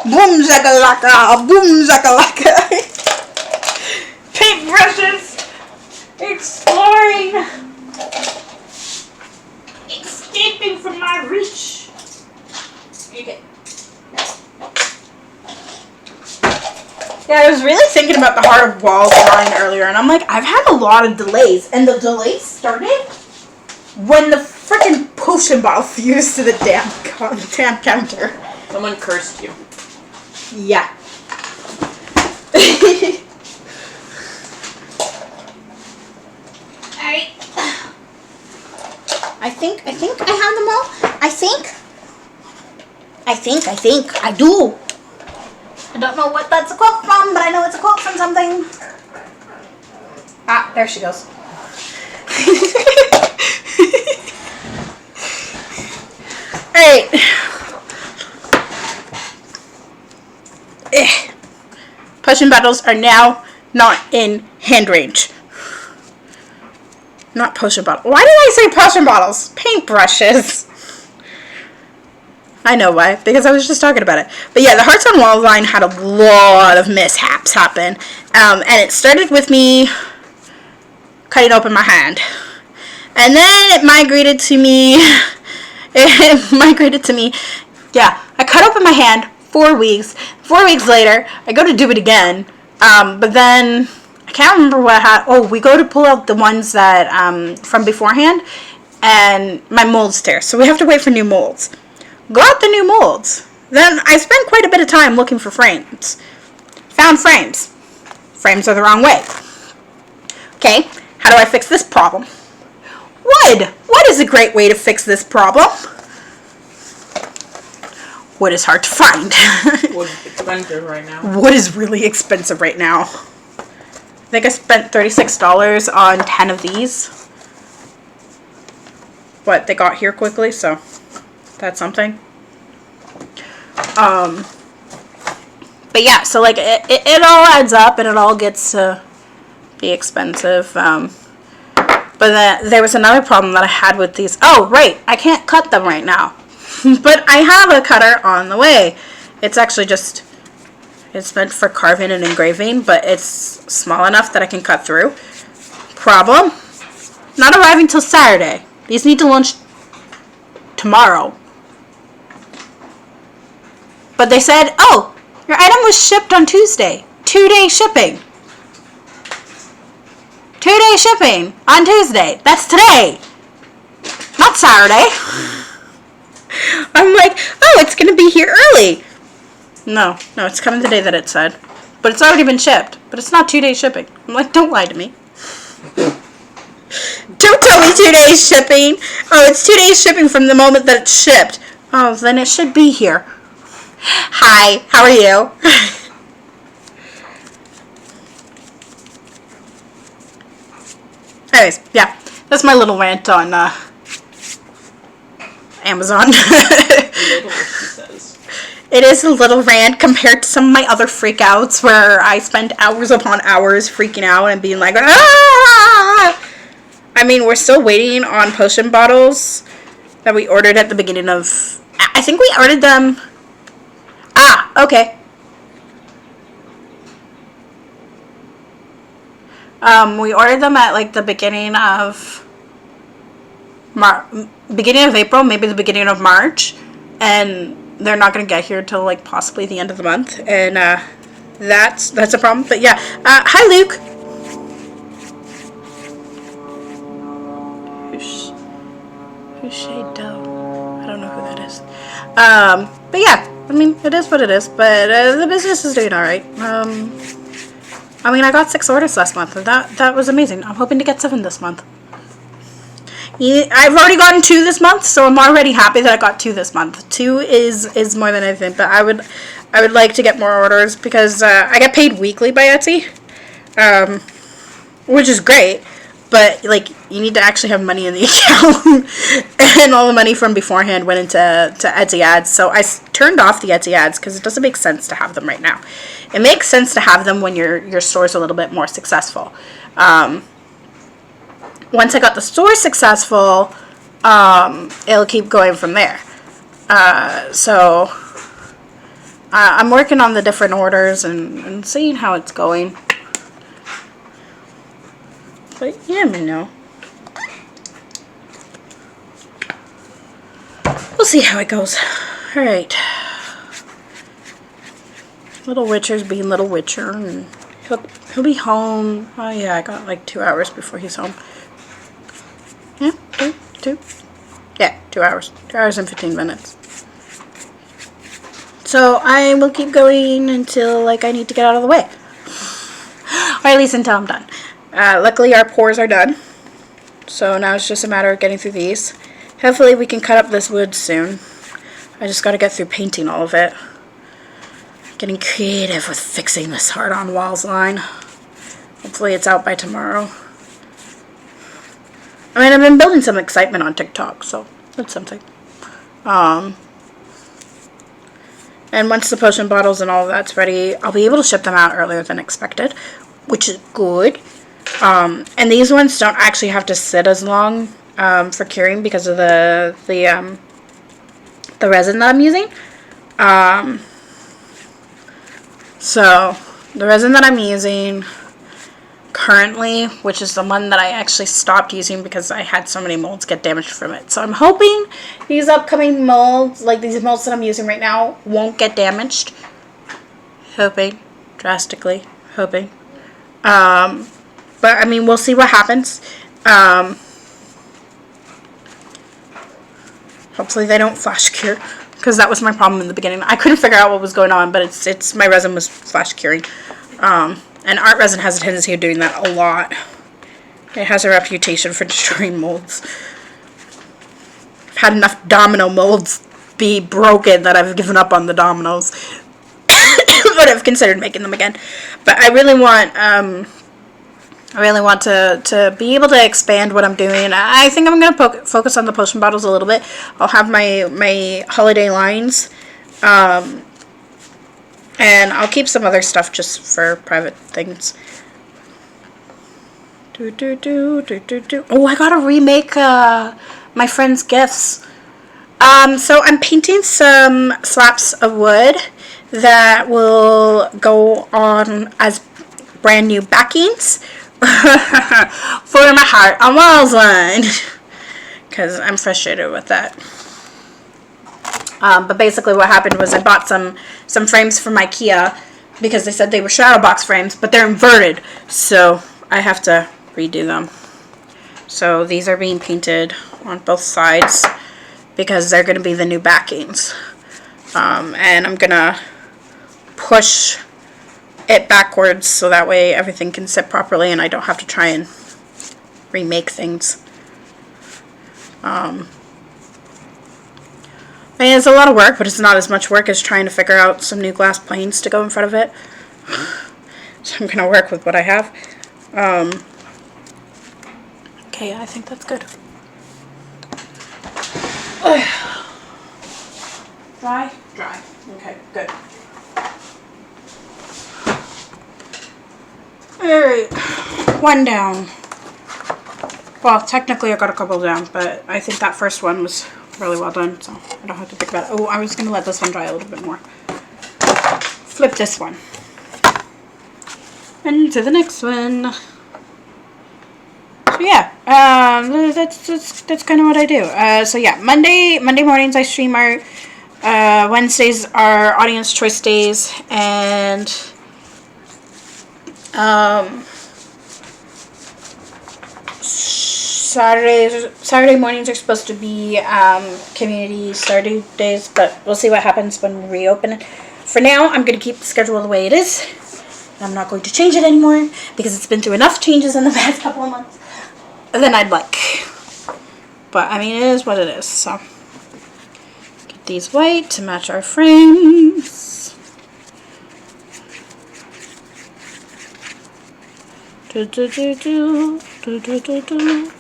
Boom shakalaka! Boom shakalaka! Paintbrushes! Exploring! Escaping from my reach! Okay. Yeah, I was really thinking about the Heart of Walls line earlier, and I'm like, I've had a lot of delays, and the delays started when the freaking potion bottle fused to the damn counter. Someone cursed you. Yeah. I think I have them all. I do. I don't know what that's a quote from, but I know it's a quote from something. Ah, there she goes. Alright. Potion bottles are now not in hand range. Not potion bottles. Why did I say potion bottles? Paintbrushes. I know why. Because I was just talking about it. But yeah, the Hearts on Wall line had a lot of mishaps happen. And it started with me cutting open my hand. And then it migrated to me. Yeah, I cut open my hand 4 weeks. 4 weeks later, I go to do it again. But then I can't remember what happened. Oh, we go to pull out the ones that from beforehand, and my molds tear. So we have to wait for new molds. Go out the new molds. Then I spent quite a bit of time looking for frames. Found frames. Frames are the wrong way. Okay, how do I fix this problem? Wood! Wood is a great way to fix this problem. Wood is hard to find. Wood's expensive right now. Wood is really expensive right now. I think I spent $36 on 10 of these. But they got here quickly, so that's something. But yeah, so like it all adds up and it all gets to be expensive. But then there was another problem that I had with these. Oh, right, I can't cut them right now. But I have a cutter on the way. It's actually just, it's meant for carving and engraving, but it's small enough that I can cut through. Problem, not arriving till Saturday. These need to launch tomorrow. But they said, oh, your item was shipped on Tuesday. 2-day shipping. 2-day shipping on Tuesday. That's today. Not Saturday. I'm like, oh, it's going to be here early. No, it's coming the day that it said. But it's already been shipped. But it's not 2-day shipping. I'm like, don't lie to me. Don't tell me 2 days shipping. Oh, it's 2 days shipping from the moment that it's shipped. Oh, then it should be here. Hi, how are you? Anyways, yeah, that's my little rant on Amazon. Little, she says. It is a little rant compared to some of my other freakouts where I spend hours upon hours freaking out and being like, ah! I mean, we're still waiting on potion bottles that we ordered at the beginning of... I think we ordered them... Ah, okay. We ordered them at like the beginning of April, maybe the beginning of March, and they're not gonna get here till like possibly the end of the month, and that's a problem. But yeah, hi Luke. Who's Shade Doe? I don't know who that is. But yeah, I mean it is what it is. But the business is doing all right. I mean, I got 6 orders last month. That was amazing. I'm hoping to get 7 this month. Yeah, I've already gotten 2 this month, so I'm already happy that I got 2 this month. 2 is more than I think, but I would like to get more orders because I get paid weekly by Etsy, which is great. But like, you need to actually have money in the account, and all the money from beforehand went into Etsy ads. So I turned off the Etsy ads because it doesn't make sense to have them right now. It makes sense to have them when your store's a little bit more successful. Once I got the store successful, it'll keep going from there. So I'm working on the different orders and seeing how it's going. But you never know. We'll see how it goes. Alright. Little Witcher's being Little Witcher, and he'll be home. Oh yeah, I got like 2 hours before he's home. Yeah, two. Yeah, 2 hours. 2 hours and 15 minutes. So I will keep going until like I need to get out of the way. Or at least until I'm done. Luckily our pours are done. So now it's just a matter of getting through these. Hopefully we can cut up this wood soon. I just gotta get through painting all of it. Getting creative with fixing this hard-on walls line. Hopefully it's out by tomorrow. I mean, I've been building some excitement on TikTok, so that's something. And once the potion bottles and all of that's ready, I'll be able to ship them out earlier than expected, which is good. And these ones don't actually have to sit as long for curing because of the resin that I'm using. So the resin that I'm using currently, which is the one that I actually stopped using because I had so many molds get damaged from it. So I'm hoping these upcoming molds, like these molds that I'm using right now, won't get damaged. Hoping. Drastically hoping. But I mean, we'll see what happens. Hopefully they don't flash cure, because that was my problem in the beginning. I couldn't figure out what was going on, but it's my resin was flash curing. And art resin has a tendency of doing that a lot. It has a reputation for destroying molds. I've had enough domino molds be broken that I've given up on the dominoes. But I've considered making them again. But I really want to be able to expand what I'm doing. I think I'm going to focus on the potion bottles a little bit. I'll have my holiday lines. And I'll keep some other stuff just for private things. Oh, I gotta remake my friend's gifts. So I'm painting some slabs of wood that will go on as brand new backings for my Heart on Walls line. Because I'm frustrated with that. But basically what happened was I bought some frames from IKEA because they said they were shadow box frames, but they're inverted, so I have to redo them. So these are being painted on both sides because they're going to be the new backings. And I'm going to push it backwards so that way everything can sit properly and I don't have to try and remake things. I mean, it's a lot of work, but it's not as much work as trying to figure out some new glass planes to go in front of it. So I'm going to work with what I have. Okay, I think that's good. Dry? Dry. Okay, good. Alright, one down. Well, technically I got a couple down, but I think that first one was really well done, so I don't have to think about it. Oh, I was going to let this one dry a little bit more. Flip this one. And to the next one. So yeah, that's kind of what I do. So yeah, Monday mornings I stream art. Wednesdays are audience choice days, and Saturday mornings are supposed to be community starting days, but we'll see what happens when we reopen it. For now, I'm going to keep the schedule the way it is. I'm not going to change it anymore because it's been through enough changes in the past couple of months than I'd like. But I mean, it is what it is. So get these white to match our frames. Do do do do do do do do.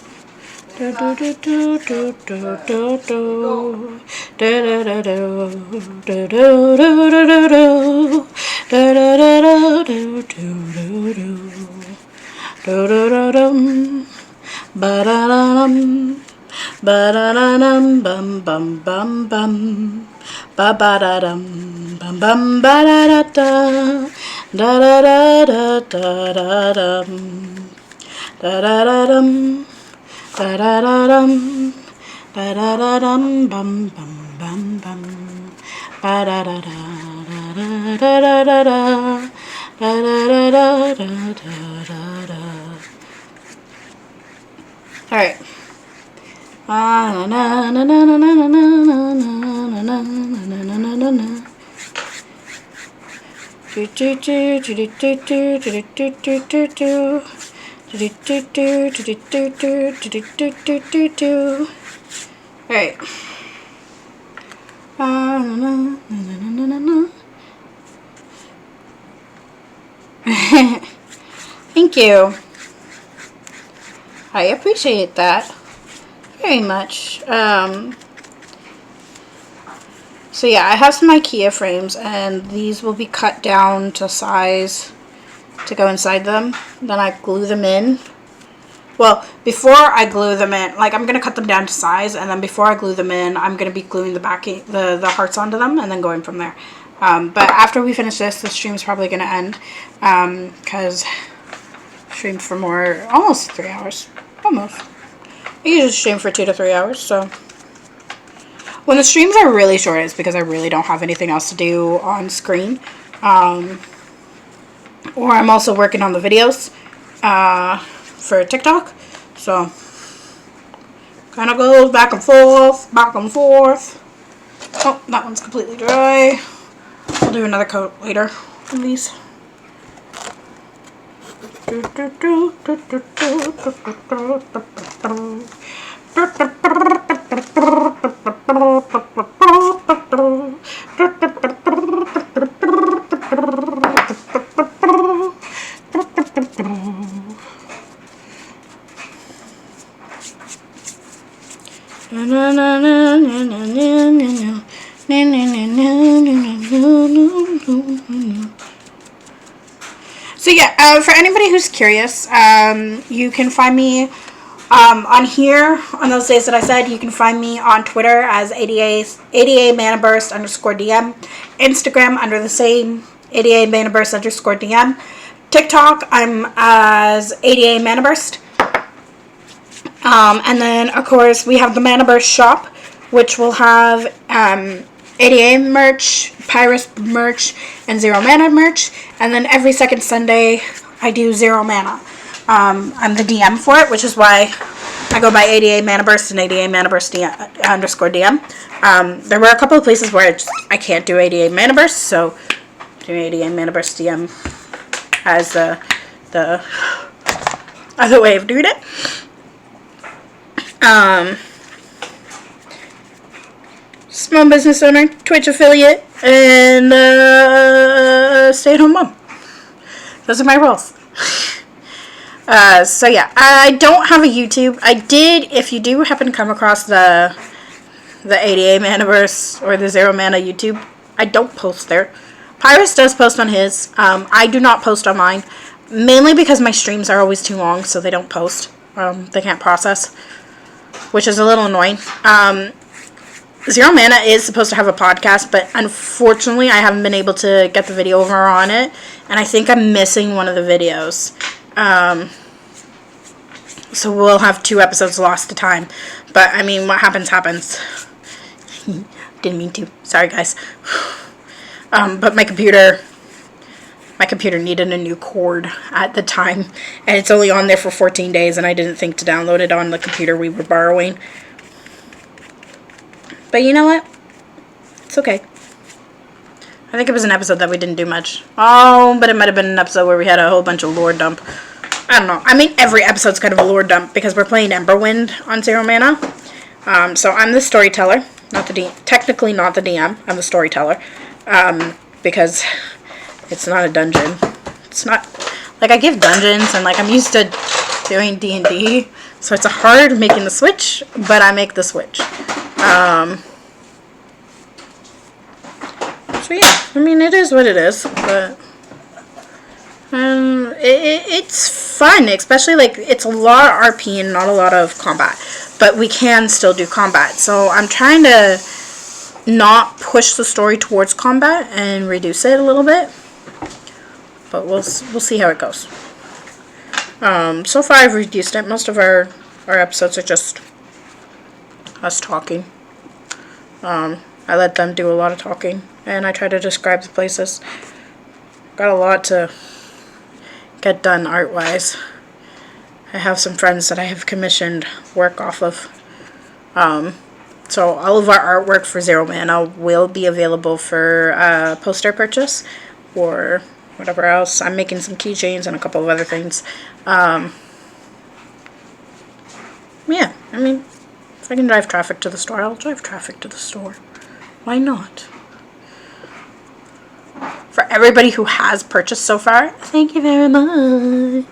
Do do do do do do do do. Da da da do do do do do do do. Da da da da do do do do. Do do do dum. Ba da da dum. Ba da da dum bum bum bum bum. Ba ba da dum bum bum ba da da da. Da da da da da da dum. Da da da dum. Da da da dum, da da da dum, bum bum bum bum, ba da da da da da da da da, da da da da da da. All right. Na na na na na na na na na na na na na. Do do do do do do do do do do do. Alright. Thank you. I appreciate that very much. So yeah, I have some IKEA frames, and these will be cut down to size to go inside them. Then I glue them in. Well, before I glue them in, like, I'm going to cut them down to size, and then before I glue them in, I'm going to be gluing the hearts onto them, and then going from there. But after we finish this, the stream's probably going to end, because I streamed for almost 3 hours. Almost. I usually stream for 2 to 3 hours, so. When the streams are really short, it's because I really don't have anything else to do on screen. Or I'm also working on the videos for TikTok. So, kind of goes back and forth, back and forth. Oh, that one's completely dry. I'll do another coat later on these. So yeah, for anybody who's curious, you can find me on here on those days that I said. You can find me on Twitter as ADA Manaburst _DM, Instagram under the same ADA Manaburst _DM, TikTok I'm as ADA Manaburst. And then, of course, we have the Manaburst shop, which will have ADA merch, Pyrus merch, and Zero Mana merch. And then every second Sunday, I do Zero Mana. I'm the DM for it, which is why I go by ADA Manaburst and ADA Manaburst _DM. There were a couple of places where I can't do ADA Manaburst, so I do ADA Manaburst DM as the other way of doing it. Small business owner, Twitch affiliate, and stay-at-home mom. Those are my roles. So yeah, I don't have a YouTube. I did, if you do happen to come across the ADA Manaverse or the Zero Mana YouTube, I don't post there. Pyrus does post on his. I do not post on mine, mainly because my streams are always too long, so they don't post. They can't process, which is a little annoying. Zero Mana is supposed to have a podcast, but unfortunately I haven't been able to get the video over on it, and I think I'm missing one of the videos. So we'll have 2 episodes lost to time. But, I mean, what happens, happens. Didn't mean to. Sorry, guys. But my computer needed a new cord at the time, and it's only on there for 14 days, and I didn't think to download it on the computer we were borrowing. But you know what? It's okay. I think it was an episode that we didn't do much. Oh, but it might have been an episode where we had a whole bunch of lore dump. I don't know. I mean, every episode's kind of a lore dump because we're playing Emberwind on Zero Mana. So I'm the storyteller, not the DM. Technically not the DM. I'm the storyteller. Because it's not a dungeon. It's not... Like, I give dungeons, and, like, I'm used to doing D&D. So it's hard making the switch, but I make the switch. So yeah, I mean, it is what it is, but it's fun, especially, like, it's a lot of RP and not a lot of combat, but we can still do combat, so I'm trying to not push the story towards combat and reduce it a little bit, but we'll see how it goes. So far I've reduced it. Most of our episodes are just us talking. I let them do a lot of talking, and I try to describe the places. Got a lot to get done art-wise. I have some friends that I have commissioned work off of. So all of our artwork for Zero Mana will be available for poster purchase or whatever else. I'm making some keychains and a couple of other things. Yeah, I mean, if I can drive traffic to the store, I'll drive traffic to the store. Why not? For everybody who has purchased so far, thank you very much.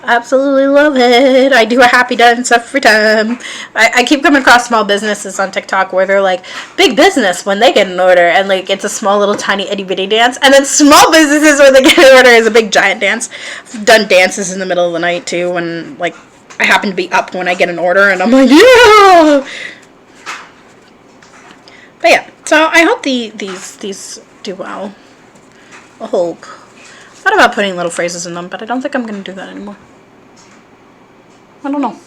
Absolutely love it. I do a happy dance every time. I keep coming across small businesses on TikTok where they're like, big business when they get an order, and like it's a small little tiny itty bitty dance, and then small businesses where they get an order is a big giant dance. I've done dances in the middle of the night too, when like I happen to be up when I get an order, and I'm like, yeah! But yeah, so I hope these do well. I hope. I thought about putting little phrases in them, but I don't think I'm going to do that anymore. I don't know.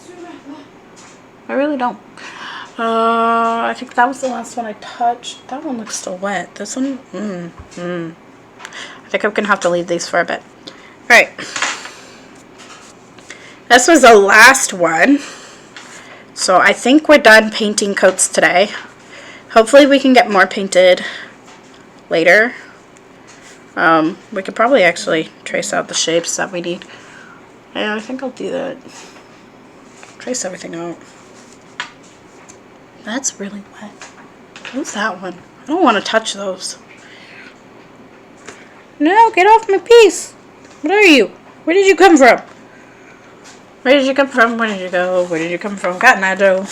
I really don't. I think that was the last one I touched. That one looks still wet. This one, I think I'm going to have to leave these for a bit. Alright. This was the last one. So I think we're done painting coats today. Hopefully we can get more painted later. We could probably actually trace out the shapes that we need. Yeah, I think I'll do that. Trace everything out. That's really wet. What's that one? I don't want to touch those. No, get off my piece. What are you? Where did you come from? Where did you come from? Where did you go? Where did you come from? Cotton Eye Joe.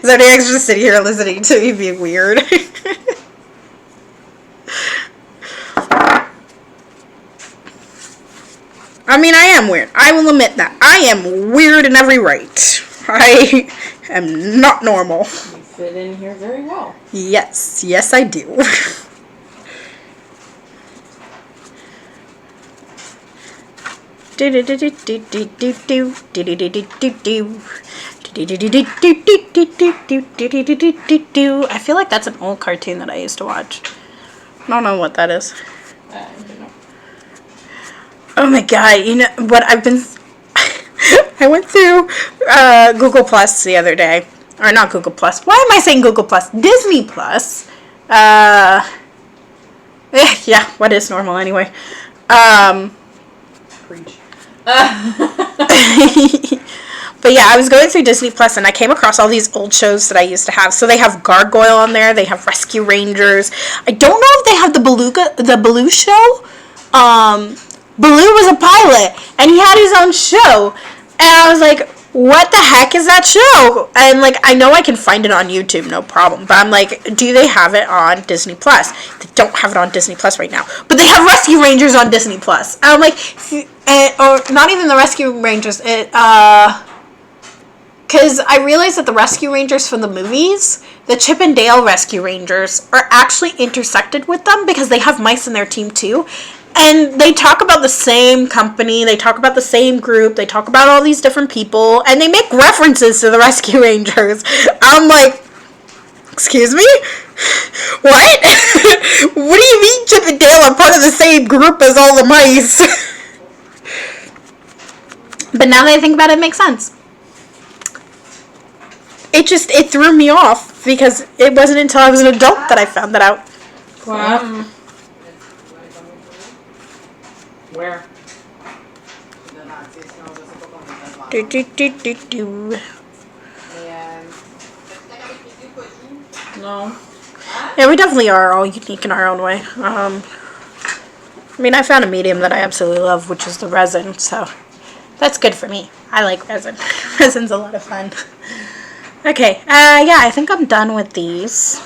Zodiac's just sitting here listening to me being weird. I mean, I am weird. I will admit that. I am weird in every right. I am not normal. You fit in here very well. Yes. Yes, I do. I feel like that's an old cartoon that I used to watch. I don't know what that is. I don't know. Oh my god, you know what I've been... I went through Google Plus the other day. Or not Google Plus. Why am I saying Google Plus? Disney Plus. Yeah, what is normal anyway? Preach. But yeah, I was going through Disney Plus and I came across all these old shows that I used to have. So they have Gargoyle on there. They have Rescue Rangers. I don't know if they have the Baloo show. Baloo was a pilot and he had his own show. And I was like, what the heck is that show? And like, I know I can find it on YouTube, no problem. But I'm like, do they have it on Disney Plus? They don't have it on Disney Plus right now. But they have Rescue Rangers on Disney Plus. And I'm like, or not even the Rescue Rangers. Because I realized that the Rescue Rangers from the movies, the Chip and Dale Rescue Rangers, are actually intersected with them because they have mice in their team too. And they talk about the same company, they talk about the same group, they talk about all these different people, and they make references to the Rescue Rangers. I'm like, excuse me? What? What do you mean Chip and Dale are part of the same group as all the mice? But now that I think about it, it makes sense. It threw me off because it wasn't until I was an adult that I found that out. Wow. Where? No. Yeah, we definitely are all unique in our own way. I mean, I found a medium that I absolutely love, which is the resin, so that's good for me. I like resin. Resin's a lot of fun. Okay, yeah, I think I'm done with these.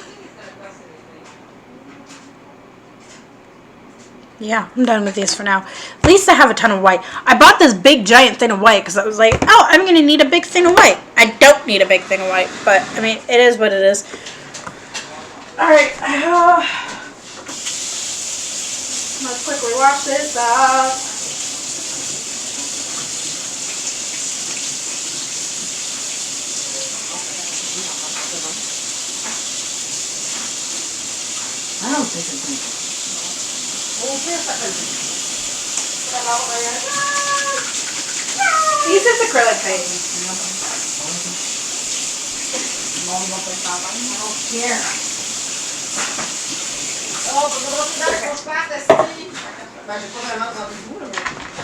Yeah, I'm done with these for now. At least I have a ton of white. I bought this big giant thing of white because I was like, oh, I'm going to need a big thing of white. I don't need a big thing of white, but, I mean, it is what it is. Alright, let's quickly wash this up. I don't think it's me. Use this acrylic paint.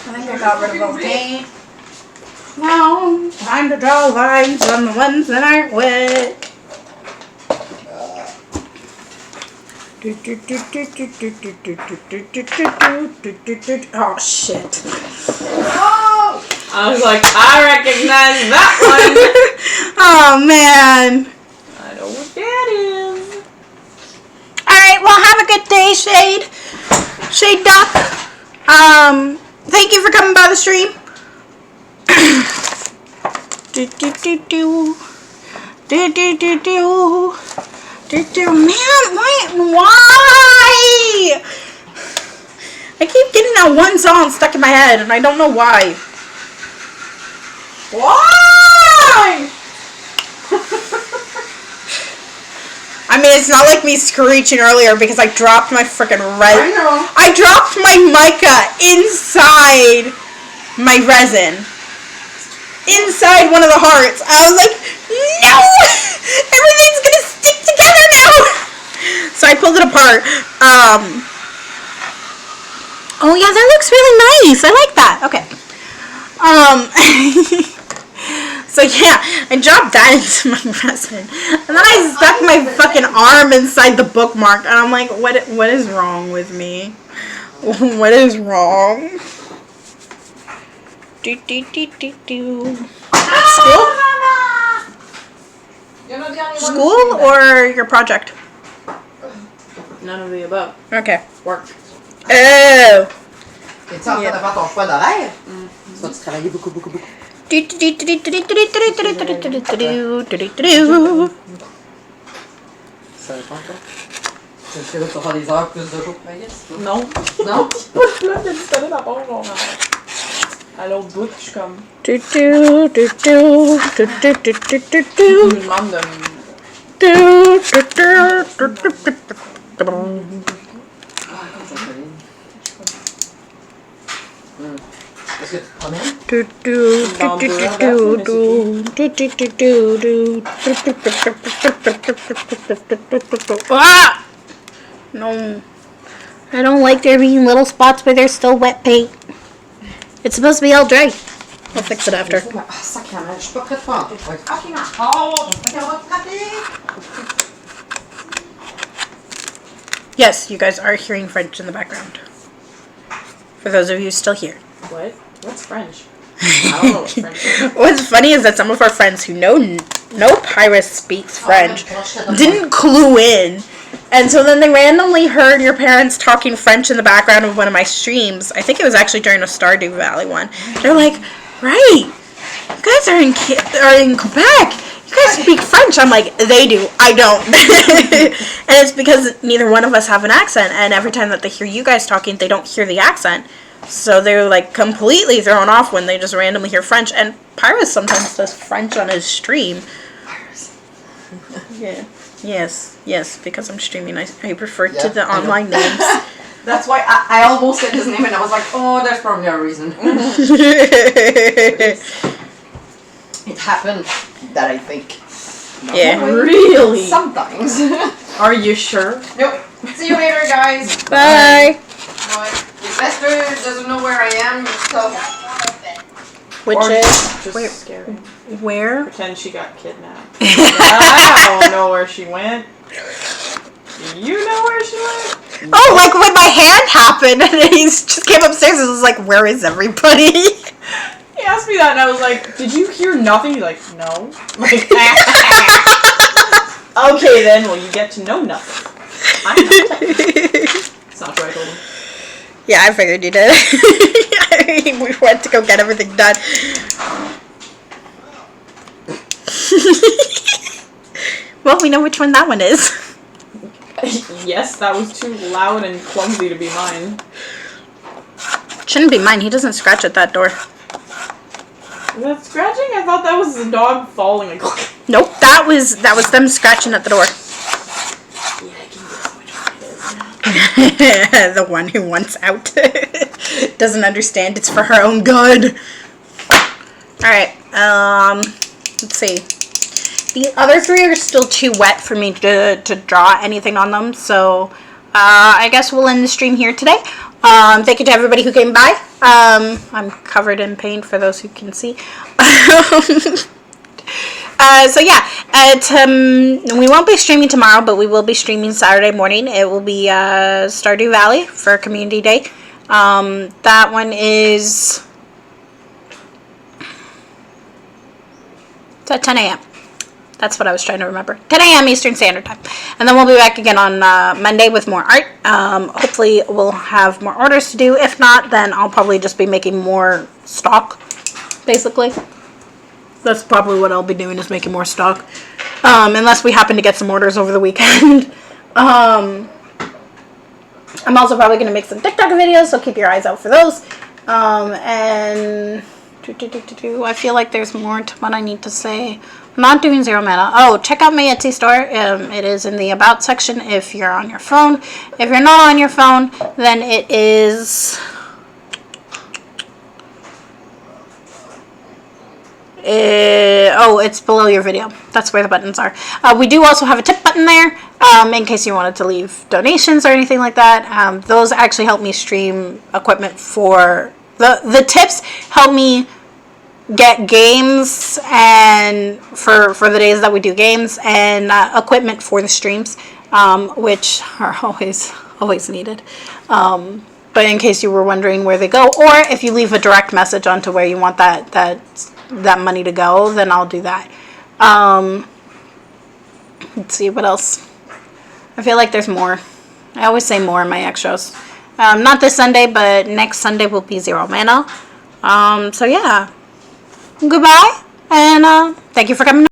I think I got rid of all the paint. Now, time to draw lines on the ones that aren't wet. Oh shit. Oh! I was like, I recognize that one. Oh man. I know what that is. Alright, well have a good day, Shade. Shade Duck. Thank you for coming by the stream. Man, why? I keep getting that one song stuck in my head, and I don't know why. Why? I mean, it's not like me screeching earlier because I dropped my freaking resin. I know. I dropped my mica inside my resin. inside one of the hearts. I was like, no! Everything's gonna stick together now! So I pulled it apart. Oh yeah, that looks really nice. I like that. Okay. So yeah, I dropped that into my present. And then I stuck my fucking arm inside the bookmark. And I'm like, what is wrong with me? What is wrong? School? School or your project? None of the above. Okay. Work. Oh. Es-tu en train de faire ton choix d'horaire? Tu vas-tu travailler beaucoup, beaucoup, beaucoup? Ça dépend pas. Tu sais que tu vas faire des heures plus de jours, I guess? Non. Non? Là, t'as disponible à part genre à l'autre bout, je suis comme. Je me demande de Est-ce que tu te promènes? Ah! No. I don't like there being little spots where there's still wet paint. It's supposed to be all dry. I'll fix it after. Ah, sacrément, je suis pas prête pour en tout. Je vais être fucking en retard. On va te rappeler. Yes, you guys are hearing French in the background. For those of you still here. what? What's French? I don't know what French is. What's funny is that some of our friends who know Pyrus speaks French didn't clue in. And so then they randomly heard your parents talking French in the background of one of my streams. I think it was actually during a Stardew Valley one. They're like, right, you guys are in Quebec. You guys speak French. I'm like, they do. I don't. And it's because neither one of us have an accent. And every time that they hear you guys talking, they don't hear the accent. So they're like completely thrown off when they just randomly hear French. And Pyrus sometimes does French on his stream. Yeah. Yes, because I'm streaming. I refer to the online names. That's why I almost said his name and I was like, oh, there's probably a reason. It happened that I think. Yeah. Really? Sometimes. Are you sure? Nope. See you later, guys. Bye. What? Lester doesn't know where I am, so. Which Or is just where? scary. Where? Pretend she got kidnapped. I don't know where she went. Do you know where she went? Oh, like when my hand happened and he just came upstairs and was like, "Where is everybody?" He asked me that and I was like, "Did you hear nothing?" He's like, "No." I'm like, okay then, well you get to know nothing. It's not true, I told him. Yeah, I figured you did. We went to go get everything done. Well, we know which one that one is. Yes, that was too loud and clumsy to be mine. Shouldn't be mine. He doesn't scratch at that door. Is that scratching? I thought that was the dog falling. Like, Nope, that was them scratching at the door. The one who wants out. Doesn't understand it's for her own good. Alright, let's see. The other three are still too wet for me to draw anything on them, so I guess we'll end the stream here today. Thank you to everybody who came by. I'm covered in paint for those who can see. So yeah, we won't be streaming tomorrow, but we will be streaming Saturday morning. It will be Stardew Valley for Community Day. That one is it's at 10 a.m. That's what I was trying to remember. 10 a.m. Eastern Standard Time. And then we'll be back again on Monday with more art. Hopefully we'll have more orders to do. If not, then I'll probably just be making more stock, basically. That's probably what I'll be doing, is making more stock. Unless we happen to get some orders over the weekend. I'm also probably going to make some TikTok videos, so keep your eyes out for those. And I feel like there's more to what I need to say. I'm not doing Zero Mana. Oh, check out my Etsy store. It is in the About section if you're on your phone. If you're not on your phone, then it is... It's below your video. That's where the buttons are. We do also have a tip button there, in case you wanted to leave donations or anything like that. Those actually help me stream equipment for the tips. Help me get games and for the days that we do games, and equipment for the streams, which are always needed. But in case you were wondering where they go, or if you leave a direct message onto where you want that money to go, then I'll do that. Let's see, what else? I feel like there's more. I always say more in my extras. Not this Sunday, but next Sunday will be Zero Mana. So yeah. Goodbye, and thank you for coming.